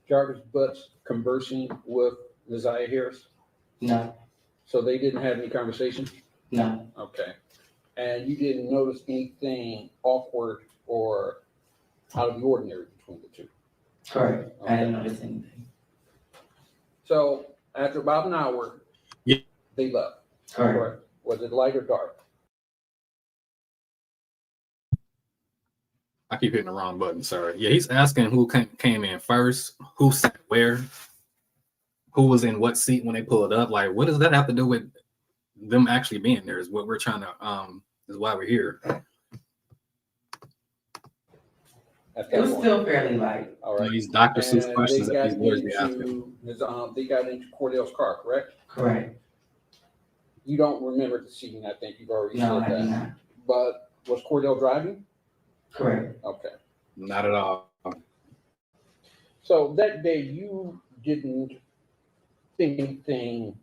Jarvis Butts conversing with Messiah Harris? No, So they didn't have any conversation? no, Okay. And you didn't notice anything awkward or out of the ordinary between the two? correct. I Okay. didn't notice anything. So after about an hour, Yeah. they left. Correct. Was it light or dark? I keep hitting the wrong button. Sorry. Yeah, he's asking who came in first, who sat where, who was in what seat when they pulled up. Like, what does that have to do with them actually being there? Is what we're trying to is why we're here. At It that was point? still fairly light. All right. These Dr. Seuss And questions they that got these boys be asking. into, they got into Cordell's car, correct? Correct. You don't remember the scene, I think you've already No, said I do that. not. But was Cordell driving? Correct. Okay. Not at all. So that day you didn't think anything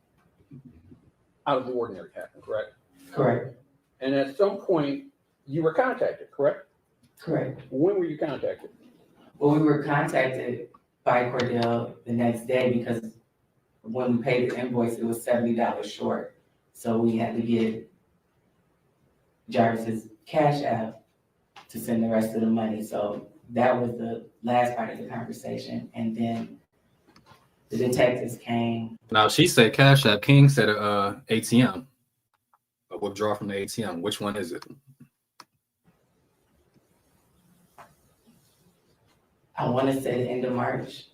out of the ordinary happened, correct? Correct. And at some point you were contacted, correct? Correct. When were you contacted? Well, we were contacted by Cordell the next day because when we paid the invoice, it was $70 short. So we had to get Jarvis's Cash App to send the rest of the money. So that was the last part of the conversation. And then the detectives came. Now she said Cash App. King said ATM. A withdraw from the ATM. Which one is it? I want to say the end of March,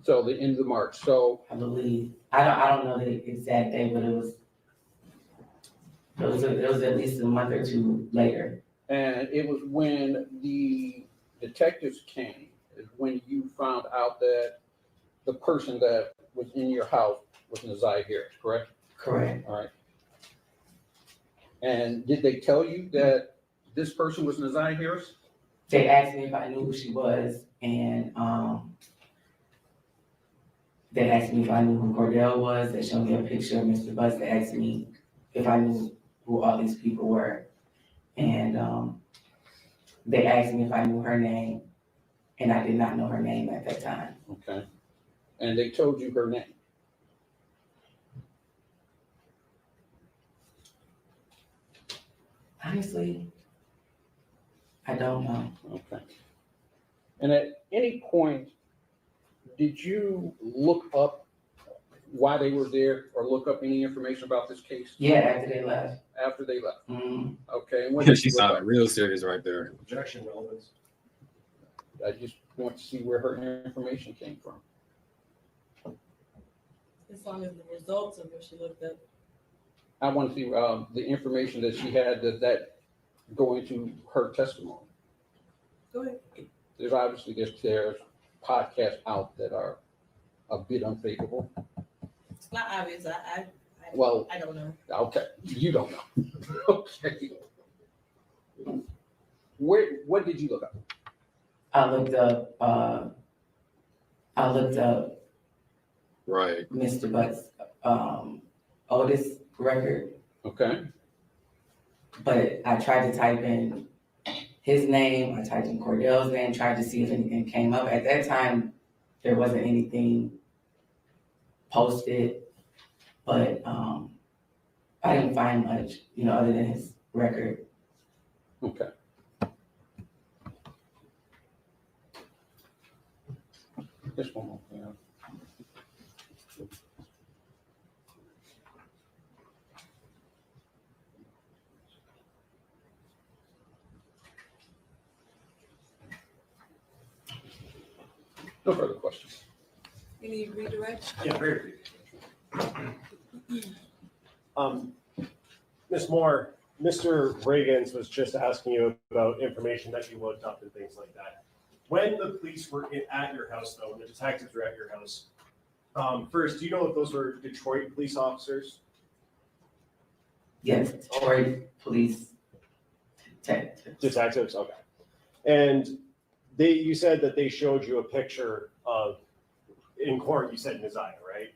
So the end of March. So I believe. I don't know the exact day, but it was at least a month or two later. and it was when the detectives came, is when you found out that the person that was in your house was Messiah Harris, correct? Correct. All right. And did they tell you that this person was Messiah Harris? They asked me if I knew who she was, and they asked me if I knew who Cordell was. They showed me a picture of Mr. Butts. They asked me if I knew who all these people were, and they asked me if I knew her name, and I did not know her name at that time. Okay. And they told you her name? Honestly, I don't know. Okay. And at any point, did you look up why they were there or look up any information about this case? Yeah, after they left. After they left? Mm, Okay. And when Yeah, did she you look sounded up? real serious right there. Objection relevance. I just want to see where her information came from. As long as the results of what she looked up. I want to see the information that she had that go into her testimony. Go ahead. There's obviously there's podcasts out that are a bit unfavorable. It's not obvious. Well, I don't know. okay, you don't know. Okay. What did you look up? I looked up Right. Mr. Butts' oldest record, Okay. but I tried to type in his name, I typed in Cordell's name, tried to see if anything came up. At that time, there wasn't anything posted, but I didn't find much, other than his record. Okay. Just one more thing. No further questions. Any redirect? Yeah, very brief. Ms. Moore, Mr. Reagans was just asking you about information that you looked up and things like that. When the police were at your house, though, when the detectives were at your house, first, do you know if those were Detroit police officers? Yes, Detroit police detectives. Detectives, okay. And you said that they showed you a picture of, in court, you said Messiah, right?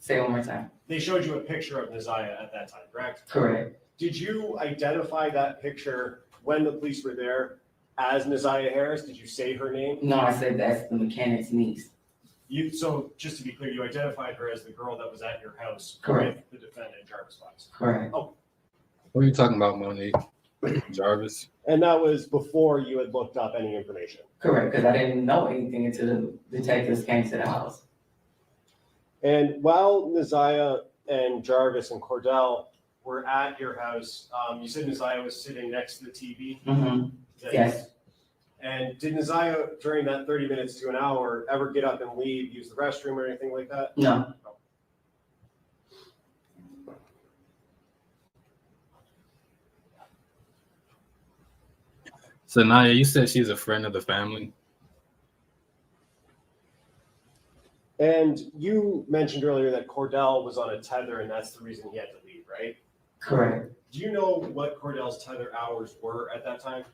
Say it one more time. They showed you a picture of Messiah at that time, correct? Correct. Did you identify that picture when the police were there as Neziah Harris? Did you say her name? No, I said that's the mechanic's niece. So just to be clear, you identified her as the girl that was at your house Correct. with the defendant, Jarvis Fox. Correct. What are you talking about, Monique? Jarvis? And that was before you had looked up any information. Correct, because I didn't know anything until the detectives came to the house. And while Neziah and Jarvis and Cordell were at your house, you said Neziah was sitting next to the TV? Mm-hmm. Yes. And did Neziah, during that 30 minutes to an hour, ever get up and leave, use the restroom or anything like that? No. So Naya, you said she's a friend of the family. And you mentioned earlier that Cordell was on a tether and that's the reason he had to leave, right? Correct. Do you know what Cordell's tether hours were at that time?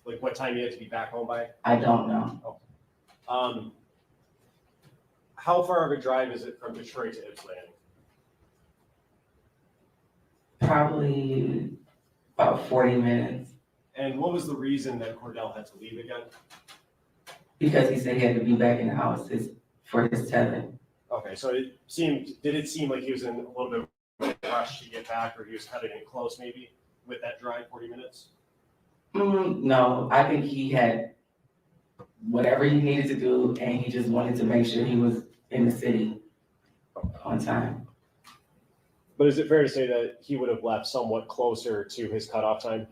Like what time he had to be back home by? I don't know. How far of a drive is it from Detroit to Ypsilanti? Probably about 40 minutes. And what was the reason that Cordell had to leave again? Because he said he had to be back in the house for his tether. Okay, so did it seem like he was in a little bit of a rush to get back, or he was cutting it close maybe with that drive, 40 minutes? No, I think he had whatever he needed to do, and he just wanted to make sure he was in the city on time. But is it fair to say that he would have left somewhat closer to his cutoff time?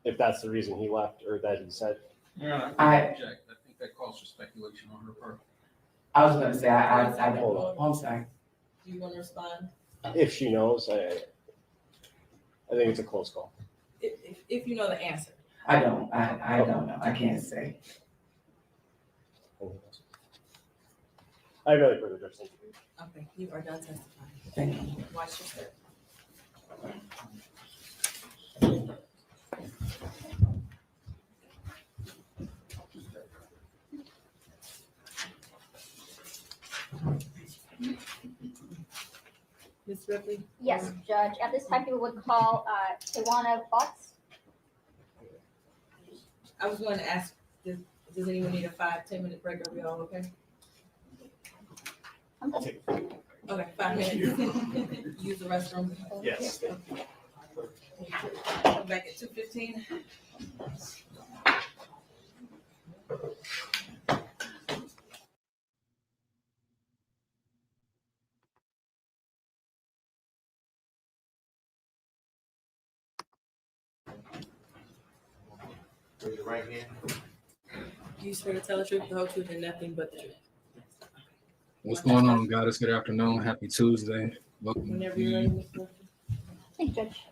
If that's the reason he left, or that he said? Yeah, I object. I think that calls for speculation on her part. I was gonna say I Hold on. I'm sorry. Do you want to respond? If she knows, I think it's a close call. If you know the answer. I don't know. I can't say. I have no further questions. Okay, you are done testifying. Thank you. Watch your step. Ms. Ripley? Yes, Judge. At this time, people would call Tawana Butts. I was going to ask, does anyone need a 5-10 minute break? Are we all okay? I'll take it. Okay, 5 minutes. Use the restroom. Yes. Come back at 2:15. Raise your right hand. Do you swear to tell the truth, the whole truth, and nothing but the truth? What's going on, goddess? Good afternoon. Happy Tuesday. Welcome. Whenever you're ready, Ms. Ripley. Thanks, Judge.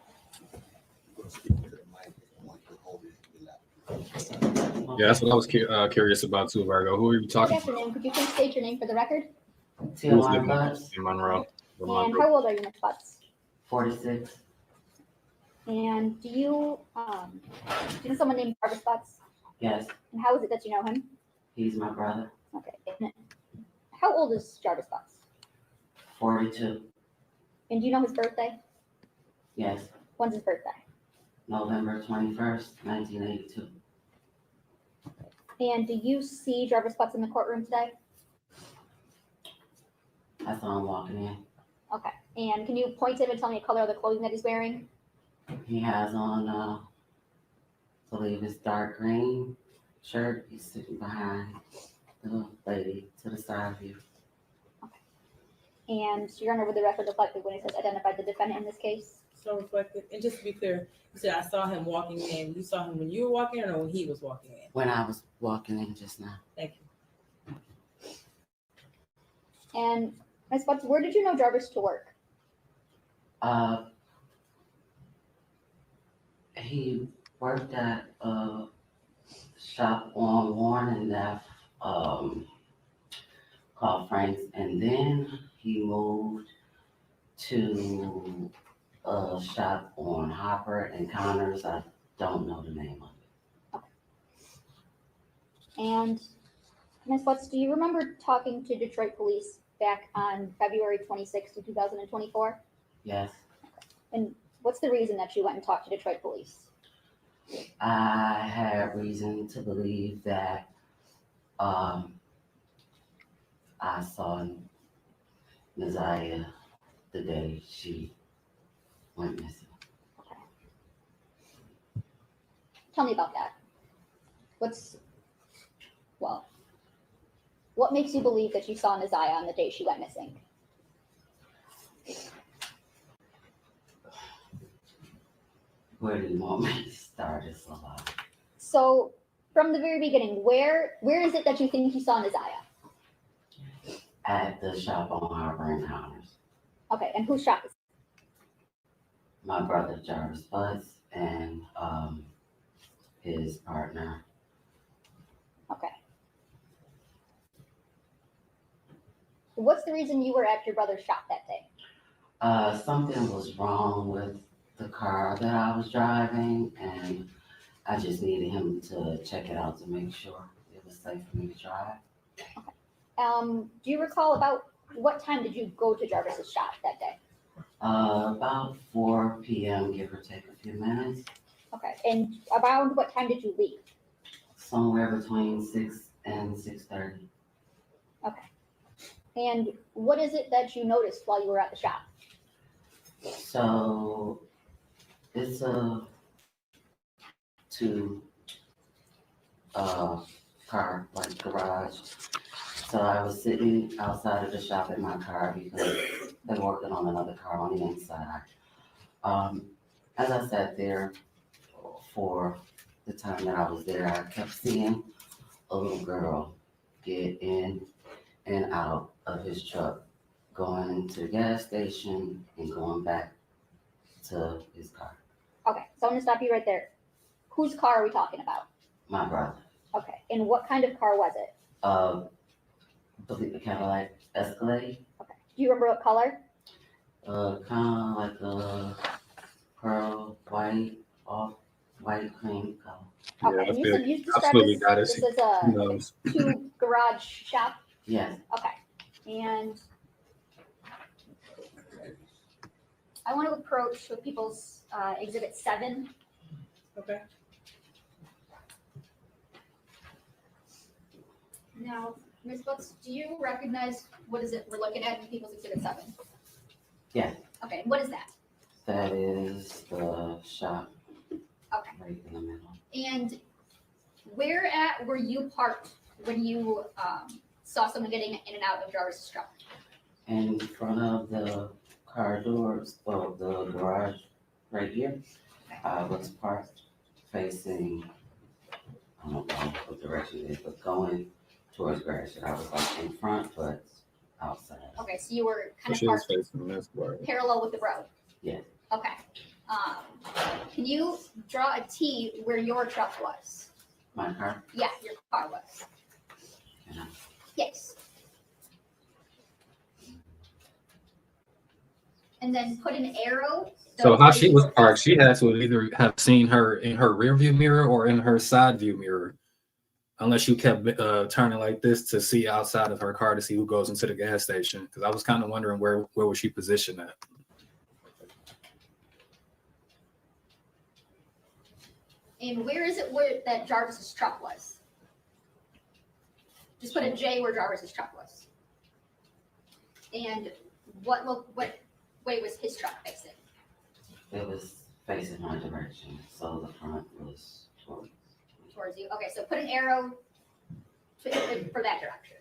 Yeah, that's what I was curious about too, Virgo. Who are you Good talking to? afternoon. Could you please state your name for the record? Tijuana Butts, In Monroe. And how old are you, Ms. Butts? 46. And do you know someone named Jarvis Butts? Yes, And how is it that you know him? he's my brother. Okay. And how old is Jarvis Butts? 42. And do you know his birthday? Yes, When's his birthday? November 21st, 1982. And do you see Jarvis Butts in the courtroom today? I saw him walking in. Okay. And can you point to him and tell me the color of the clothing that he's wearing? He has on, I believe it's dark green shirt. He's sitting behind the lady to the side of you. And Your Honor, with the record reflected when it says identified the defendant in this case? So reflective. And just to be clear, you said I saw him walking in. You saw him when you were walking in or when he was walking in? When I was walking in just now. Thank you. And Ms. Butts, where did you know Jarvis to work? He worked at a shop on Warren and F, called Frank's, and then he moved to a shop on Hopper and Connors. I don't know the name of it. And Ms. Butts, do you remember talking to Detroit police back on February 26th of 2024? Yes, And what's the reason that you went and talked to Detroit police? I had reason to believe that I saw Naziah the day she went missing. Tell me about that. What makes you believe that you saw Naziah on the day she went missing? Where do you want me to start? It's a lot. So from the very beginning, where is it that you think you saw Naziah? At the shop on Harbor Encounters. Okay, and whose shop is it? My brother Jarvis and his partner. Okay. What's the reason you were at your brother's shop that day? Something was wrong with the car that I was driving, and I just needed him to check it out to make sure it was safe for me to drive. Do you recall about what time did you go to Jarvis's shop that day? About 4 p.m., give or take a few minutes. Okay, and around what time did you leave? Somewhere between 6 and 6:30. Okay. And what is it that you noticed while you were at the shop? So it's a car, like garage. So I was sitting outside of the shop in my car because they were working on another car on the inside. As I sat there for the time that I was there, I kept seeing a little girl get in and out of his truck, going to the gas station and going back to his car. Okay, so I'm gonna stop you right there. Whose car are we talking about? My brother. Okay, and what kind of car was it? Believe the Cadillac Escalade. Okay, do you remember what color? Kind of like a pearl white, off white cream color. Okay, and you said you described absolutely this, got it. this as Who a knows? two garage shop? Yes. Okay, and I want to approach with people's exhibit 7. Okay. Now, Ms. Books, do you recognize what is it we're looking at in people's exhibit 7? Yeah. Okay, what is that? That is the shop. Okay. Right in the middle. And where at were you parked when you saw someone getting in and out of Jarvis's truck? In front of the car doors of the garage right here. I was parked facing, I don't know what direction it is, but going towards Gratiot. I was like in front, but outside. Okay, so you were kind of She was parked facing this way. parallel with the road? Yeah. Okay. Can you draw a T where your truck was? My car? Yeah, your car was. Yeah. Yes. And then put an arrow. So how she was parked, she had to either have seen her in her rear view mirror or in her side view mirror, unless you kept turning like this to see outside of her car to see who goes into the gas station. Because I was kind of wondering where was she positioned at. And where is it where that Jarvis's truck was? Just put a J where Jarvis's truck was. And what way was his truck facing? It was facing my direction, so the front was Towards you. Okay, so put an arrow for that direction.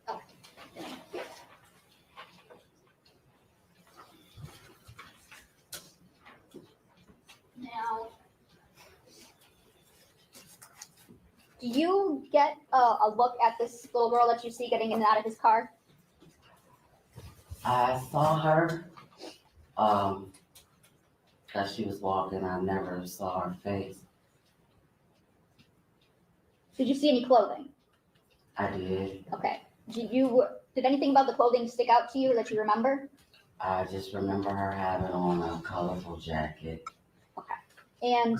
Okay. Now, do you get a look at this little girl that you see getting in and out of his car? I saw her, as she was walking. I never saw her face. Did you see any clothing? I did. Okay. Did anything about the clothing stick out to you that you remember? I just remember her having on a colorful jacket. And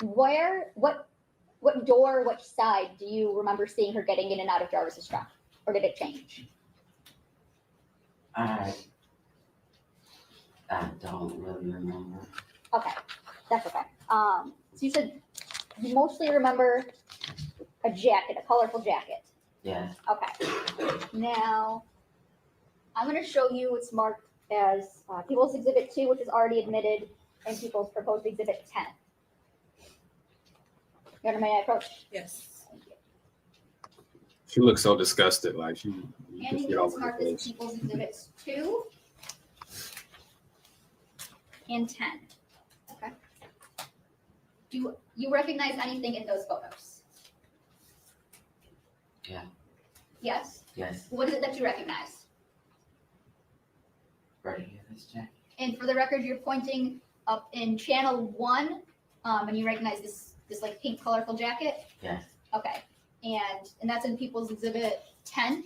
what door, which side do you remember seeing her getting in and out of Jarvis's truck? Or did it change? I I don't really remember. Okay, that's okay. So you said you mostly remember a jacket, a colorful jacket. Yes, Okay. Now, I'm going to show you what's marked as People's Exhibit 2, which is already admitted, and People's Proposed Exhibit 10. You understand my approach? Yes. Thank you. She looks so disgusted, like you And just you get can over mark her this face. People's Exhibits 2 and 10. Okay. Do you recognize anything in those photos? Yeah. Yes? yes, What is it that you recognize? right here, this jacket. And for the record, you're pointing up in channel 1, and you recognize this like pink colorful jacket? Yes, Okay. And that's in People's Exhibit 10?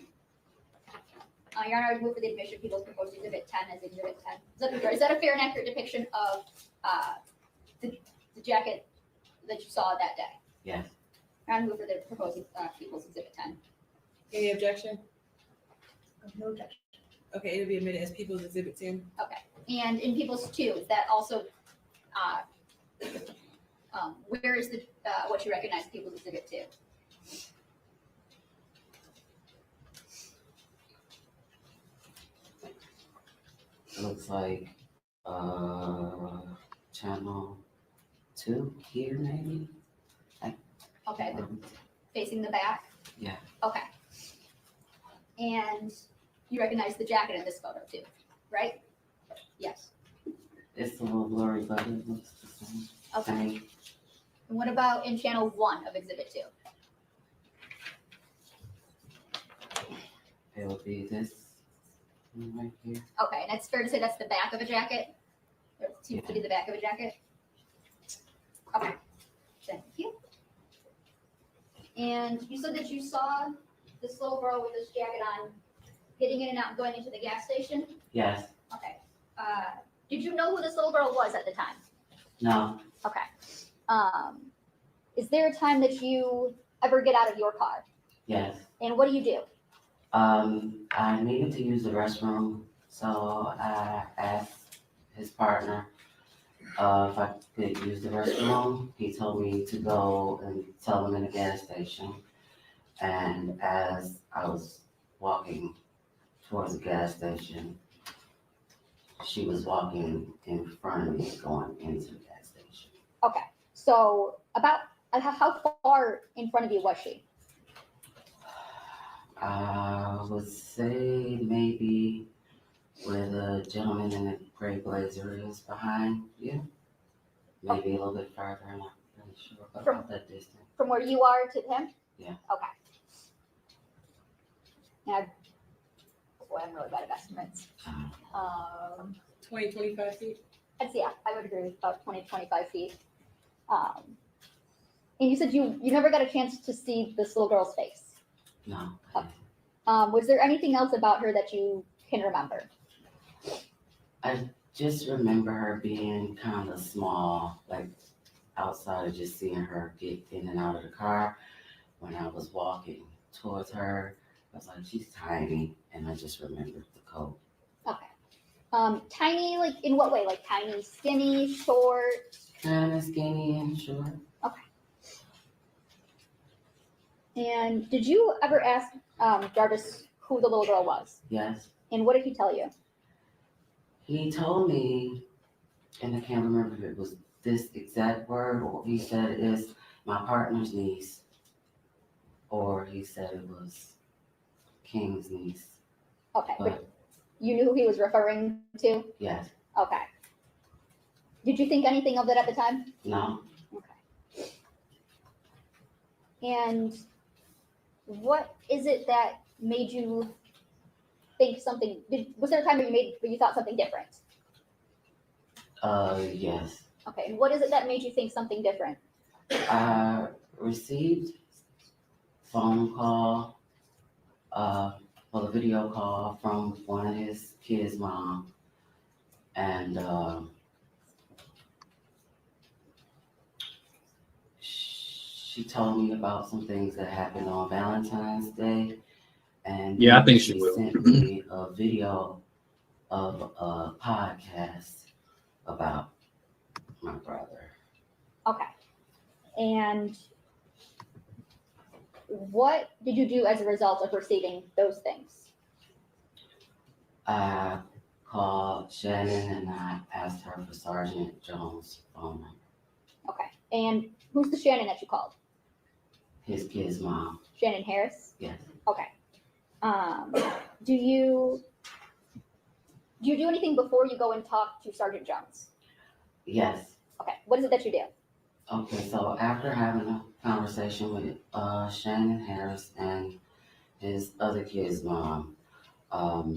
Your Honor, I would move for the admission of People's Proposed Exhibit 10 as Exhibit 10. Is that a fair and accurate depiction of the jacket that you saw that day? yes, I move for the proposed People's Exhibit 10. Any objection? No objection. Okay, it'll be admitted as People's Exhibit 10. And in People's 2, is that also, where is the, what you recognize People's Exhibit 2? it looks like, channel 2 here, maybe? Okay, facing the back? Yeah. Okay. And you recognize the jacket in this photo too, right? Yes. It's a little blurry, but it looks the same. Okay. to me. And what about in channel 1 of Exhibit 2? It would be this one right here. Okay, and it's fair to say that's the back of a jacket? It seems to be the back of a jacket? Okay, thank you. And you said that you saw this little girl with this jacket on getting in and out and going into the gas station? Yes, Okay. Did you know who this little girl was at the time? no, Okay. Is there a time that you ever get out of your car? yes. And what do you do? I needed to use the restroom, so I asked his partner if I could use the restroom. He told me to go and tell him in the gas station. And as I was walking towards the gas station, she was walking in front of me going into the gas station. Okay. So about how far in front of you was she? I would say maybe where the gentleman in the gray blazer is behind you. Maybe a little bit further, I'm not really sure about that distance. From where you are to him? Yeah. Okay. Yeah. Boy, I'm really bad at estimates. 20, 25 feet. Yeah, I would agree with about 20, 25 feet. And you said you never got a chance to see this little girl's face. No. Was there anything else about her that you can remember? I just remember her being kind of small, like outside of just seeing her get in and out of the car. When I was walking towards her, I was like, she's tiny, and I just remembered the coat. Okay. Tiny, like in what way? Like tiny, skinny, short? Kind of skinny and short. Okay. And did you ever ask Jarvis who the little girl was? Yes. And what did he tell you? He told me, and I can't remember if it was this exact word, or he said it is my partner's niece, or he said it was King's niece. Okay, but But you knew who he was referring to? yes, Okay. Did you think anything of it at the time? no, Okay. And what is it that made you think something? Was there a time where you thought something different? yes. Okay. And what is it that made you think something different? I received phone call, well, a video call from one of his kids' mom, and she told me about some things that happened on Valentine's Day, and Yeah, I think she will. sent me a video of a podcast about my brother. Okay. And what did you do as a result of receiving those things? I called Shannon and I asked her for Sergeant Jones' phone number. Okay. And who's the Shannon that you called? His kid's mom. Shannon Harris? Yes. Okay. Do you do anything before you go and talk to Sergeant Jones? Yes. Okay. What is it that you do? Okay, so after having a conversation with Shannon Harris and his other kid's mom, I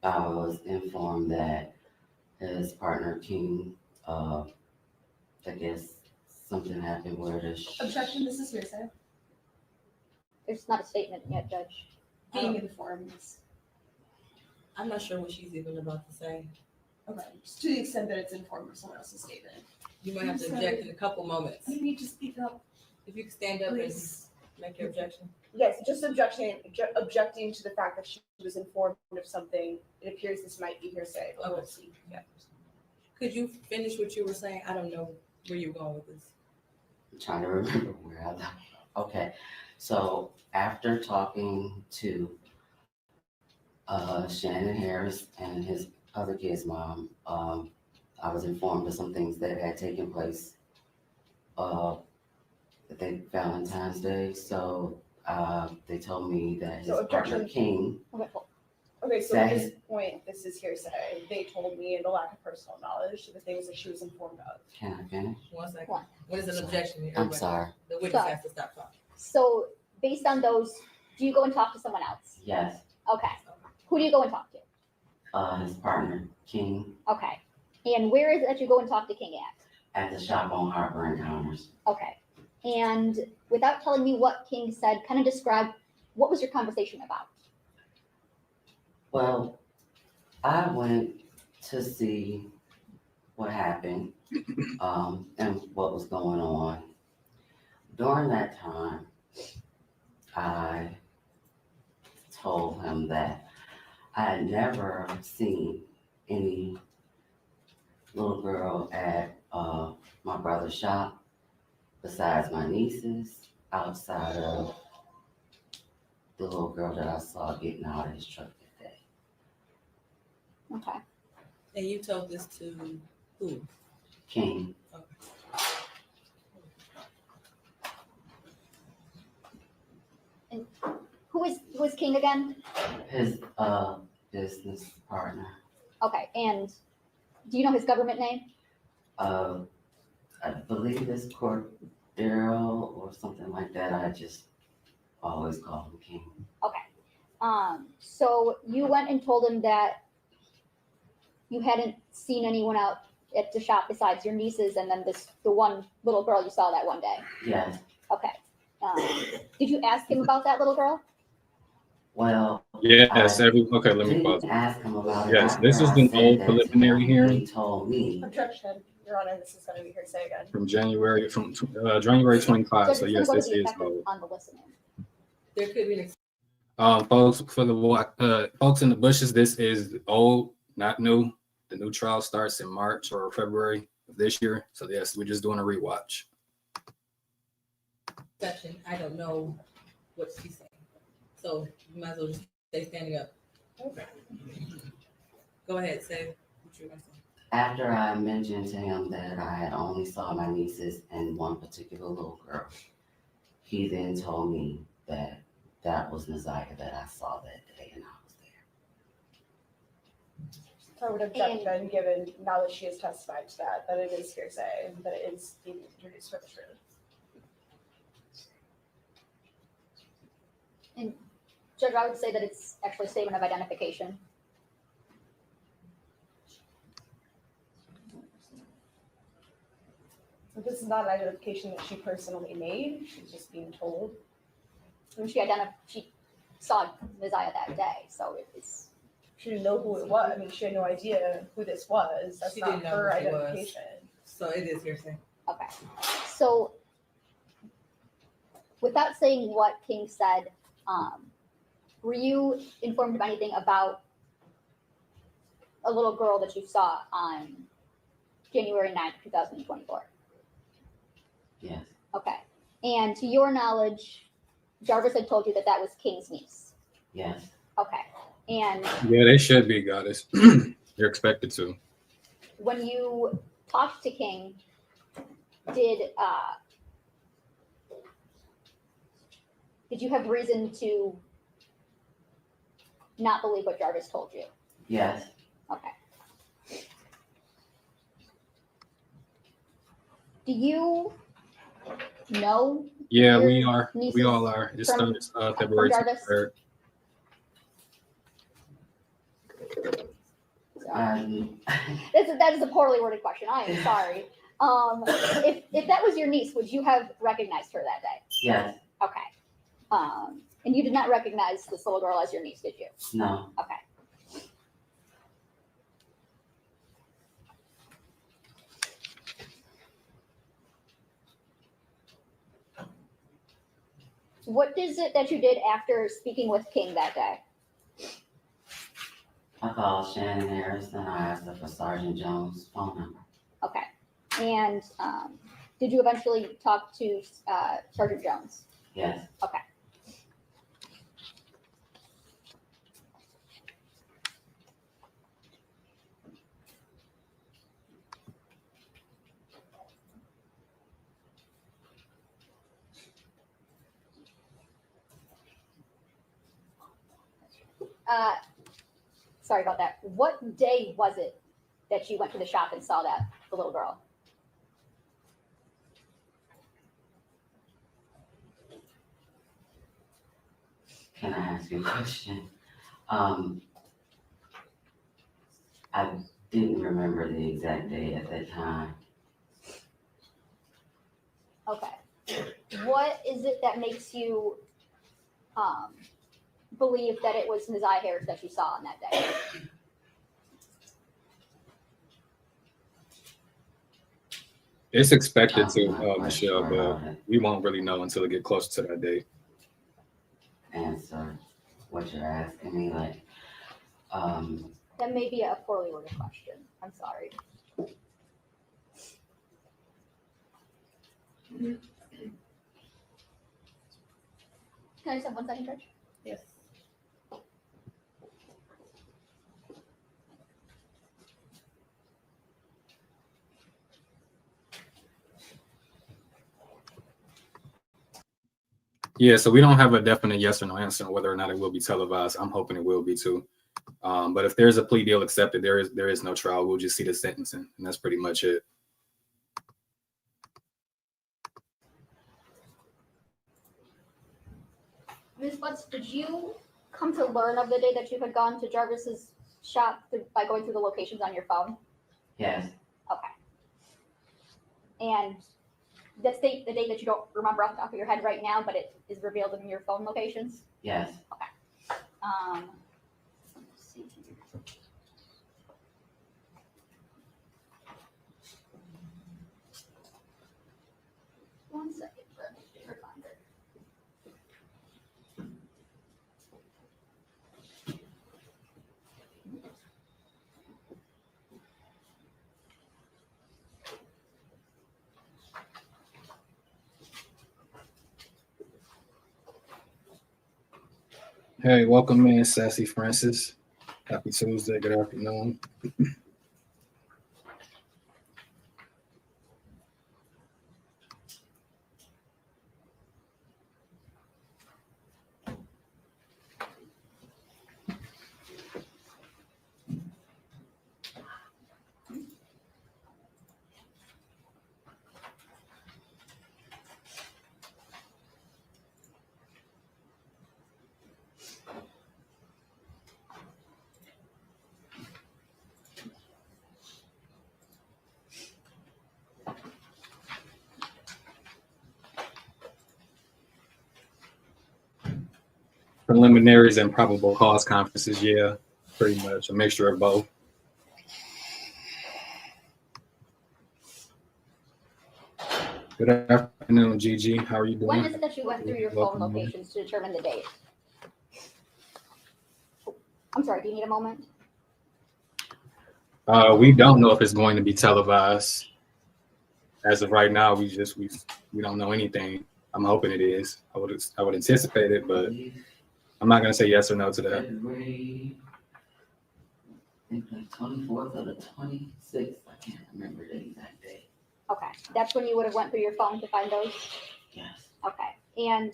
was informed that his partner King, I guess something happened where Objection, this is hearsay. There's not a statement yet, Judge. Being informed. I'm not sure what she's even about to say. Okay, just to the extent that it's informed of someone else's statement. You might have to object in a couple moments. You need to speak up, If you could stand up please. and make your objection. Yes, just objecting to the fact that she was informed of something. It appears this might be hearsay, but we'll see. Yeah. Could you finish what you were saying? I don't know where you're going with this. I'm trying to remember where I left. Okay, so after talking to Shannon Harris and his other kid's mom, I was informed of some things that had taken place Valentine's Day. So they told me that his So partner objection. King, Okay, so That at this is- point, this is hearsay. They told me and the lack of personal knowledge to the things that she was informed of. can I finish? 1 second. What? What is an objection? I'm Everybody- sorry. The witness Sorry. has to stop talking. So based on those, do you go and talk to someone else? Yes, Okay. Who do you go and talk to? his partner King Okay. And where is it that you go and talk to King at? at the shop on Harbor Encounters. Okay. And without telling me what King said, kind of describe what was your conversation about? Well, I went to see what happened and what was going on. During that time, I told him that I had never seen any little girl at my brother's shop besides my nieces, outside of the little girl that I saw getting out of his truck that day. Okay. And you told this to who? King. Who is King again? His business partner. Okay. And do you know his government name? I believe it's Cordero or something like that. I just always call him King. So you went and told him that you hadn't seen anyone out at the shop besides your nieces and then the one little girl you saw that one day. Yes. Okay. Did you ask him about that little girl? Well, Yes, I okay, let me didn't pause. ask him about it. Yes, this after is I an said old that to preliminary him. hearing. He told me. Objection, Your Honor, this is gonna be hearsay again. From January 25. Judge, So it's yes, gonna go this to the is effective old. on the listening. There could be an Folks, for the folks in the bushes, this is old, not new. The new trial starts in March or February of this year. So yes, we're just doing a rewatch. exception. I don't know what she's saying. So you might as well just stay standing up. Okay. Go ahead, say what you're gonna say. After I mentioned to him that I had only saw my nieces and one particular little girl, he then told me that that was Naziah that I saw that day and I was there. So I would object then, given now that she has testified to that it is hearsay, that it is being introduced for the truth. And Judge, I would say that it's actually a statement of identification. So this is not an identification that she personally made, she's just being told. And she saw Messiah that day, so it's. She didn't know who it was, I mean, she had no idea who this was, that's She not didn't know her who she was. identification. So it is hearsay. Okay, so without saying what King said, were you informed of anything about a little girl that you saw on January 9th, 2024? Yes, Okay. And to your knowledge, Jarvis had told you that that was King's niece. yes, Okay. And Yeah, they should be, goddess. You're expected to. when you talked to King, did you have reason to not believe what Jarvis told you? yes, Okay. Do you know? Yeah, your we are. nieces We all are. It from starts February Jarvis? 23rd. That is a poorly worded question. I am sorry. If that was your niece, would you have recognized her that day? yes, Okay. And you did not recognize this little girl as your niece, did you? no, Okay. What is it that you did after speaking with King that day? I called Shannon Harris and I asked her for Sergeant Jones' phone number. Okay. And did you eventually talk to Sergeant Jones? Yes, Okay. Sorry about that. What day was it that you went to the shop and saw the little girl? can I ask you a question? I didn't remember the exact day at that time. Okay. What is it that makes you believe that it was Ms. Harris that you saw on that day? It's expected I'm to, not quite Michelle, sure but about it. we won't really know until it get closer to that day. Answer what you're asking me, like, That may be a poorly worded question. I'm sorry. Can I just have 1 second, Judge? Yes. Yeah, so we don't have a definite yes or no answer on whether or not it will be televised. I'm hoping it will be too. But if there's a plea deal accepted, there is no trial. We'll just see the sentencing, and that's pretty much it. Ms. Butts, did you come to learn of the day that you had gone to Jarvis's shop by going through the locations on your phone? yes, Okay. And that's the date that you don't remember off the top of your head right now, but it is revealed in your phone locations? yes. Let's see here. One second, let me find it. Hey, welcome in, Sassy Francis. Happy Tuesday. Good afternoon. Preliminaries and probable cause conferences, yeah, pretty much a mixture of both. Good afternoon, Gigi. How are you doing? When is it that you went through your phone Welcome in. locations to determine the date? I'm sorry, do you need a moment? We don't know if it's going to be televised. As of right now, we don't know anything. I'm hoping it is. I would anticipate it, but I'm not gonna say yes or no to that. February, I think the 24th or the 26th, I can't remember the exact date. Okay, that's when you would have went through your phone to find those? Yes, Okay, and,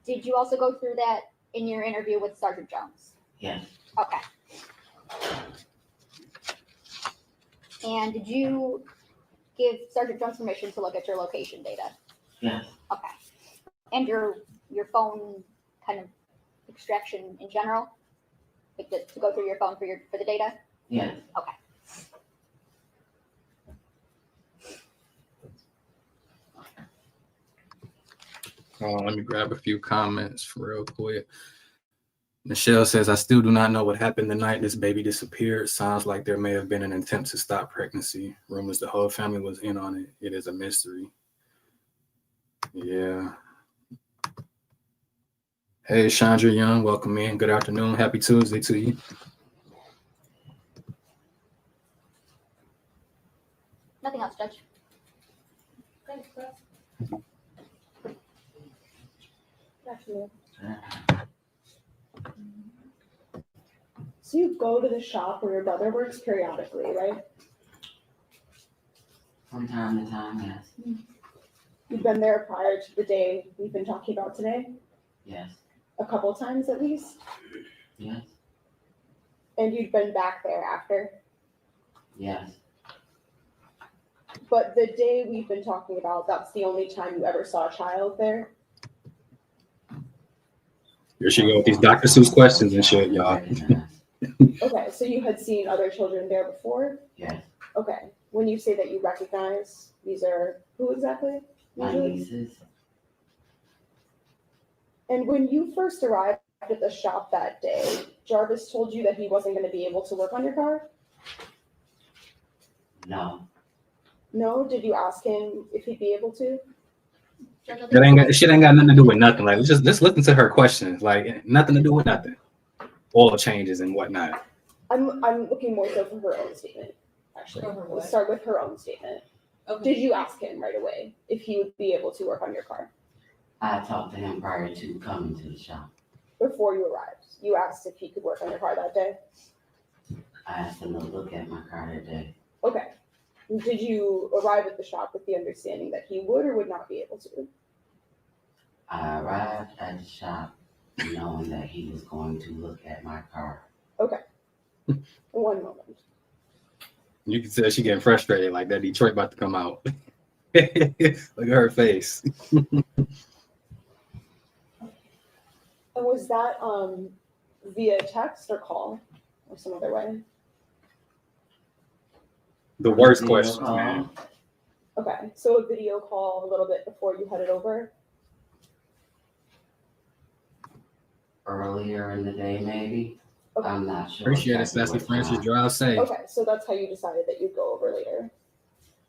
did you also go through that in your interview with Sergeant Jones? yes, Okay. And did you give Sergeant Jones permission to look at your location data? yes, Okay. And your phone kind of extraction in general? Like to go through your phone for the data? yes. Okay. Let me grab a few comments real quick. Michelle says, I still do not know what happened the night this baby disappeared. Sounds like there may have been an attempt to stop pregnancy. Rumors the whole family was in on it. It is a mystery. Yeah. Hey, Chandra Young, welcome in. Good afternoon. Happy Tuesday to you. Nothing else, Judge. Thanks, Chris. Good afternoon. So you go to the shop where your brother works periodically, right? From time to time, yes, You've been there prior to the day we've been talking about today, yes, a couple times at least, yes, and you'd been back there after. yes, But the day we've been talking about, that's the only time you ever saw a child there. Here she go with these Dr. Seuss questions and shit, y'all. Okay, so you had seen other children there before? Yes, Okay, when you say that you recognize, these are who exactly? my usually? nieces, And when you first arrived at the shop that day, Jarvis told you that he wasn't going to be able to work on your car? no, No? Did you ask him if he'd be able to? Shit ain't got nothing to do with nothing. Like, let's listen to her questions. Like, nothing to do with nothing. Oil changes and whatnot. I'm looking more so for her own statement, actually. For her what? Let's start with her own statement. Okay. Did you ask him right away if he would be able to work on your car I talked to him prior to coming to the shop. before you arrived? You asked if he could work on your car that day? I asked him to look at my car that day. Okay. Did you arrive at the shop with the understanding that he would or would not be able to? I arrived at the shop knowing that he was going to look at my car. Okay. One moment. You can tell she getting frustrated, like that Detroit about to come out. Look at her face. And was that via text or call or some other way? The worst Video questions, call. man. Okay, so a video call a little bit before you headed over? Earlier in the day, maybe. Okay. I'm not sure. Appreciate it, exactly Sassy what Francis. time. Drive safe. Okay, so that's how you decided that you'd go over later.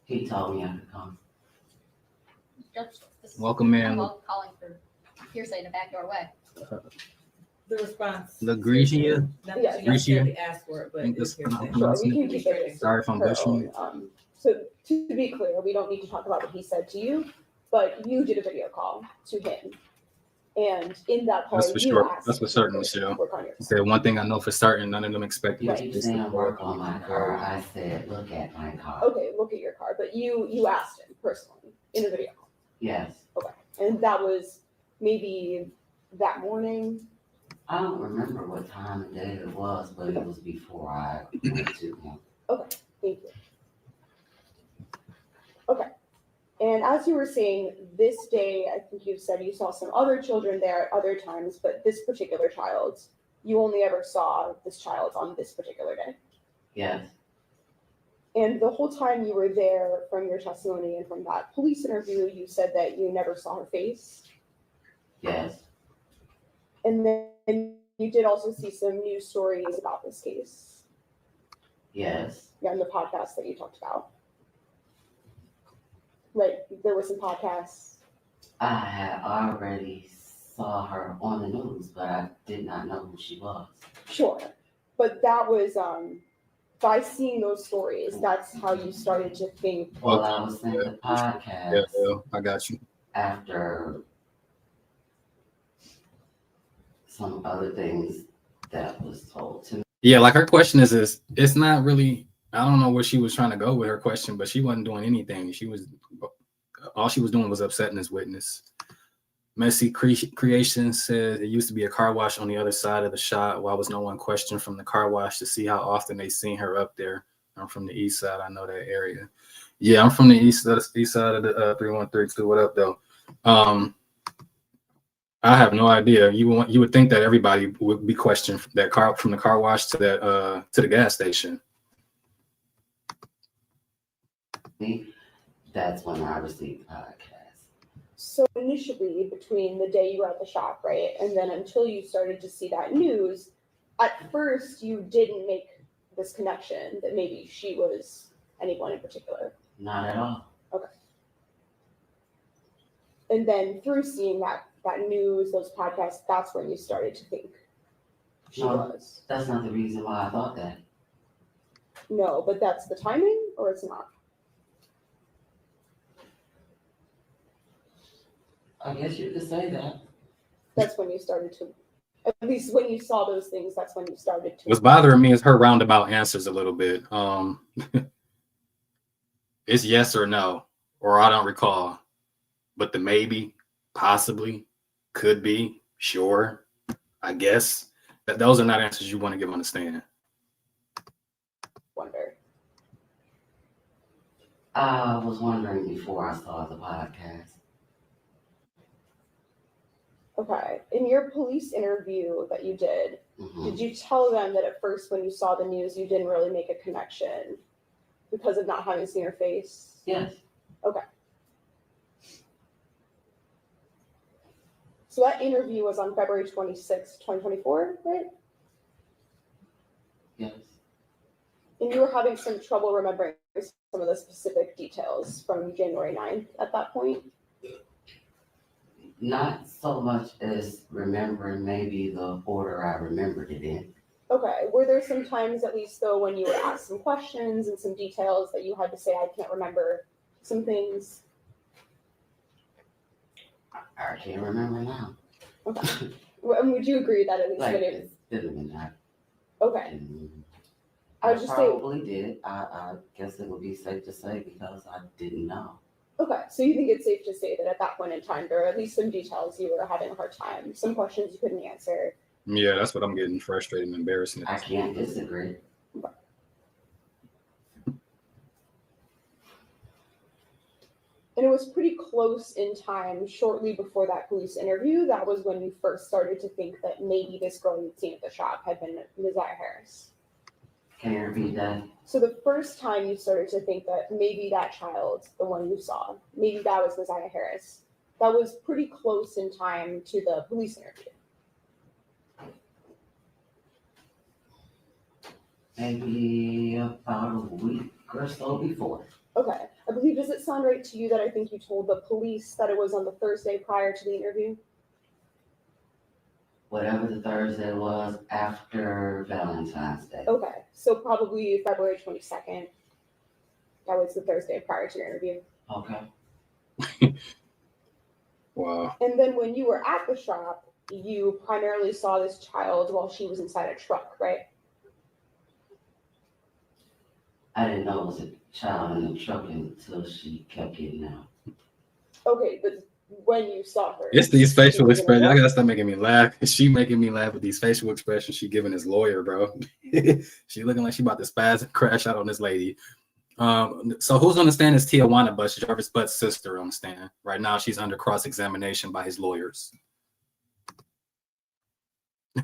He told me I could come. Judge, this is- Welcome in. I'm calling for hearsay in a backdoor way. The response. Legregia. Not Yeah. that you necessarily asked for it, but Think it's that's hearsay. pronounced Sure, we it. can keep it. Sorry if I'm her butchering it. own. So to be clear, we don't need to talk about what he said to you, but you did a video call to him. And in that call, That's for you sure. asked That's for if he certain, could Michelle. work on your He said one thing I know for certain, none of them expected You this. keep saying work on my car. I said, look at my car. Okay, look at your car, but you asked him personally in a video call. Yes. Okay, and that was maybe that morning. I don't remember what time of day it was, but it was before I went to him. Okay, thank you. Okay, and as you were saying, this day, I think you said you saw some other children there at other times, but this particular child, you only ever saw this child on this particular day. Yes, And the whole time you were there, from your testimony and from that police interview, you said that you never saw her face. yes, And then you did also see some news stories about this case. yes, Yeah, in the podcast that you talked about. Right, there were some podcasts. I had already saw her on the news, but I did not know who she was. Sure, but that was by seeing those stories, that's how you started to think. Well, I was in the podcast Yeah, I got you. after some other things that was told to me. Yeah, like her question is it's not really, I don't know where she was trying to go with her question, but she wasn't doing anything. All she was doing was upsetting his witness. Messy Creation said it used to be a car wash on the other side of the shop. Why was no one questioned from the car wash to see how often they seen her up there? I'm from the east side. I know that area. Yeah, I'm from the east side of the 3132. What up, though? I have no idea. You would think that everybody would be questioned from the car wash to the gas station. That's when I received the podcast. So initially, between the day you were at the shop, right, and then until you started to see that news, at first you didn't make this connection that maybe she was anyone in particular. Not at all. Okay. And then through seeing that news, those podcasts, that's when you started to think she was. That's not the reason why I thought that. No, but that's the timing, or it's not? I guess you could say that. That's when you started to, at least when you saw those things, that's when you started to. What's bothering me is her roundabout answers a little bit. It's yes or no, or I don't recall. But the maybe, possibly, could be, sure, I guess. Those are not answers you want to give on the stand. Wonder. I was wondering before I saw the podcast. Okay. In your police interview that you did, did you tell them that at first when you saw the news, you didn't really make a connection because of not having seen her face? Yes. Okay. So that interview was on February 26th, 2024, right? Yes. And you were having some trouble remembering some of the specific details from January 9th at that point? Not so much as remembering maybe the order I remembered it in. Okay. Were there some times, at least though, when you were asked some questions and some details that you had to say, I can't remember some things? I can't remember now. Okay. And would you agree that at least Like, when it's been that. Okay. I would just say. Probably did. I guess it would be safe to say because I didn't know. Okay, so you think it's safe to say that at that point in time, there are at least some details you were having a hard time, some questions you couldn't answer. Yeah, that's what I'm getting frustrated and embarrassing. I can't disagree. And it was pretty close in time, shortly before that police interview. That was when you first started to think that maybe this girl you'd seen at the shop had been Messiah Harris. Can you repeat that? So the first time you started to think that maybe that child, the one you saw, maybe that was Messiah Harris, that was pretty close in time to the police interview. Maybe about a week or so before. Okay. I believe, does it sound right to you that I think you told the police that it was on the Thursday prior to the interview? Whatever the Thursday was after Valentine's Day. Okay. So probably February 22nd. That was the Thursday prior to your interview. Okay. Wow. And then when you were at the shop, you primarily saw this child while she was inside a truck, right? I didn't know it was a child in the truck until she kept getting out. Okay, but when you saw her. It's these facial expressions. I gotta stop making me laugh. She making me laugh with these facial expressions she giving his lawyer, bro. She looking like she about to spaz and crash out on this lady. So who's on the stand is Tijuana Butts, Jarvis Butts' sister on the stand. Right now she's under cross-examination by his lawyers.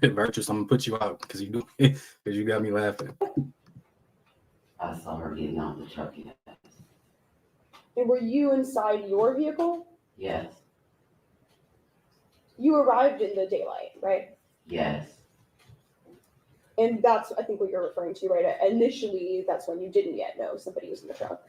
Virtuous, I'm gonna put you out because you got me laughing. I saw her getting out the truck. Yes. And were you inside your vehicle? Yes. You arrived in the daylight, right? Yes. And that's, I think, what you're referring to, right? Initially, that's when you didn't yet know somebody was in the truck.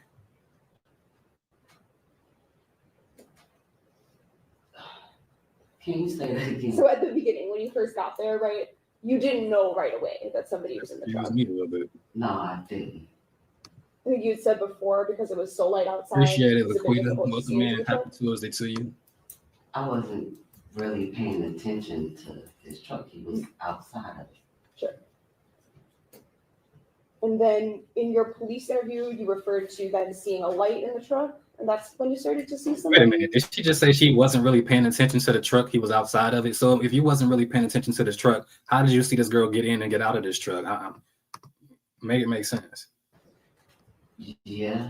Can you say that again? So at the beginning, when you first got there, right? You didn't know right away that somebody was in the It truck. was me a little bit. No, I didn't. I think you had said before because it was so light outside. Appreciate it, it was a bit Laquita. difficult to Welcome see into in. the truck. Happy Tuesday to you. I wasn't really paying attention to his truck. He was outside of it. Sure. And then in your police interview, you referred to then seeing a light in the truck, and that's when you started to see something. Wait a minute. Did she just say she wasn't really paying attention to the truck? He was outside of it. So if you wasn't really paying attention to this truck, how did you see this girl get in and get out of this truck? Make it make sense. Yeah,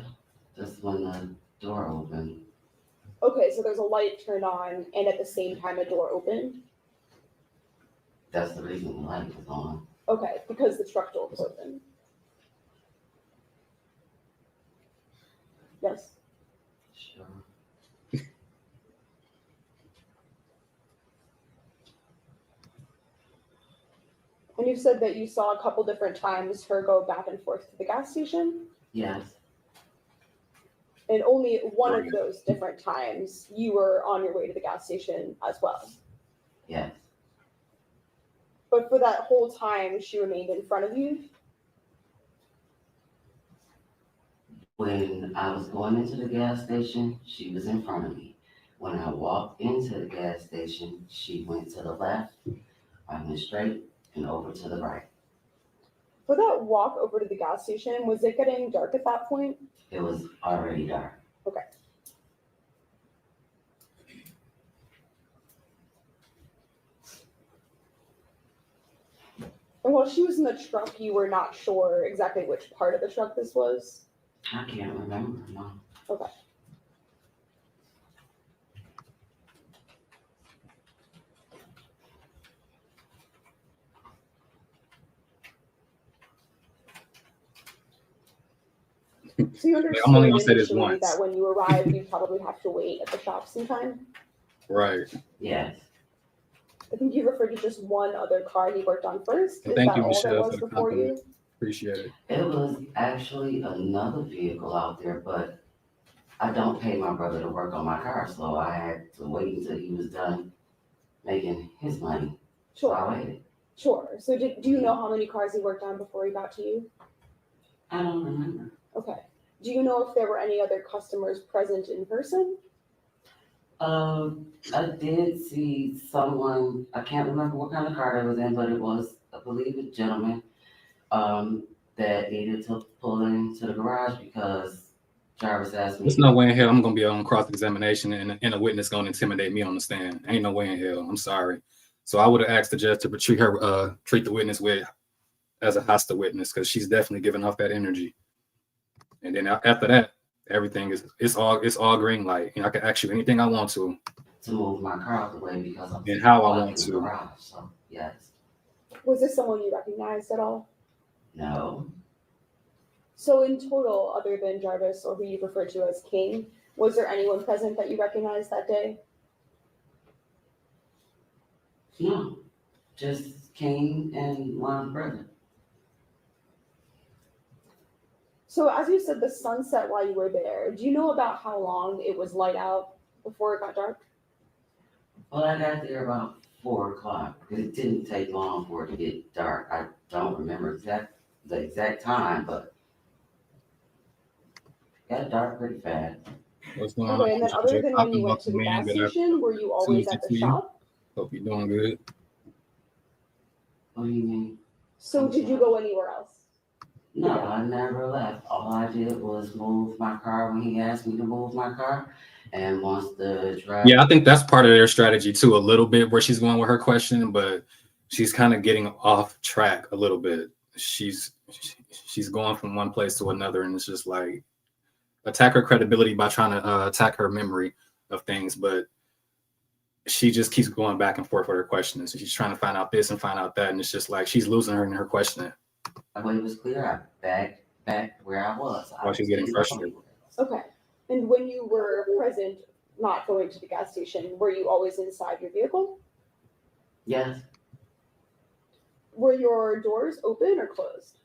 that's when the door opened. Okay, so there's a light turned on, and at the same time a door opened. That's the reason the light was on. Okay, because the truck door was open. Yes. Sure. And you said that you saw a couple different times her go back and forth to the gas station, Yes, and only one of those different times you were on your way to the gas station as well. yes, But for that whole time, she remained in front of you. when I was going into the gas station, she was in front of me. When I walked into the gas station, she went to the left, I went straight, and over to the right. For that walk over to the gas station, was it getting dark at that point? It was already dark. Okay. And while she was in the truck, you were not sure exactly which part of the truck this was? I can't remember, no. Okay. So you understood I'm only gonna say this initially once. that when you arrived, you probably have to wait at the shop sometime? Right. Yes, I think you referred to just one other car he worked on first. Is Thank that you, all that Michelle, was for the before you? compliment. Appreciate it. it was actually another vehicle out there, but I don't pay my brother to work on my car, so I had to wait until he was done making his money. So Sure, I waited. sure. So do you know how many cars he worked on before he got to you? I don't remember. Okay. Do you know if there were any other customers present in person? I did see someone, I can't remember what kind of car it was in, but it was, I believe, a gentleman, that needed to pull into the garage because Jarvis asked me. There's no way in hell I'm gonna be on cross-examination and a witness gonna intimidate me on the stand. Ain't no way in hell. I'm sorry. So I would have asked the judge to treat the witness as a hostile witness because she's definitely giving off that energy. And then after that, everything it's all green light. You know, I can ask you anything I want to move my car out the way because I'm and how I blocking want the to. garage, so yes. Was this someone you recognized at all? No, So in total, other than Jarvis or who you referred to as King, was there anyone present that you recognized that day? no, just King and my brother. So as you said, the sun set while you were there. Do you know about how long it was light out before it got dark? Well, I got there about 4:00. It didn't take long for it to get dark. I don't remember the exact time, but it got dark pretty fast. What's going on? Okay, and then other than when you went to the Welcome in. gas Good station, were you always at the Tuesday to you. shop? Hope you're doing good. What do you mean? So did you go anywhere else? No, I never left. All I did was move my car when he asked me to move my car. And once the driver. Yeah, I think that's part of their strategy too, a little bit where she's going with her question, but she's kind of getting off track a little bit. She's going from one place to another, and it's just like attack her credibility by trying to attack her memory of things, but she just keeps going back and forth with her questions. She's trying to find out this and find out that, and it's just like she's losing her in her questioning. When it was clear, I back where I was. While she's getting frustrated. Okay. And when you were present, not going to the gas station, were you always inside your vehicle? Yes, Were your doors open or closed?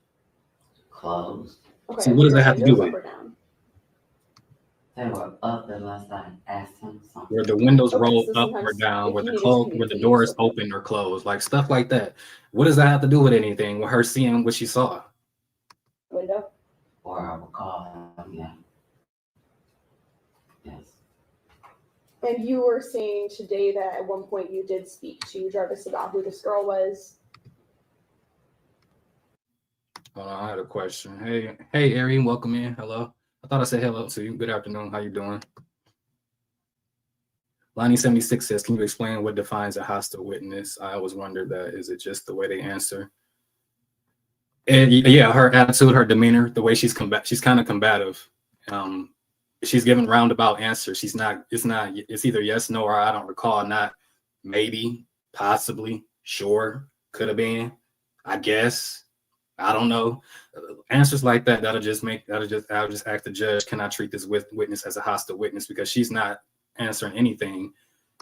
closed. Okay. So and what were does that your have to do windows with up or down? They were up unless I asked him something. Where the windows Okay, roll so up or sometimes down, if where you the needed to where the communicate, doors okay. open or close, like stuff like that. What does that have to do with anything? With her seeing what she saw? Window. Or I would call him, yeah. Yes. And you were saying today that at one point you did speak to Jarvis about who this girl was. Hold on, I had a question. Hey, Arian, welcome in. Hello. I thought I said hello to you. Good afternoon. How you doing? Lonnie76 says, can you explain what defines a hostile witness? I always wondered that. Is it just the way they answer? And yeah, her attitude, her demeanor, the way she's kind of combative. She's giving roundabout answers. It's either yes, no, or I don't recall, not maybe, possibly, sure, could have been, I guess, I don't know. Answers like that, I'll just ask the judge, can I treat this witness as a hostile witness? Because she's not answering anything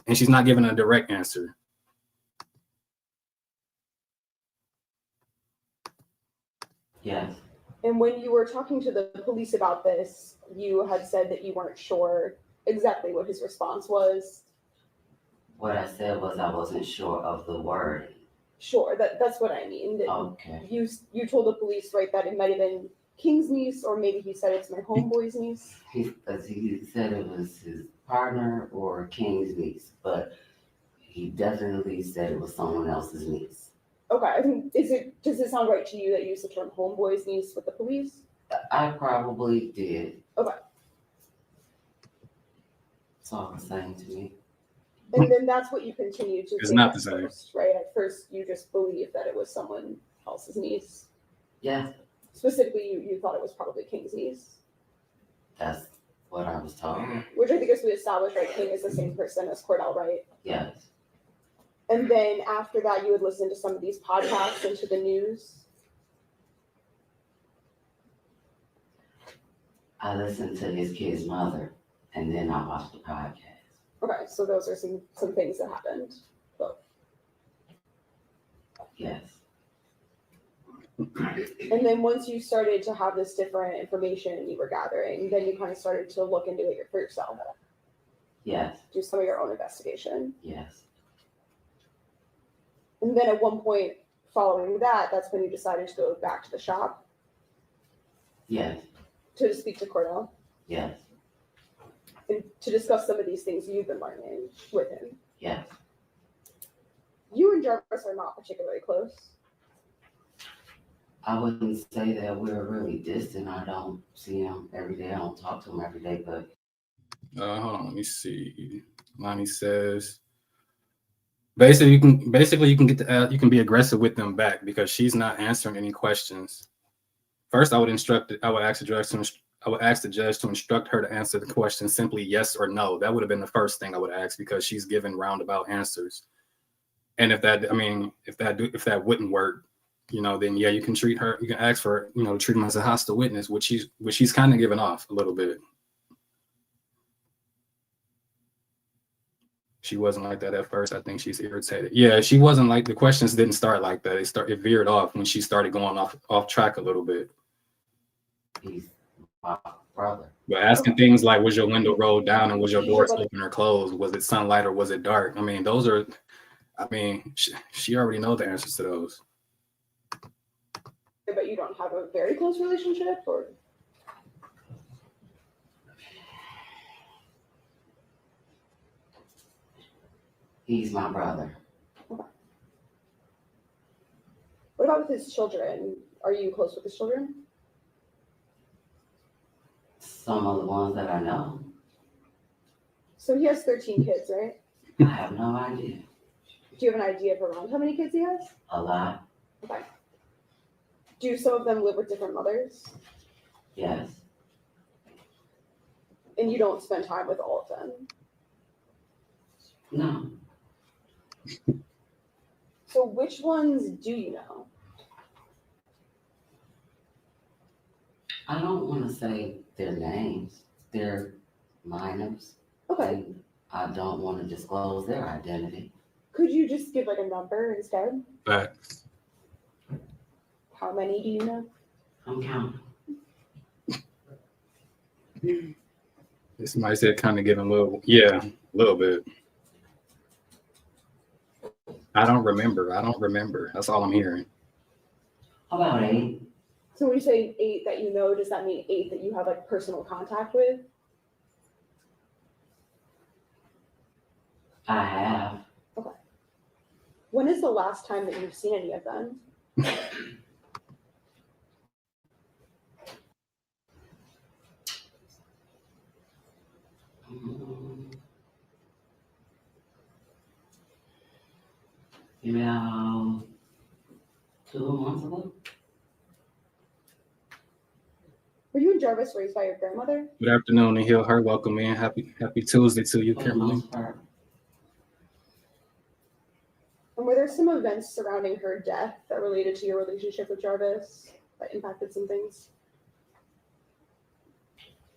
and she's not giving a direct answer. Yes. And when you were talking to the police about this, you had said that you weren't sure exactly what his response was. What I said was I wasn't sure of the word. Sure, that's what I mean. That Okay. You told the police, right, that it might have been King's niece, or maybe he said it's my homeboy's niece. He said it was his partner or King's niece, but he definitely said it was someone else's niece. Okay, I think does it sound right to you that you used the term homeboy's niece with the police? I probably did. Okay. It's all the same to me. And then that's what you continued to It's say not at the same. first, right? At first, you just believed that it was someone else's niece. Yeah, Specifically, you thought it was probably King's niece, that's what I was told. which I think as we established, right, King is the same person as Cordell, right? Yes. And then after that, you would listen to some of these podcasts and to the news. I listened to his kid's mother and then I watched the podcast. Okay, so those are some things that happened. Yes. And then once you started to have this different information you were gathering, then you kind of started to look into it for yourself. Yes. Do some of your own investigation. Yes. And then at one point following that, that's when you decided to go back to the shop Yes. to speak to Cordell Yes. and to discuss some of these things you've been learning with him. Yes. You and Jarvis are not particularly close. I wouldn't say that we're really distant. I don't see him every day. I don't talk to him every day, but Hold on, let me see. Lonnie says, basically you can you can be aggressive with them back because she's not answering any questions. First, I would ask the judge to instruct her to answer the question simply yes or no. That would have been the first thing I would ask because she's given roundabout answers. And if that wouldn't work, then yeah, you can treat her. You can ask for, treat him as a hostile witness, which she's kind of giving off a little bit. She wasn't like that at first. I think she's irritated. Yeah, she wasn't like the questions didn't start like that. It veered off when she started going off track a little bit. he's my brother. But asking things like, was your window rolled down and was your doors open or closed? Was it sunlight or was it dark? She already knows the answers to those. But you don't have a very close relationship, or? He's my brother. Okay. What about with his children? Are you close with his children? Some of the ones that I know. So he has 13 kids, right? I have no idea. Do you have an idea of around how many kids he has? A lot. Okay. Do some of them live with different mothers? Yes. And you don't spend time with all of them? No. So which ones do you know? I don't want to say their names. They're minors. Okay. And I don't want to disclose their identity. Could you just give like a number instead? Facts. How many do you know? I'm counting. Somebody said kind of giving a little, yeah, a little bit. I don't remember. That's all I'm hearing. About 8. So when you say 8 that you know, does that mean 8 that you have like personal contact with? I have. When is the last time that you've seen any of them? Yeah, 2 months ago. Were you and Jarvis raised by your grandmother? Good afternoon, and heal her. Welcome in. Happy Tuesday to you, For the Kimberly. most part. And were there some events surrounding her death that related to your relationship with Jarvis that impacted some things?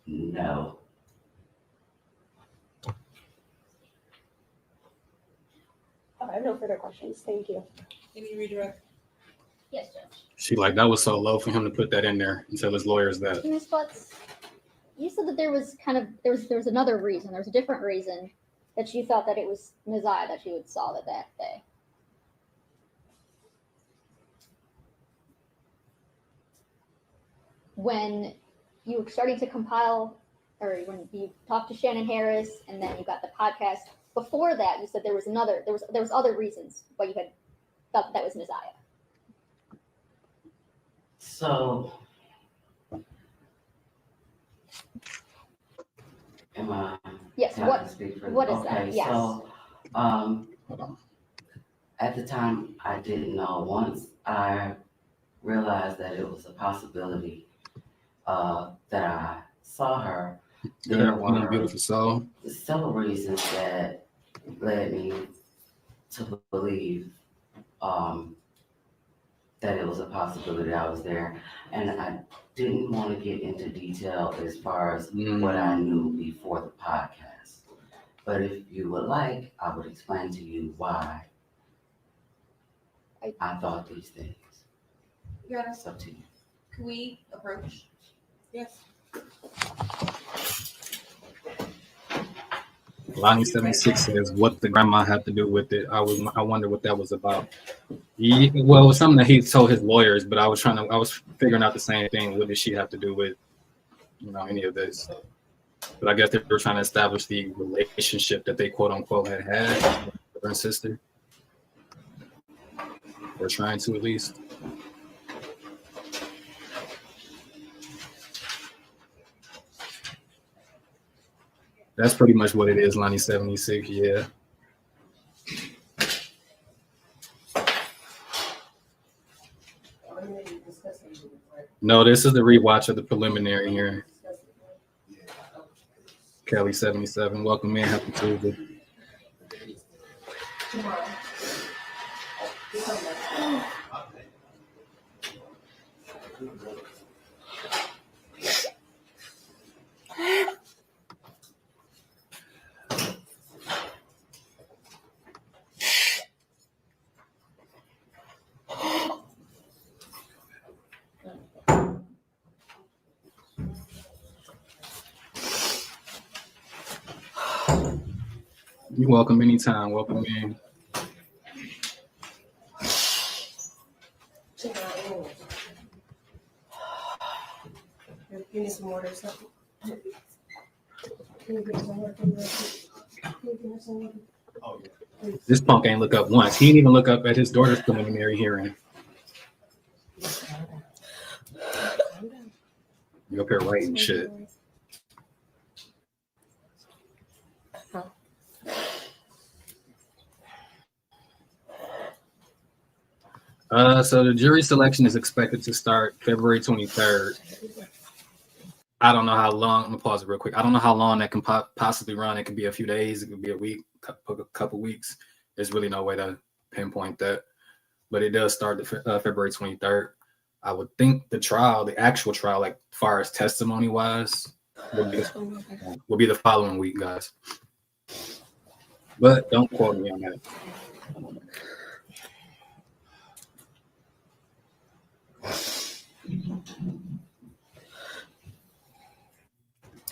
No. I have no further questions. Thank you. Any redirect? Yes, Judge. She like that was so low for him to put that in there and tell his lawyers that. Ms. Butts, you said that there was another reason, there was a different reason that you thought that it was Messiah that you had saw that day. When you were starting to compile, or when you talked to Shannon Harris, and then you got the podcast. Before that, you said there was other reasons why you had thought that was Messiah. So, am I? Yes. Can I speak for- What is that? Okay, Yes. so, at the time, I didn't know. Once I realized that it was a possibility that I saw her, there were Beautiful soul. several reasons that led me to believe that it was a possibility I was there. And I didn't want to get into detail as far as what I knew before the podcast. But if you would like, I would explain to you why I thought these things. Your Honor, It's up to you. can we approach? Yes. Lonnie 76 says, "What the grandma had to do with it?" I wonder what that was about. Well, it was something that he told his lawyers, but I was figuring out the same thing. What did she have to do with, any of this? But I guess they were trying to establish the relationship that they quote unquote had with her and sister. Or trying to, at least. That's pretty much what it is, Lonnie 76, yeah. No, this is the rewatch of the preliminary hearing. Kelly 77, welcome in, happy Tuesday. You're welcome anytime. Welcome in. You need some water or something? Can you give me some water? Oh, yeah. This punk ain't look up once. He didn't even look up at his daughter's preliminary hearing. You up here writing shit. So the jury selection is expected to start February 23rd. I don't know how long. I'm gonna pause it real quick. I don't know how long that can possibly run. It could be a few days. It could be a week, a couple weeks. There's really no way to pinpoint that. But it does start February 23rd. I would think the actual trial, like far as testimony wise, will be the following week, guys. But don't quote me on that.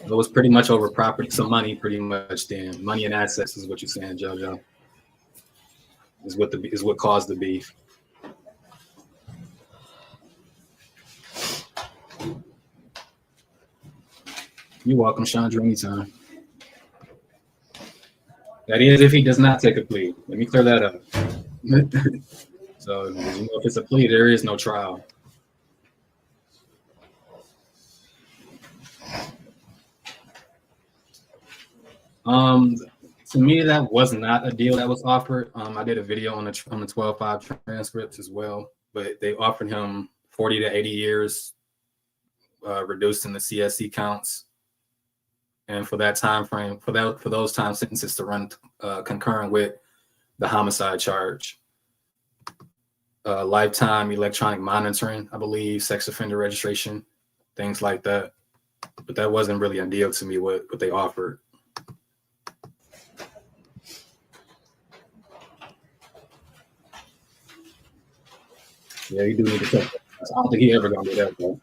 It was pretty much over property, some money, pretty much. Then money and assets is what you're saying, JoJo. Is what caused the beef. You're welcome, Chandra, anytime. That is if he does not take a plea. Let me clear that up. So, you know, if it's a plea, there is no trial. To me, that was not a deal that was offered. I did a video on the 12-5 transcripts as well, but they offered him 40 to 80 years, reduced in the CSC counts, and for that time frame, for those time sentences to run concurrent with the homicide charge. Lifetime electronic monitoring, I believe, sex offender registration, things like that. But that wasn't really a deal to me, what they offered. Yeah, you do need to check that. I don't think he ever gonna do that, though.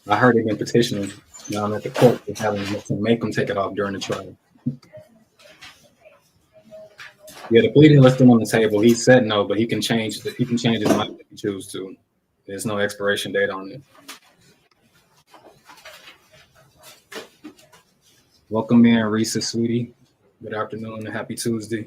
I heard they've been petitioning now at the court for having to make them take it off during the trial. Yeah, the plea deal is still on the table. He said no, but he can change his mind if he chooses to. There's no expiration date on it. Welcome in, Risa, sweetie. Good afternoon and happy Tuesday.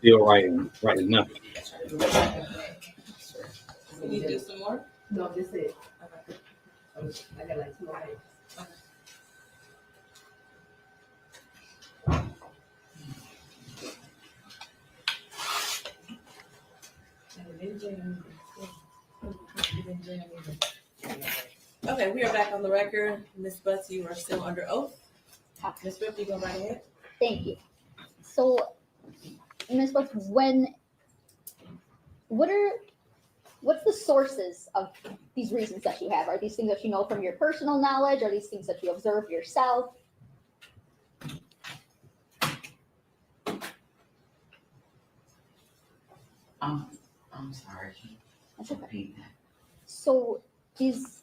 Still writing nothing. Can you do some more? No, just it. I got like 2 more minutes. Okay, we are back on the record. Ms. Butts, you are still under oath. Ms. Swift, you go right ahead. Thank you. So, Ms. Butts, what's the sources of these reasons that you have? Are these things that you know from your personal knowledge? Are these things that you observe yourself? I'm sorry. That's okay. Repeat that. So these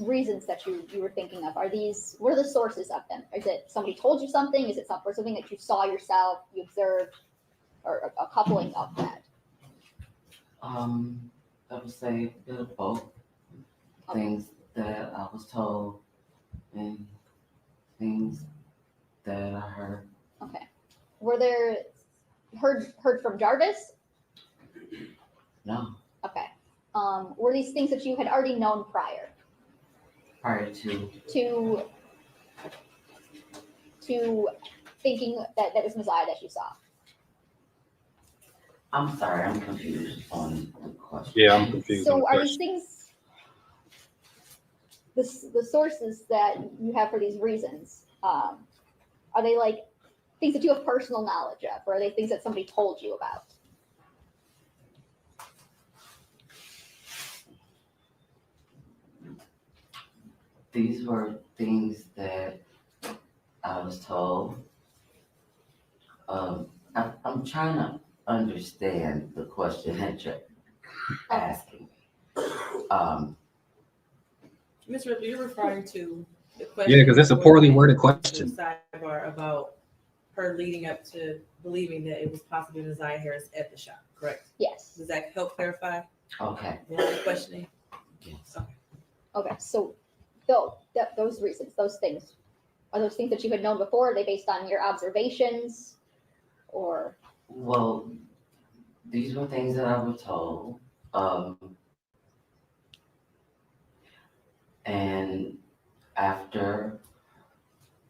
reasons that you were thinking of, what are the sources of them? Is it somebody told you something? Is it something that you saw yourself, you observed, or a coupling of that? I would say a bit of both. Okay. Things that I was told and things that I heard. Okay. Were there heard from Jarvis? No. Okay. Were these things that you had already known prior Prior to thinking that was Messiah that you saw? I'm sorry, I'm confused on the question. Yeah, I'm confused. So are these things the sources that you have for these reasons? Are they like things that you have personal knowledge of, or are they things that somebody told you about? These were things that I was told. I'm trying to understand the question that you're asking me. Ms. Ripley, you're referring to the question. Yeah, because it's a poorly worded question. Sidebar about her leading up to believing that it was possibly Messiah Harris at the shop, correct? Yes. Does that help clarify Okay. the questioning? Yes. Okay, so those reasons, those things, are those things that you had known before? Are they based on your observations, or? Well, these were things that I was told. And after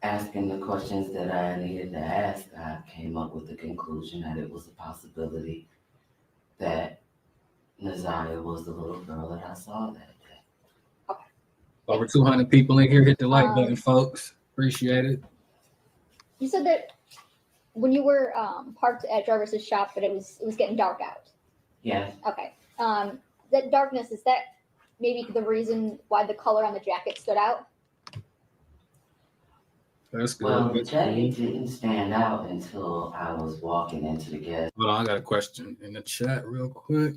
asking the questions that I needed to ask, I came up with the conclusion that it was a possibility that Naziah was the little girl that I saw that day. Over 200 people in here. Hit the like button, folks. Appreciate it. You said that when you were parked at Jarvis's shop, that it was getting dark out. Yes. Okay. That darkness, is that maybe the reason why the color on the jacket stood out? That's good. Well, That's that good. didn't stand out until I was walking into the gas. Hold on, I got a question in the chat real quick.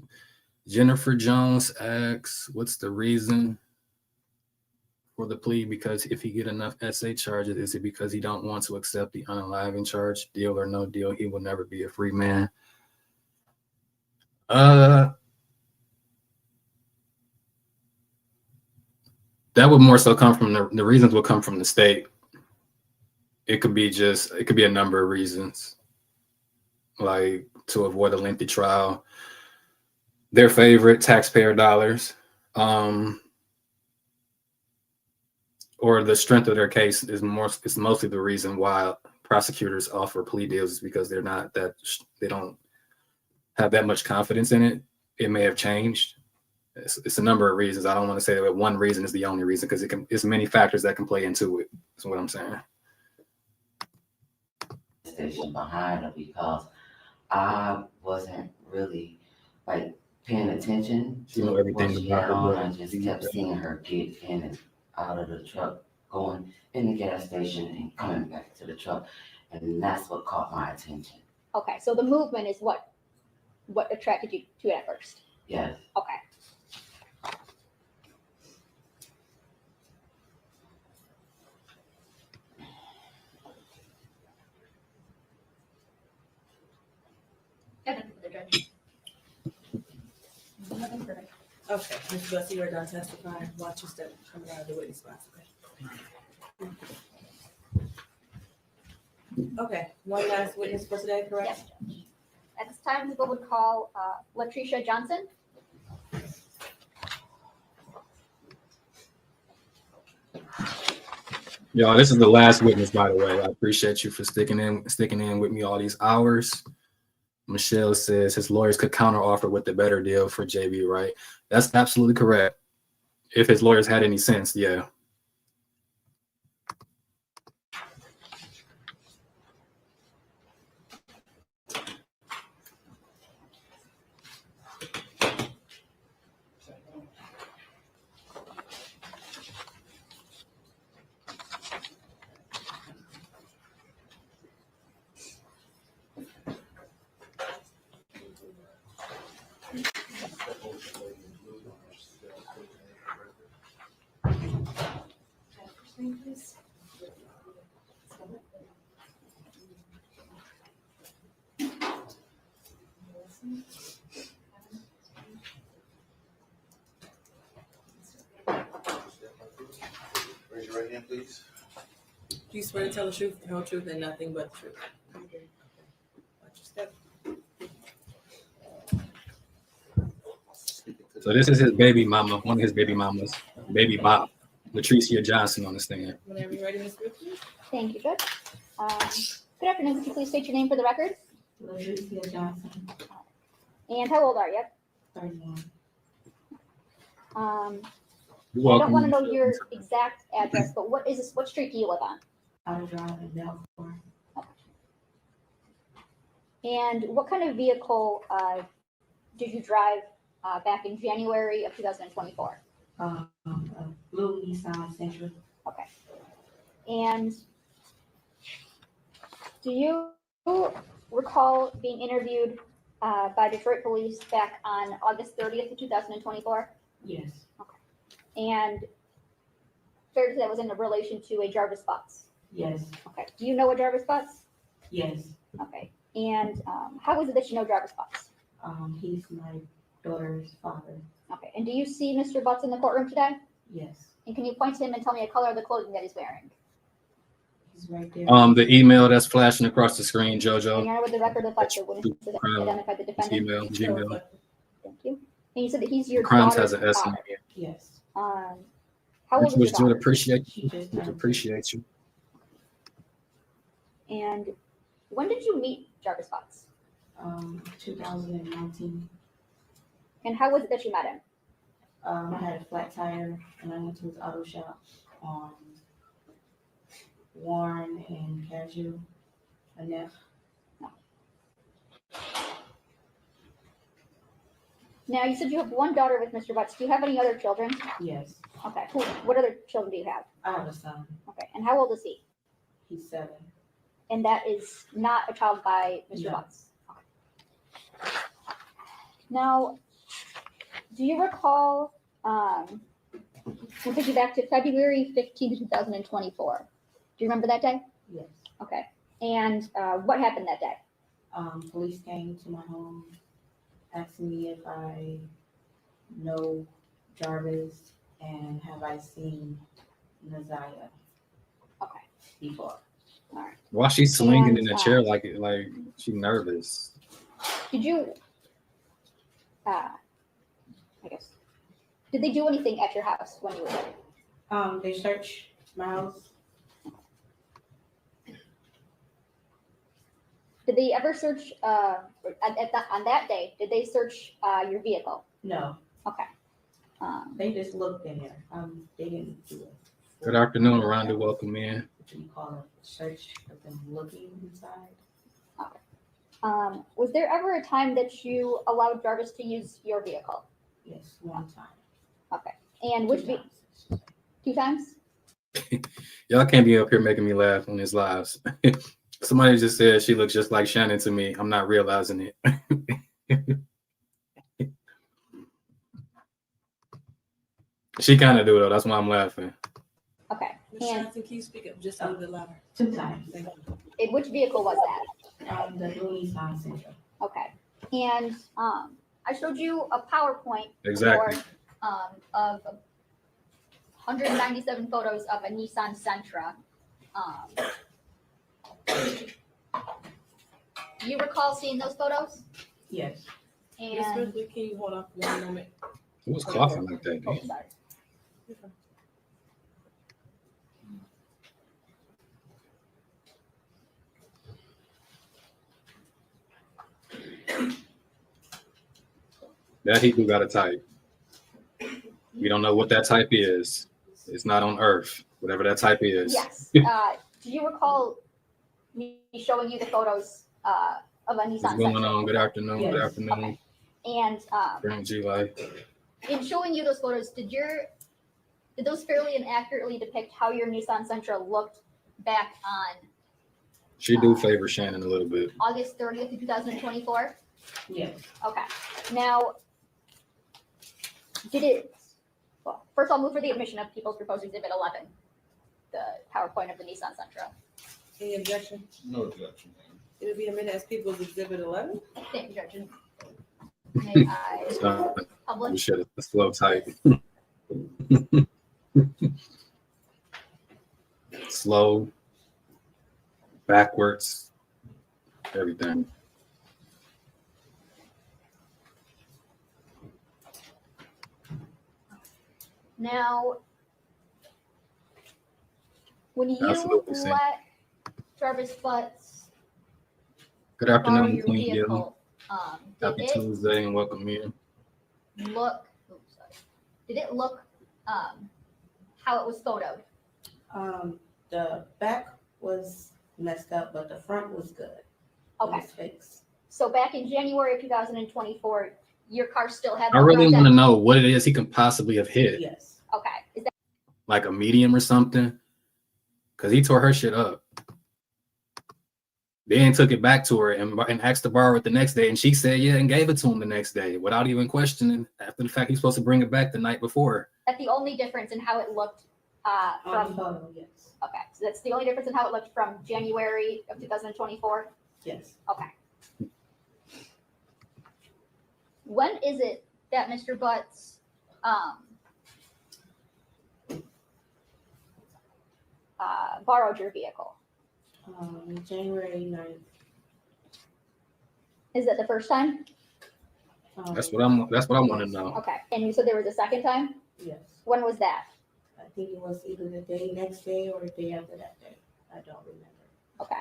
Jennifer Jones asks, what's the reason for the plea? Because if he get enough SA charges, is it because he don't want to accept the unaliving charge? Deal or no deal, he will never be a free man. That would more so come from the reasons will come from the state. It could be a number of reasons, like to avoid a lengthy trial, their favorite, taxpayer dollars, or the strength of their case is mostly the reason why prosecutors offer plea deals, is because they don't have that much confidence in it. It may have changed. It's a number of reasons. I don't want to say that one reason is the only reason, because it's many factors that can play into it. That's what I'm saying. Station behind her because I wasn't really like paying attention to what she had on. I just kept seeing her get in and out of the truck, going in the gas station and coming back to the truck, and that's what caught my attention. Okay, so the movement is what attracted you to it at first? Yes. Okay. Okay, Ms. Bussey, you're done testifying. Watch your step coming out of the witness box. Okay, one last witness for today, correct? Yes, Judge. At this time, we would call Latricia Johnson. Y'all, this is the last witness, by the way. I appreciate you for sticking in with me all these hours. Michelle says his lawyers could counteroffer with the better deal for JB, right? That's absolutely correct. If his lawyers had any sense, yeah. Raise your right hand, please. Do you swear to tell the truth, the whole truth, and nothing but the truth? Watch your step. So this is his baby mama, one of his baby mamas, baby Bob, Latricia Johnson on the stand. Whenever you're ready, Ms. Ripley. Thank you, Judge. Good afternoon. Could you please state your name for the record? Latricia Johnson, And how old are you? 31. I You're don't want to welcome. know your exact address, but what street do you live on? I drive in Belfort. And what kind of vehicle did you drive back in January of 2024? Blue Nissan Sentra. Okay. And do you recall being interviewed by Detroit police back on August 30th of 2024? Yes. And fair to say that was in relation to a Jarvis Butts? Yes. Okay. Do you know a Jarvis Butts? Yes. Okay. And how is it that you know Jarvis Butts? He's my daughter's father. Okay. And do you see Mr. Butts in the courtroom today? Yes. And can you point to him and tell me the color of the clothing that he's wearing? He's right there. The email that's flashing across the screen, And JoJo. you're with the record of the witness to identify the defendant? Gmail. Thank you. And you said that he's your Crimes daughter's has an S in father. it. Yes. How old is Which your would daughter? appreciate She you. just Would turned appreciate you. And when did you meet Jarvis Butts? 2019. And how was it that you met him? I had a flat tire and I went to his auto shop on Warren and Cashew. And Now, you said you have one daughter with Mr. Butts. Do you have any other children? Yes, Okay, cool. What other children do you have? I have a son. Okay, and how old is he? He's 7. And that is not a child by Mr. No. Butts. Okay. Now, do you recall, we'll take you back to February 15th, 2024. Do you remember that day? Yes. Okay. And what happened that day? Police came to my home, asking me if I know Jarvis and have I seen Naziah Okay. before. All right. While she's swinging in the And, chair like she nervous. Did you, did they do anything at your house when you were there? They searched my house. Did they ever search, on that day, did they search your vehicle? No, Okay. they just looked in there. They didn't do it. Good afternoon, Rhonda. Welcome in. What do you call it? Search of them looking inside. Was there ever a time that you allowed Jarvis to use your vehicle? Yes, one time. Okay. And which Two times. 2 times? Y'all can't be up here making me laugh on this lives. Somebody just said she looks just like Shannon to me. I'm not realizing it. She kind of do though. That's why I'm laughing. Okay. Ms. And Johnson, can you speak up just a little bit louder? 2 times. Thank you. in which vehicle was that? The blue Nissan Sentra. Okay. And I showed you a PowerPoint Exactly. of 197 photos of a Nissan Sentra. Do you recall seeing those photos? Yes. Ms. And Ridley, can you hold on for 1 moment? Who was coughing like that? oh, Dude? sorry. That Hebrew got a type. We don't know what that type is. It's not on Earth. Whatever that type is. Yes. Do you recall me showing you the photos of a Nissan What's going Sentra? on? Good afternoon. Yes. Good afternoon. Okay. And Bring G Life. in showing you those photos, did those fairly and accurately depict how your Nissan Sentra looked back on She do favor Shannon a little bit. August 30th, 2024? Yes. Okay. Now, well, first I'll move for the admission of People's Proposed Exhibit 11, the PowerPoint of the Nissan Sentra. Any objection? No objection. It'll be admitted as People's Exhibit 11. Thank you, Judge. May I So, we publish? should have slow type. Slow, backwards, everything. Now, when you Absolutely, Sam. let Jarvis Butts Good borrow afternoon, your Queen Gil. vehicle, did Happy it Tuesday and welcome in. look, oops, sorry. Did it look how it was photoed? The back was messed up, but the front was good. It Okay. was fixed. So back in January of 2024, your car still had I no really front want to end? know what it is he can possibly have hit. Yes. Okay. Is that Like a medium or something. Because he tore her shit up. Then took it back to her and asked to borrow it the next day. And she said, yeah, and gave it to him the next day without even questioning after the fact he's supposed to bring it back the night before. the only difference in how it looked On the from? photo, yes. Okay, so that's the only difference in how it looked from January of 2024. Yes. Okay. When is it that Mr. Butts borrowed your vehicle? January 9th. Is that the first time? That's what I want to know. Okay, and you said there was a second time? Yes. When was that? I think it was either the next day or the day after that day. I don't remember. Okay.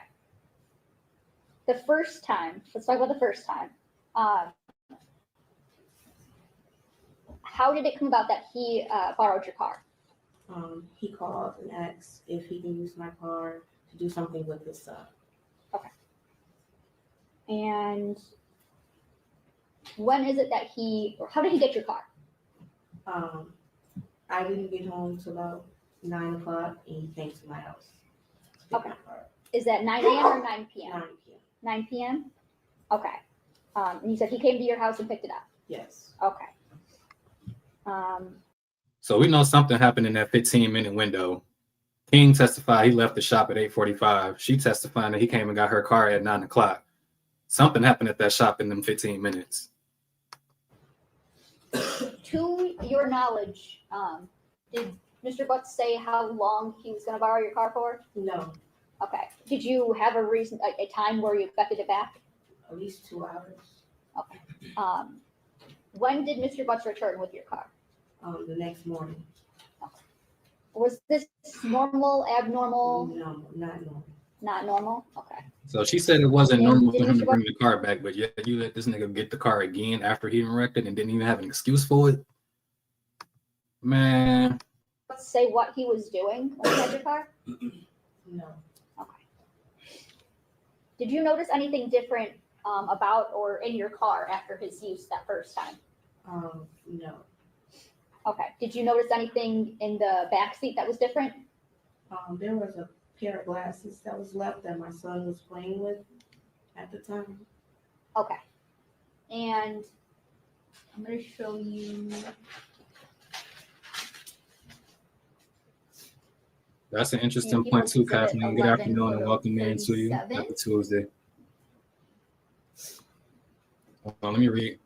The first time, let's talk about the first time. How did it come about that he borrowed your car? He called and asked if he can use my car to do something with his son. And when is it that or how did he get your car? I didn't get home till about 9 o'clock and he came to my house. Okay. Is that 9 a.m. or 9 p.m.? 9 p.m. 9 p.m.? Okay. And you said he came to your house and picked it up? Yes. Okay. So we know something happened in that 15-minute window. King testified he left the shop at 8:45. She testified that he came and got her car at 9 o'clock. Something happened at that shop in them 15 minutes. To your knowledge, did Mr. Butts say how long he was going to borrow your car for? No, Okay. Did you have a time where you expected it back? at least 2 hours. Okay. When did Mr. Butts return with your car? The next morning. Was this normal, abnormal? No, not normal. Not normal? Okay. So she said it wasn't normal Did for him Mr. to bring the car back, but yet you let this nigga get the car again after he wrecked it and didn't even have an excuse for it? Man. Let's say what he was doing when he had your car? No. Okay. Did you notice anything different about or in your car after his use that first time? No. Okay. Did you notice anything in the back seat that was different? There was a pair of glasses that was left that my son was playing with at the time. Okay. And I'm going to show you. That's an interesting point too, Kathleen. Good afternoon and welcome in to you. Happy Tuesday. Let me read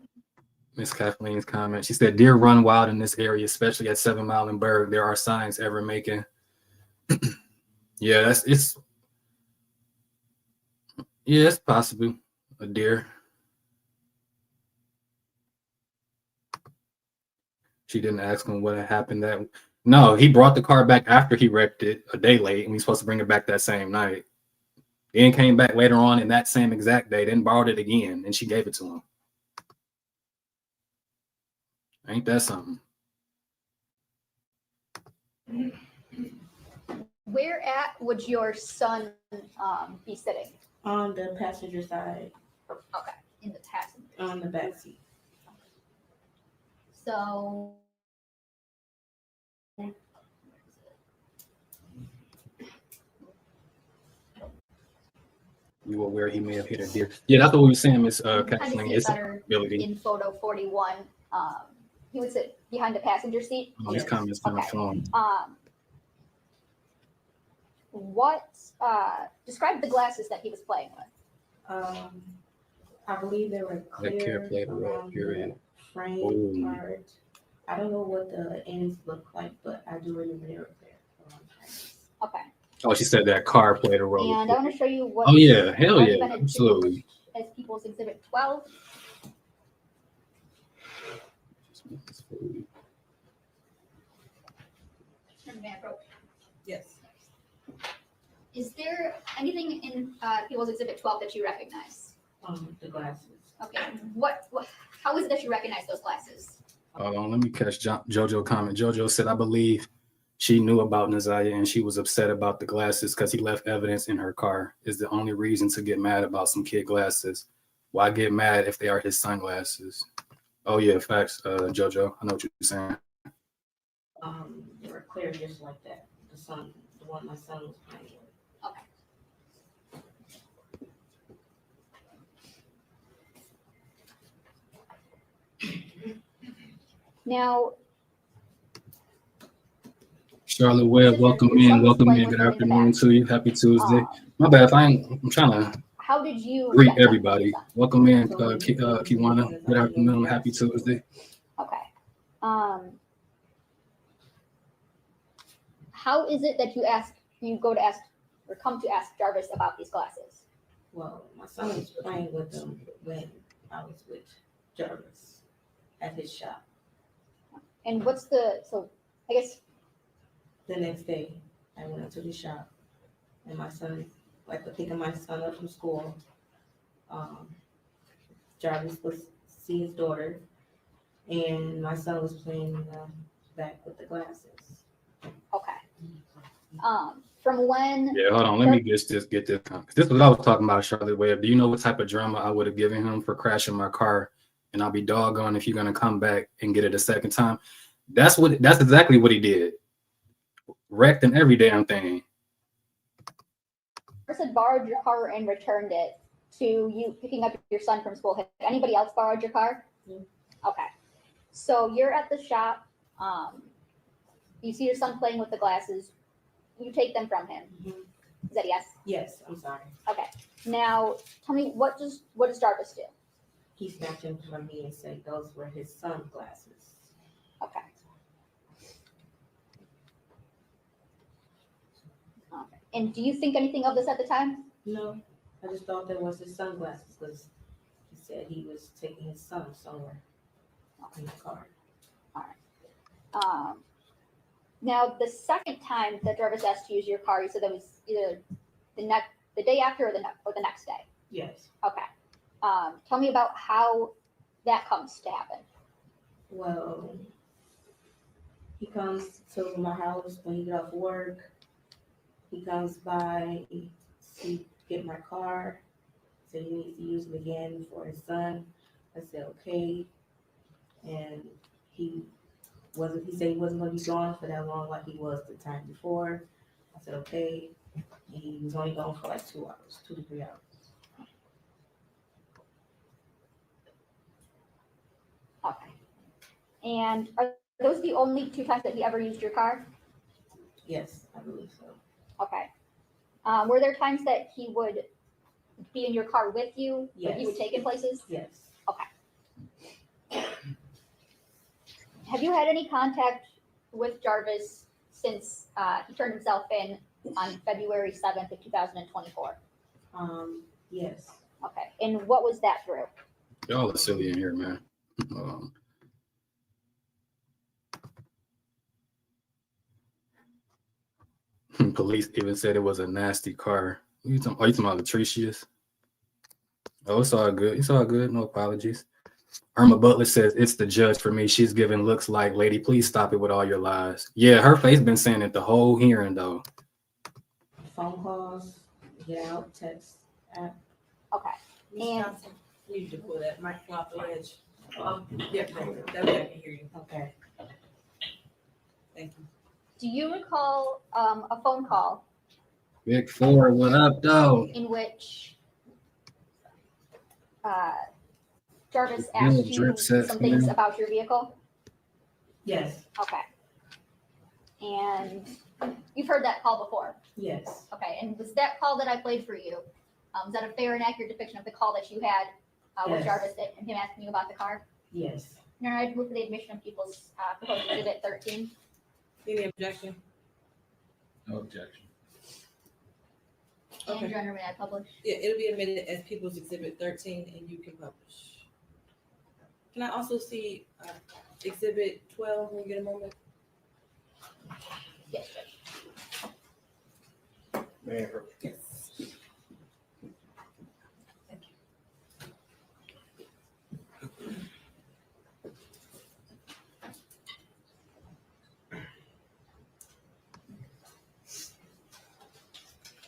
Miss Kathleen's comment. She said, "Deer run wild in this area, especially at 7 Mile and Berg. There are signs ever making." Yeah, it's possible a deer. She didn't ask him what had happened that. No, he brought the car back after he wrecked it a day late, and he's supposed to bring it back that same night. Then came back later on in that same exact day, then borrowed it again, and she gave it to him. Ain't that something? Where at would your son be sitting? On the passenger side. Okay, in the passenger. On the back seat. So. You were aware he may have hit a deer. Yeah, that's what we were saying, Miss Kathleen. Kind of see It's better a ability. in photo 41. He would sit behind the passenger seat. Oh, these comments kind of flowing. Describe the glasses that he was playing with. I believe they were That care clear played a role, around period. the frame Ooh. part. I don't know what the ends look like, but I do remember they were clear around the frames. Okay. Oh, she said that car played a role. And I want to show you what. Oh yeah, hell yeah, documented absolutely. As People's Exhibit 12. Yes. Is there anything in People's Exhibit 12 that you recognize? The glasses. Okay. How is it that you recognize those glasses? Hold on, let me catch JoJo comment. JoJo said, "I believe she knew about Nazaya and she was upset about the glasses because he left evidence in her car. Is the only reason to get mad about some kid glasses. Why get mad if they are his sunglasses?" Oh yeah, facts, JoJo. I know what you're saying. They were clear just like that. The one my son was playing with. Now, Charlotte Webb, welcome in. Good afternoon to you. Happy Tuesday. My bad if I'm trying to how did you greet everybody. Welcome in, Kiwana. Good afternoon. Happy Tuesday. Okay. How is it that you come to ask Jarvis about these glasses? Well, my son was playing with them when I was with Jarvis at his shop. And I guess the next day I went up to the shop and my son, picking my son up from school. Jarvis was see his daughter and my son was playing back with the glasses. Okay. From when? Yeah, hold on. Let me get this. This is what I was talking about, Charlotte Webb. Do you know what type of drama I would have given him for crashing my car and I'll be doggone if you're gonna come back and get it a second time. That's exactly what he did. Wrecked in every damn thing. Had borrowed your car and returned it to you picking up your son from school. Has anybody else borrowed your car? No. Okay. So you're at the shop. You see your son playing with the glasses. You take them from him. Is that yes? Yes, I'm sorry. Okay. Now tell me what does Jarvis do? He snatched them from me and said those were his sunglasses. Okay. Okay. And do you think anything of this at the time? No, I just thought that was his sunglasses because he said he was taking his son somewhere in the car. All right. Now the second time that Jarvis asked to use your car, you said that was either the day after or the next day. Yes. Okay. Tell me about how that comes to happen. Well, he comes to my house when he get off work. He comes by to get my car. Said he needs to use it again for his son. I said okay. And he said he wasn't going to be gone for that long like he was the time before. I said okay. And he was only gone for like 2 hours, 2 to 3 hours. Okay. And are those the only 2 times that he ever used your car? Yes, I believe so. Okay. Were there times that he would be in your car with you? Yes. That he would take in places? Yes. Okay. Have you had any contact with Jarvis since he turned himself in on February 7th of 2024? Yes. Okay. And what was that through? Y'all are silly in here, man. Police even said it was a nasty car. You talking about Latricious? Oh, it's all good. It's all good. No apologies. Irma Butler says it's the judge for me. She's giving looks like, lady, please stop it with all your lies. Yeah, her face been saying it the whole hearing though. Phone calls, get out, text, app. Okay. And You need to pull that microphone off the ledge. Yeah, that way I can hear you. Okay. Thank you. do you recall a phone call Big Four, what up, though? in which Jarvis Yeah, asked you drip set some for things me. about your vehicle? Yes. Okay. And you've heard that call before? Yes. Okay, and was that call that I played for you, is that a fair and accurate depiction of the call that you had with Yes. Jarvis and him asking you about the car? Yes. You're right, move for the admission of people's proposed exhibit 13. Any objection? No objection. And Okay. Your Honor, may I publish? Yeah, it'll be admitted as People's Exhibit 13 and you can publish. Can I also see Exhibit 12 when you get a moment? Yes, Judge. Mayor. Yes.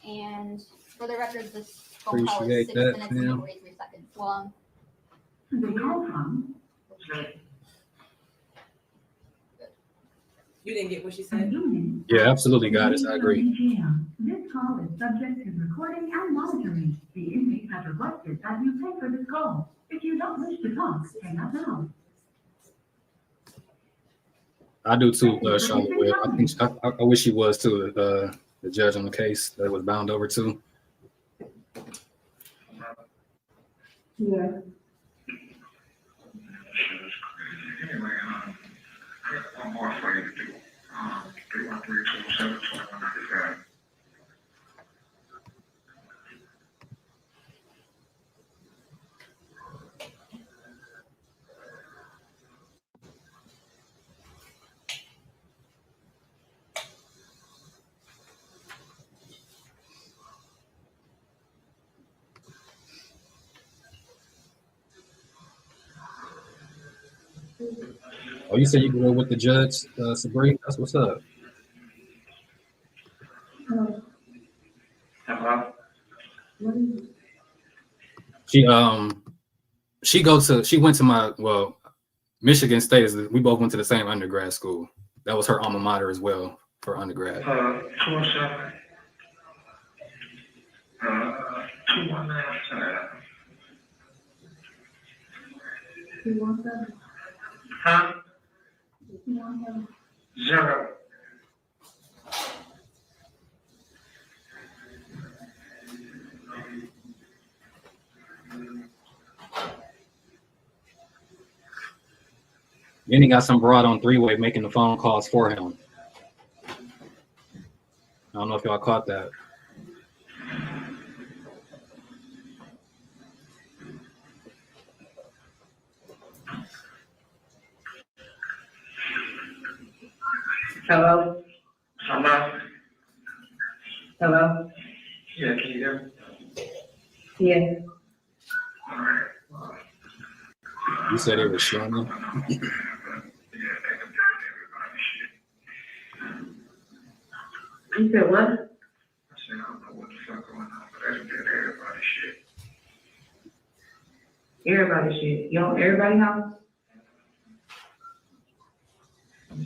And for the record, this phone call is Appreciate 6 that, minutes and ma'am. 43 seconds long. You didn't get what she said? Yeah, absolutely, Goddess. I agree. This call is subject to recording and monitoring. The inmate has requested that you pay for this call. If you don't wish to talk, hang up now. I do too, Charlotte Webb. I think I wish she was too. The judge on the case that was bound over to. Yeah. Anyway, I got one more for you to do. 313-207-2195. Oh, you said you go with the judge, Sabrina? That's what's up. Hello? She She went to Michigan State. We both went to the same undergrad school. That was her alma mater as well for undergrad. 207. 219. 217. Huh? 217. 0. Then he got some broad on three-way making the phone calls for him. I don't know if y'all caught that. Hello? Hello? Hello? Yeah, can you hear me? Yeah. All right. You said it was Shannon. You said what? I said, I don't know what the fuck going on, but I done did everybody shit. Everybody shit. You on everybody house?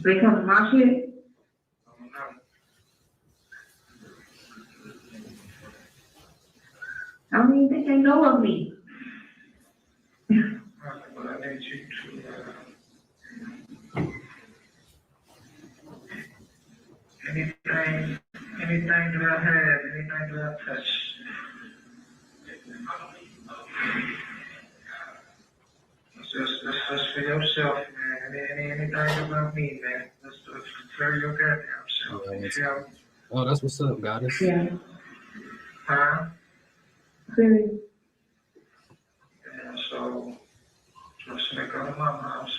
They come to my shit? I don't know. I don't even think they know of me. But I need you to, anything that I have, anything that I touch. That's for yourself, man. Anything about me, man. That's for your goddamn self. You feel me? Oh, that's what's up, goddess. Yeah. Huh? Serious. Yeah, so, just make go to my house.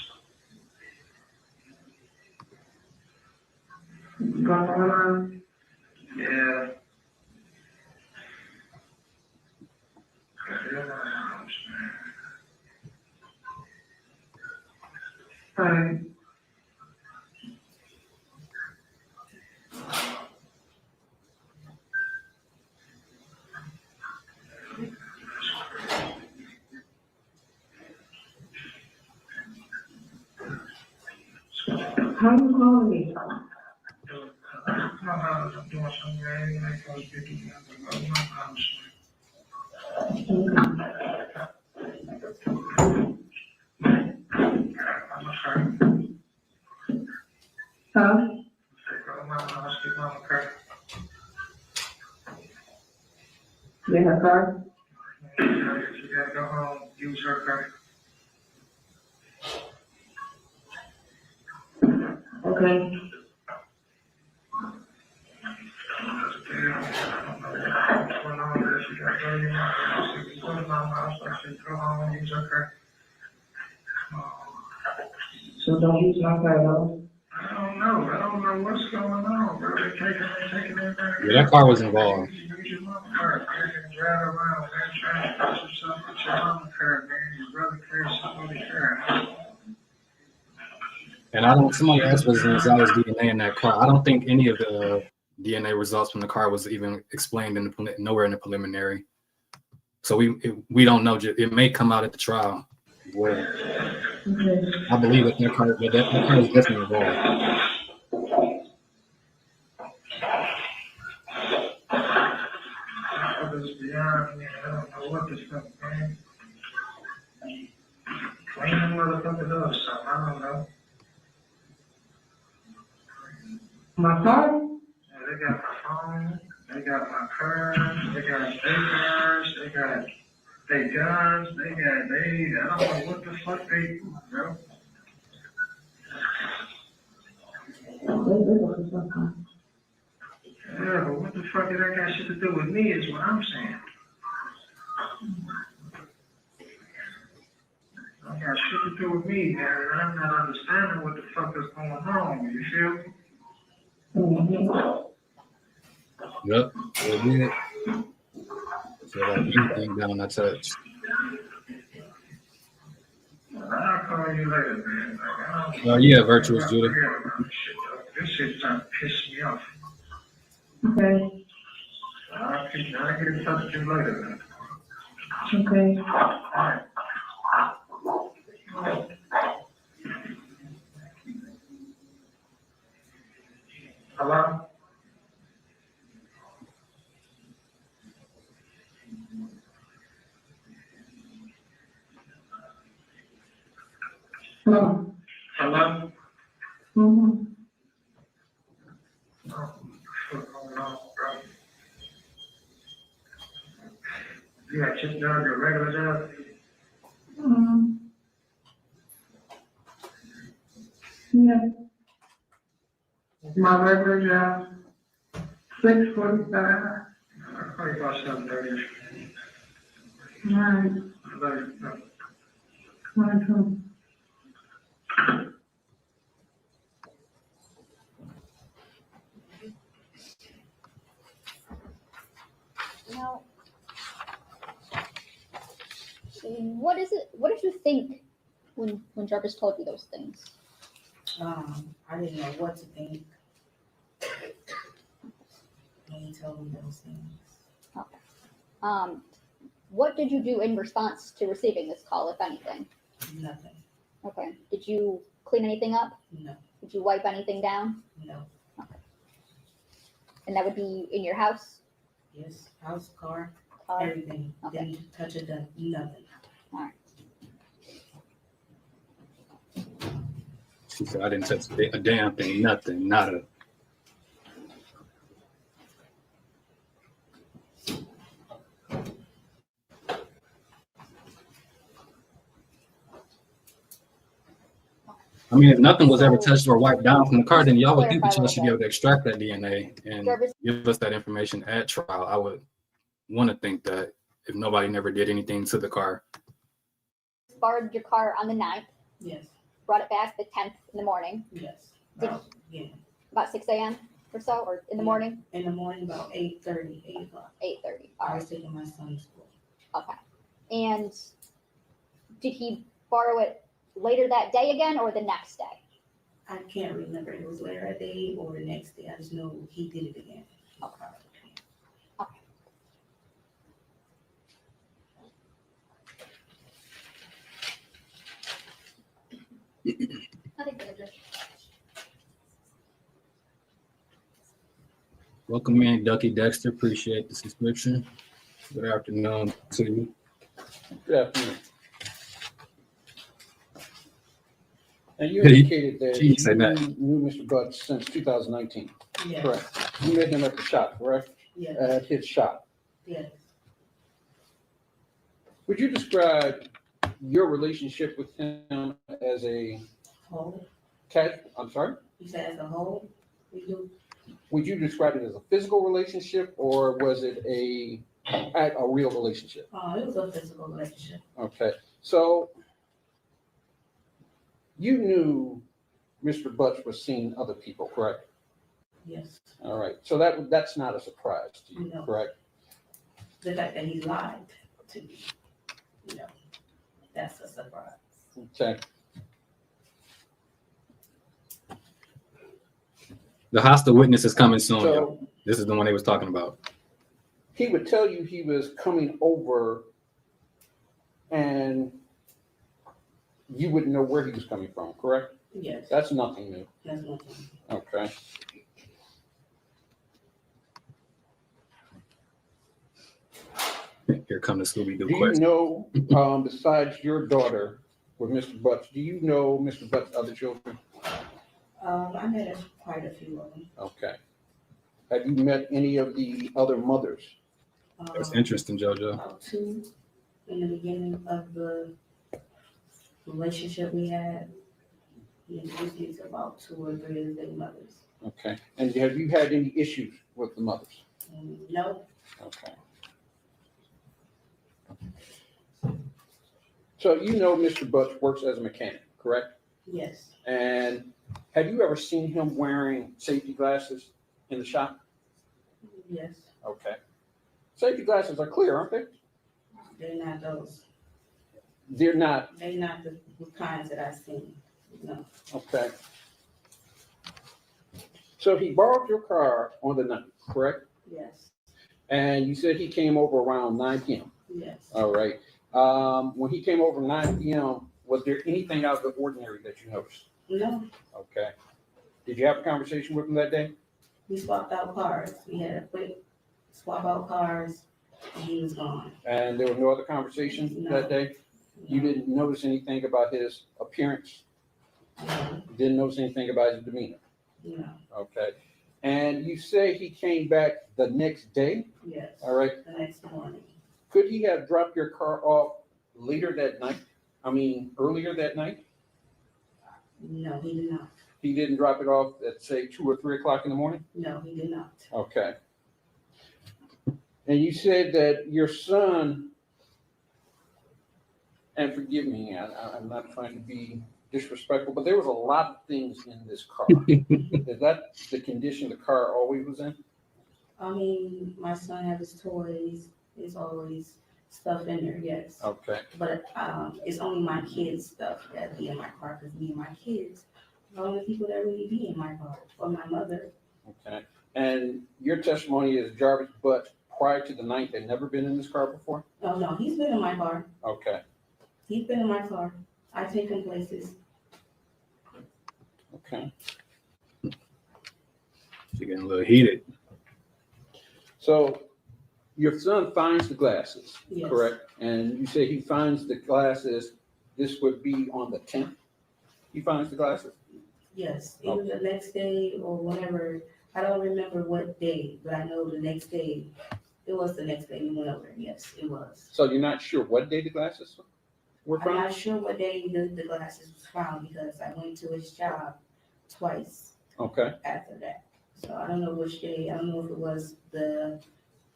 Going on. Yeah. Go to my house, man. Alright. How you calling me? My house, I'm doing something I ain't supposed to be doing. Go to my house, man. I'm a friend. Huh? Go to my house, get my car. Get her car? If you gotta go home, use her car. Okay. So don't use my car, though. I don't know what's going on, bro. They're taking everything. Yeah, that car was involved. Use your mama car. You can drive around, man. Trying to put yourself with your mama car, man. Your brother carries somebody's car. And somebody asked was Zala's DNA in that car. I don't think any of the DNA results from the car was even explained nowhere in the preliminary. So we don't know. It may come out at the trial. Well, Okay. I believe that car is definitely involved. Others beyond me, I don't know what this fuck, man. Clean the motherfucker up, so I don't know. My car? Yeah, they got my phone, they got my cars, they got their cars, they got their guns, I don't know what the fuck they do, bro. Yeah, but what the fuck did that got shit to do with me is what I'm saying. That got shit to do with me, man, and I'm not understanding what the fuck is going on, you feel me? Yep, it did. So like anything down I touch. I'll call you later, man. Like, I don't Yeah, virtuous Judah. forget about this shit, though. This shit's trying to piss me off. Okay. I'll get in touch with you later, man. Okay. All right. Hello? Hello? Mm-hmm. Oh, what's going on, bro? You got just done your regular job? Mm-hmm. Yeah. My regular job, 6:45. Probably about 7:30. Right. Right. Now, what did you think when Jarvis told you those things? I didn't know what to think when he told me those things. Okay. What did you do in response to receiving this call, if anything? Nothing. Okay. Did you clean anything up? No. Did you wipe anything down? No. Okay. And that would be in your house? Yes. House, car, Car? everything. Okay. Didn't touch it, nothing. All right. She said, I didn't touch a damn thing, nothing, nada. I mean, if nothing was ever touched or wiped down from the car, then y'all would think that y'all should be able to extract that DNA and give us that information at trial. I would want to think that if nobody never did anything to the car. Borrowed your car on the 9th. Yes. Brought it back the 10th in the morning. Yes. Yeah. About 6 a.m. or so, or in the morning? In the morning, about 8:30, 8 o'clock. 8:30. I was taking my son to school. Okay. And did he borrow it later that day again or the next day? I can't remember if it was later that day or the next day. I just know he did it again. Okay. I think they're just. Welcome in, Ducky Dexter. Appreciate the subscription. Good afternoon to you. Good afternoon. And you indicated that She said that. you knew Mr. Butts since 2019. Yes. Correct. You met him at the shop, correct? Yes. At his shop. Yes. Would you describe your relationship with him as a Whole. I'm sorry? You said as a whole, we do. Would you describe it as a physical relationship or was it a real relationship? It was a physical relationship. Okay, so you knew Mr. Butts was seeing other people, correct? Yes. All right, so that's not a surprise to you, No. correct? The fact that he lied to me, that's a surprise. Okay. The hostile witness is coming soon. So- Yo. This is the one they was talking about. He would tell you he was coming over and you wouldn't know where he was coming from, correct? Yes. That's nothing new. That's nothing. Okay. Here come the Scooby-Doo Do you question. know, besides your daughter with Mr. Butts, do you know Mr. Butts' other children? I met quite a few of them. Okay. Have you met any of the other mothers? That's interesting, JoJo. About 2 in the beginning of the relationship we had. He introduced me to about 2 or 3 of the mothers. Okay. And have you had any issues with the mothers? No. Okay. So you know Mr. Butts works as a mechanic, correct? Yes. And have you ever seen him wearing safety glasses in the shop? Yes. Okay. Safety glasses are clear, aren't they? They're not those. They're not. They're not the kinds that I've seen. No. Okay. So he borrowed your car on the night, correct? Yes. And you said he came over around 9 p.m. Yes. All right. When he came over 9 p.m., was there anything out of the ordinary that you noticed? No. Okay. Did you have a conversation with him that day? We swapped out cars. We had a quick swap out cars, and he was gone. And there was no other conversation No. that day? You didn't notice anything about his appearance No, Didn't notice anything about his demeanor? no, Okay. And you say he came back the next day? yes. All right. The next morning. Could he have dropped your car off later that night? I mean, earlier that night? No, he did not. He didn't drop it off at, say, 2 or 3 o'clock in the morning? No, he did not. Okay. And you said that your son, and forgive me, I'm not trying to be disrespectful, but there was a lot of things in this car. Is that the condition the car always was in? I mean, my son has his toys. There's always stuff in there, yes. Okay. But it's only my kids' stuff that be in my car because me and my kids are the only people that really be in my car, or my mother. Okay. And your testimony is Jarvis, but prior to the night, had never been in this car before? Oh, no, he's been in my car. Okay. He's been in my car. I take him places. Okay. She getting a little heated. So your son finds the glasses, Yes. correct? And you say he finds the glasses, this would be on the 10th? He finds the glasses? Yes, either the next day or whenever. I don't remember what day, but I know the next day. It was the next day we went over. Yes, it was. So you're not sure what day the glasses were I'm found? not sure what day the glasses was found because I went to his job twice Okay. after that. So I don't know which day. I don't know if it was the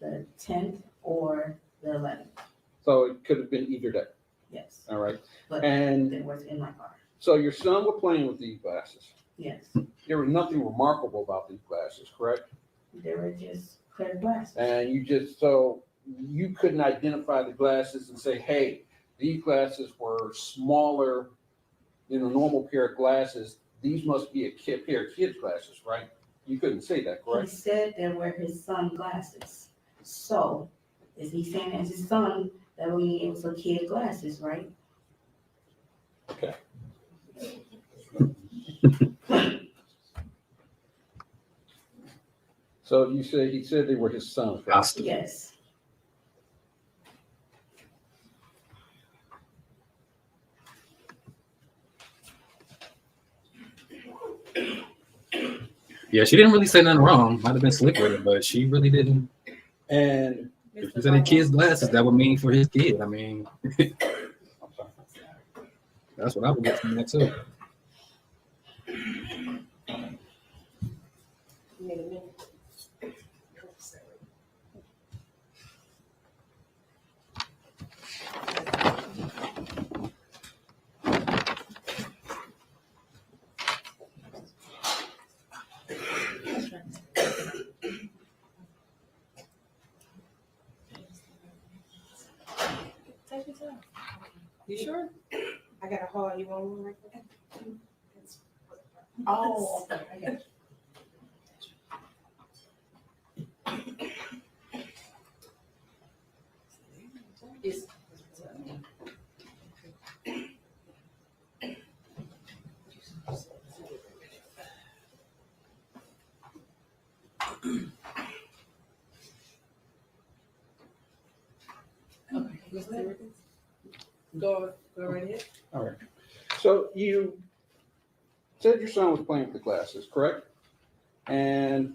10th or the 11th. So it could have been either day. Yes, All right. but And they was in my car. so your son was playing with these glasses. Yes, There was nothing remarkable about these glasses, correct? they were just clear glasses. And so you couldn't identify the glasses and say, hey, these glasses were smaller than a normal pair of glasses. These must be a pair of kids' glasses, right? You couldn't say that, He correct? said they were his son glasses. So is he saying as his son that would mean it was a kid glasses, right? Okay. So you say he said they were his son's glasses? Yes. Yeah, she didn't really say nothing wrong. Might have been slick with it, but she really didn't. And if he's in the kid's glasses, that would mean for his kid. I mean, that's what I would get from that too. Take your time. You sure? I got a haul. You want one right there? Oh, okay. I got you. It's- Okay, Mr. Ricketts? Go right ahead. All right. So you said your son was playing with the glasses, correct? And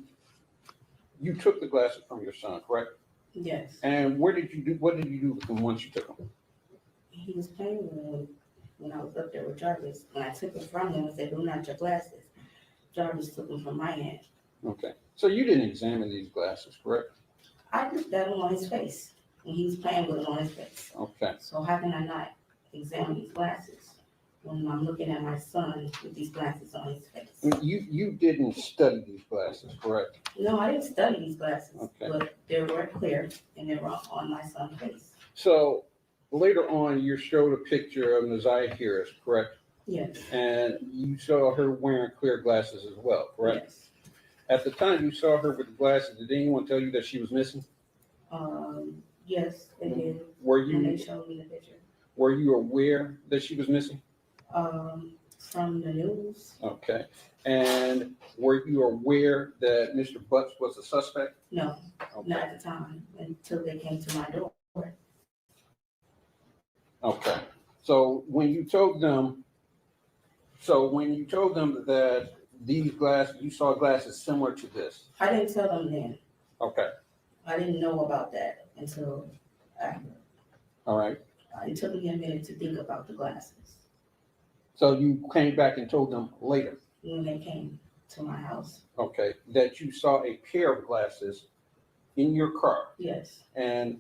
you took the glasses from your son, correct? Yes. And what did you do with them once you took them? He was playing with them when I was up there with Jarvis. When I took them from him and said, "Do not your glasses," Jarvis took them from my hand. Okay. So you didn't examine these glasses, correct? I looked at him on his face when he was playing with them on his face. Okay. So how can I not examine these glasses when I'm looking at my son with these glasses on his face? You didn't study these glasses, correct? No, I didn't study these glasses, Okay. but they were clear and they were on my son's face. So later on, you showed a picture of Naziah Harris, correct? Yes. And you saw her wearing clear glasses as well, correct? Yes. At the time you saw her with the glasses, did anyone tell you that she was missing? Yes, they did. Were And they you showed me the picture. were you aware that she was missing? From the news. Okay. And were you aware that Mr. Butts was a suspect? No, Okay. not at the time until they came to my door. Okay. So when you told them So when you told them that these glasses, you saw glasses similar to this. I didn't tell them then. Okay, I didn't know about that until after. all right. It took me a minute to think about the glasses So you came back and told them later, when they came to my house. okay, that you saw a pair of glasses in your car. Yes, And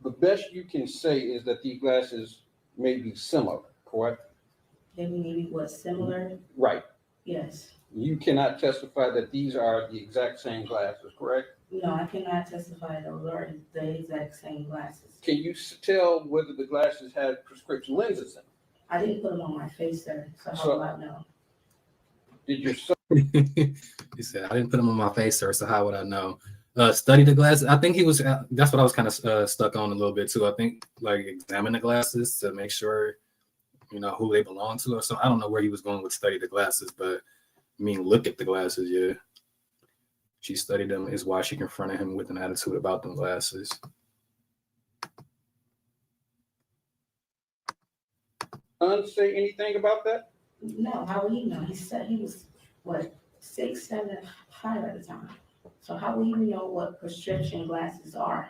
the best you can say is that these glasses may be similar, correct? they maybe was similar. Right. Yes. You cannot testify that these are the exact same glasses, correct? No, I cannot testify those are the exact same glasses. Can you tell whether the glasses had prescription lenses in them? I didn't put them on my face, sir, so how will I know? Did your son? He said, I didn't put them on my face, sir, so how would I know? Study the glasses. I think he was, that's what I was kind of stuck on a little bit too. I think like examine the glasses to make sure, you know, who they belong to or something. I don't know where he was going with study the glasses, but I mean, look at the glasses, yeah. She studied them is why she confronted him with an attitude about them glasses. Say anything about that? No, how would he know? He said he was, what, 6'7" high at the time. So how would he know what prescription glasses are?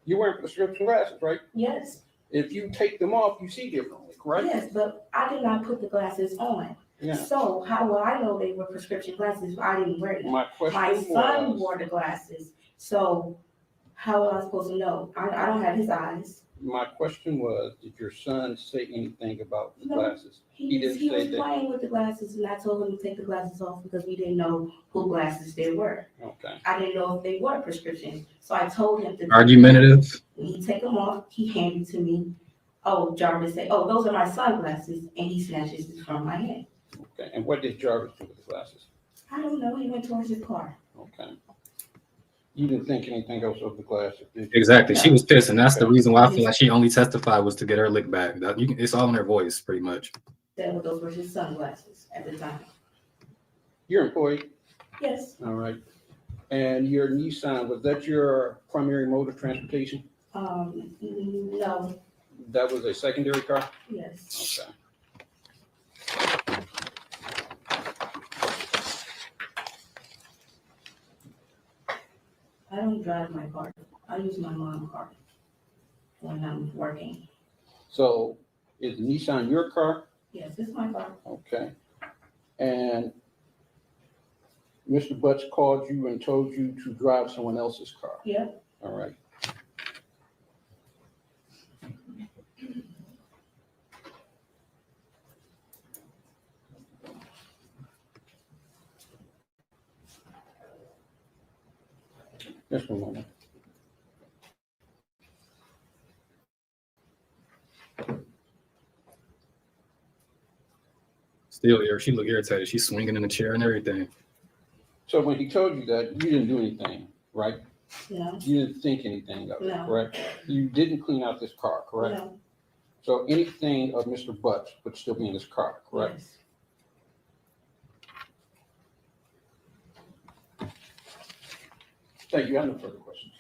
You wearing prescription glasses, right? Yes, If you take them off, you see differently, correct? yes, but I did not put the glasses on. Yeah. So how will I know they were prescription glasses if I didn't wear them? My question My son was, wore the glasses, so how am I supposed to know? I don't have his eyes. my question was, did your son say anything about the No, glasses? He didn't He say was that. playing with the glasses and I told him to take the glasses off because we didn't know who glasses they were. Okay. I didn't know if they were prescription, so I told him to. Argumentative. When he take them off, he handed to me. Oh, Jarvis said, "Oh, those are my sunglasses," and he snatches it from my hand. Okay, and what did Jarvis do with the glasses? I don't know. He went towards his car. Okay. You didn't think anything else of the glasses, did you? Exactly. She was pissed, and that's the Okay. reason why I feel like she only testified was to get her lick back. It's all in her voice, pretty much. That those were his sunglasses at the time. You're employed? Yes. All right. And your Nissan, was that your primary mode of transportation? No. That was a secondary car? Yes. Okay. I don't drive my car. I use my mom's car when I'm working. So is Nissan your car? Yes, it's my car. Okay. And Mr. Butts called you and told you to drive someone else's car? Yeah. All right. Just one moment. Still, she looked irritated. She's swinging in the chair and everything. So when he told you that, you didn't do anything, right? No. You didn't think anything of it, No. correct? You didn't clean out this car, correct? No. So anything of Mr. Butts would still be in this car, correct? Yes. Thank you. I have no further questions.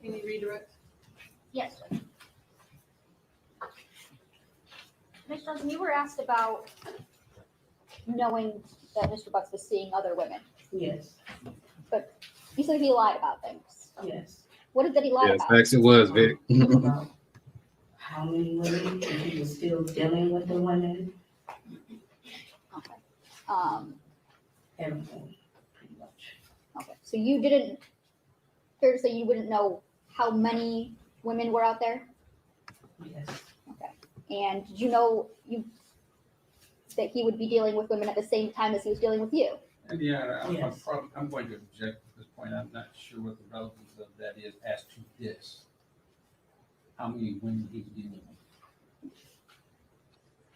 Any redirect? Yes. Ms. Johnson, you were asked about knowing that Mr. Bucks was seeing other women. Yes. But you said he lied about things. Yes. What did he lie Yes, about? facts it was, Vic. About how many women, and he was still dealing with the women, Okay. everything, pretty much. Okay. So you didn't, fair to say you wouldn't know how many women were out there? Yes. Okay. And did you know that he would be dealing with women at the same time as he was dealing with you? Indiana, Yes. I'm going to object at this point. I'm not sure what the relevance of that is as to this. How many women he's dealing with.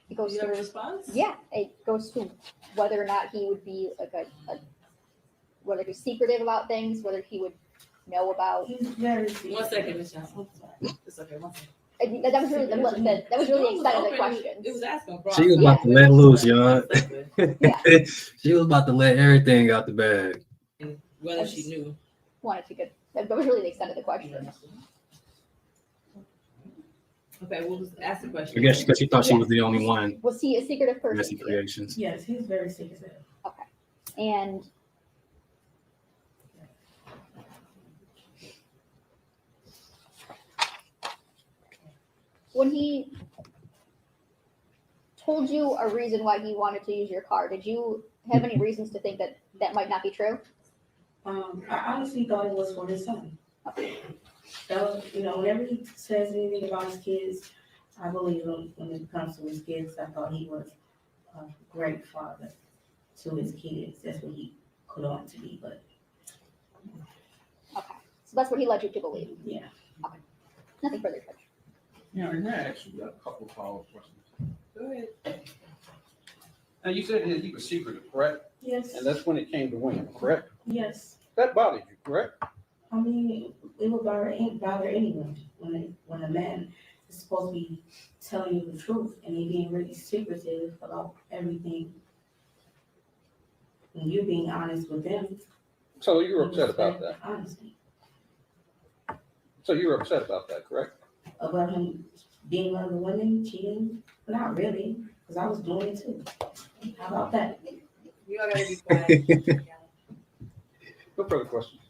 It goes You have a to, response? yeah, it goes to whether or not he would be like whether he's secretive about things, whether he would know about. He's very. 1 second, Ms. Johnson. It's okay, 1 second. That was really that was really the extent of the question. It was asking broad. She was about to let loose, y'all. Yeah. She was about to let everything out the bag. Whether she knew. Wanted to get that was really the extent of the question. Okay, we'll just ask the question. I guess because she thought she was the only one. Was he a secretive person? Messy to you? creations. Yes, he's very secretive. Okay. And when he told you a reason why he wanted to use your car, did you have any reasons to think that that might not be true? I honestly thought it was for his son. That was, whenever he says anything about his kids, I believe him when it comes to his kids. I thought he was a great father to his kids. That's what he put on to be, but Okay. So that's what he led you to believe. yeah. Okay. Nothing further, Judge. Yeah, and I actually got a couple of follow-up questions. Go ahead. Now, you said that he was secretive, correct? Yes. And that's when it came to women, correct? Yes. That bothered you, correct? I mean, it would bother anyone when a man is supposed to be telling you the truth and he being really secretive about everything. And you being honest with them. So you were upset about that? Honesty. So you were upset about that, correct? About him being with other women, cheating? Not really, because I was doing it too. How about that? You all gotta be quiet. No further questions.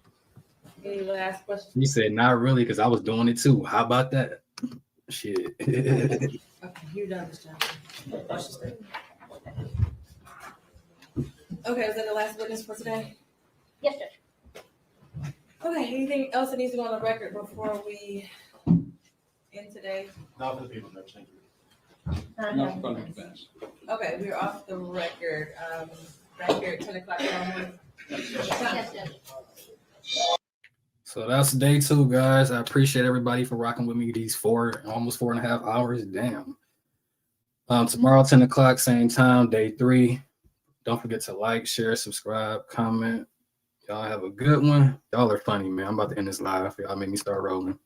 Any last questions? You said not really because I was doing it too. How about that? Shit. Okay, you're done, Ms. Johnson. Watch this thing. Okay, is that the last witness for today? Yes, Judge. Okay, anything else that needs to go on the record before we end today? Not for the people, Judge, thank you. No further defense. Okay, we're off the record. Back here at 10 o'clock. Yes, Judge. So that's day 2, guys. I appreciate everybody for rocking with me these almost 4.5 hours. Damn. Tomorrow, 10 o'clock, same time, day 3. Don't forget to like, share, subscribe, comment. Y'all have a good one. Y'all are funny, man. I'm about to end this live. Y'all make me start rolling.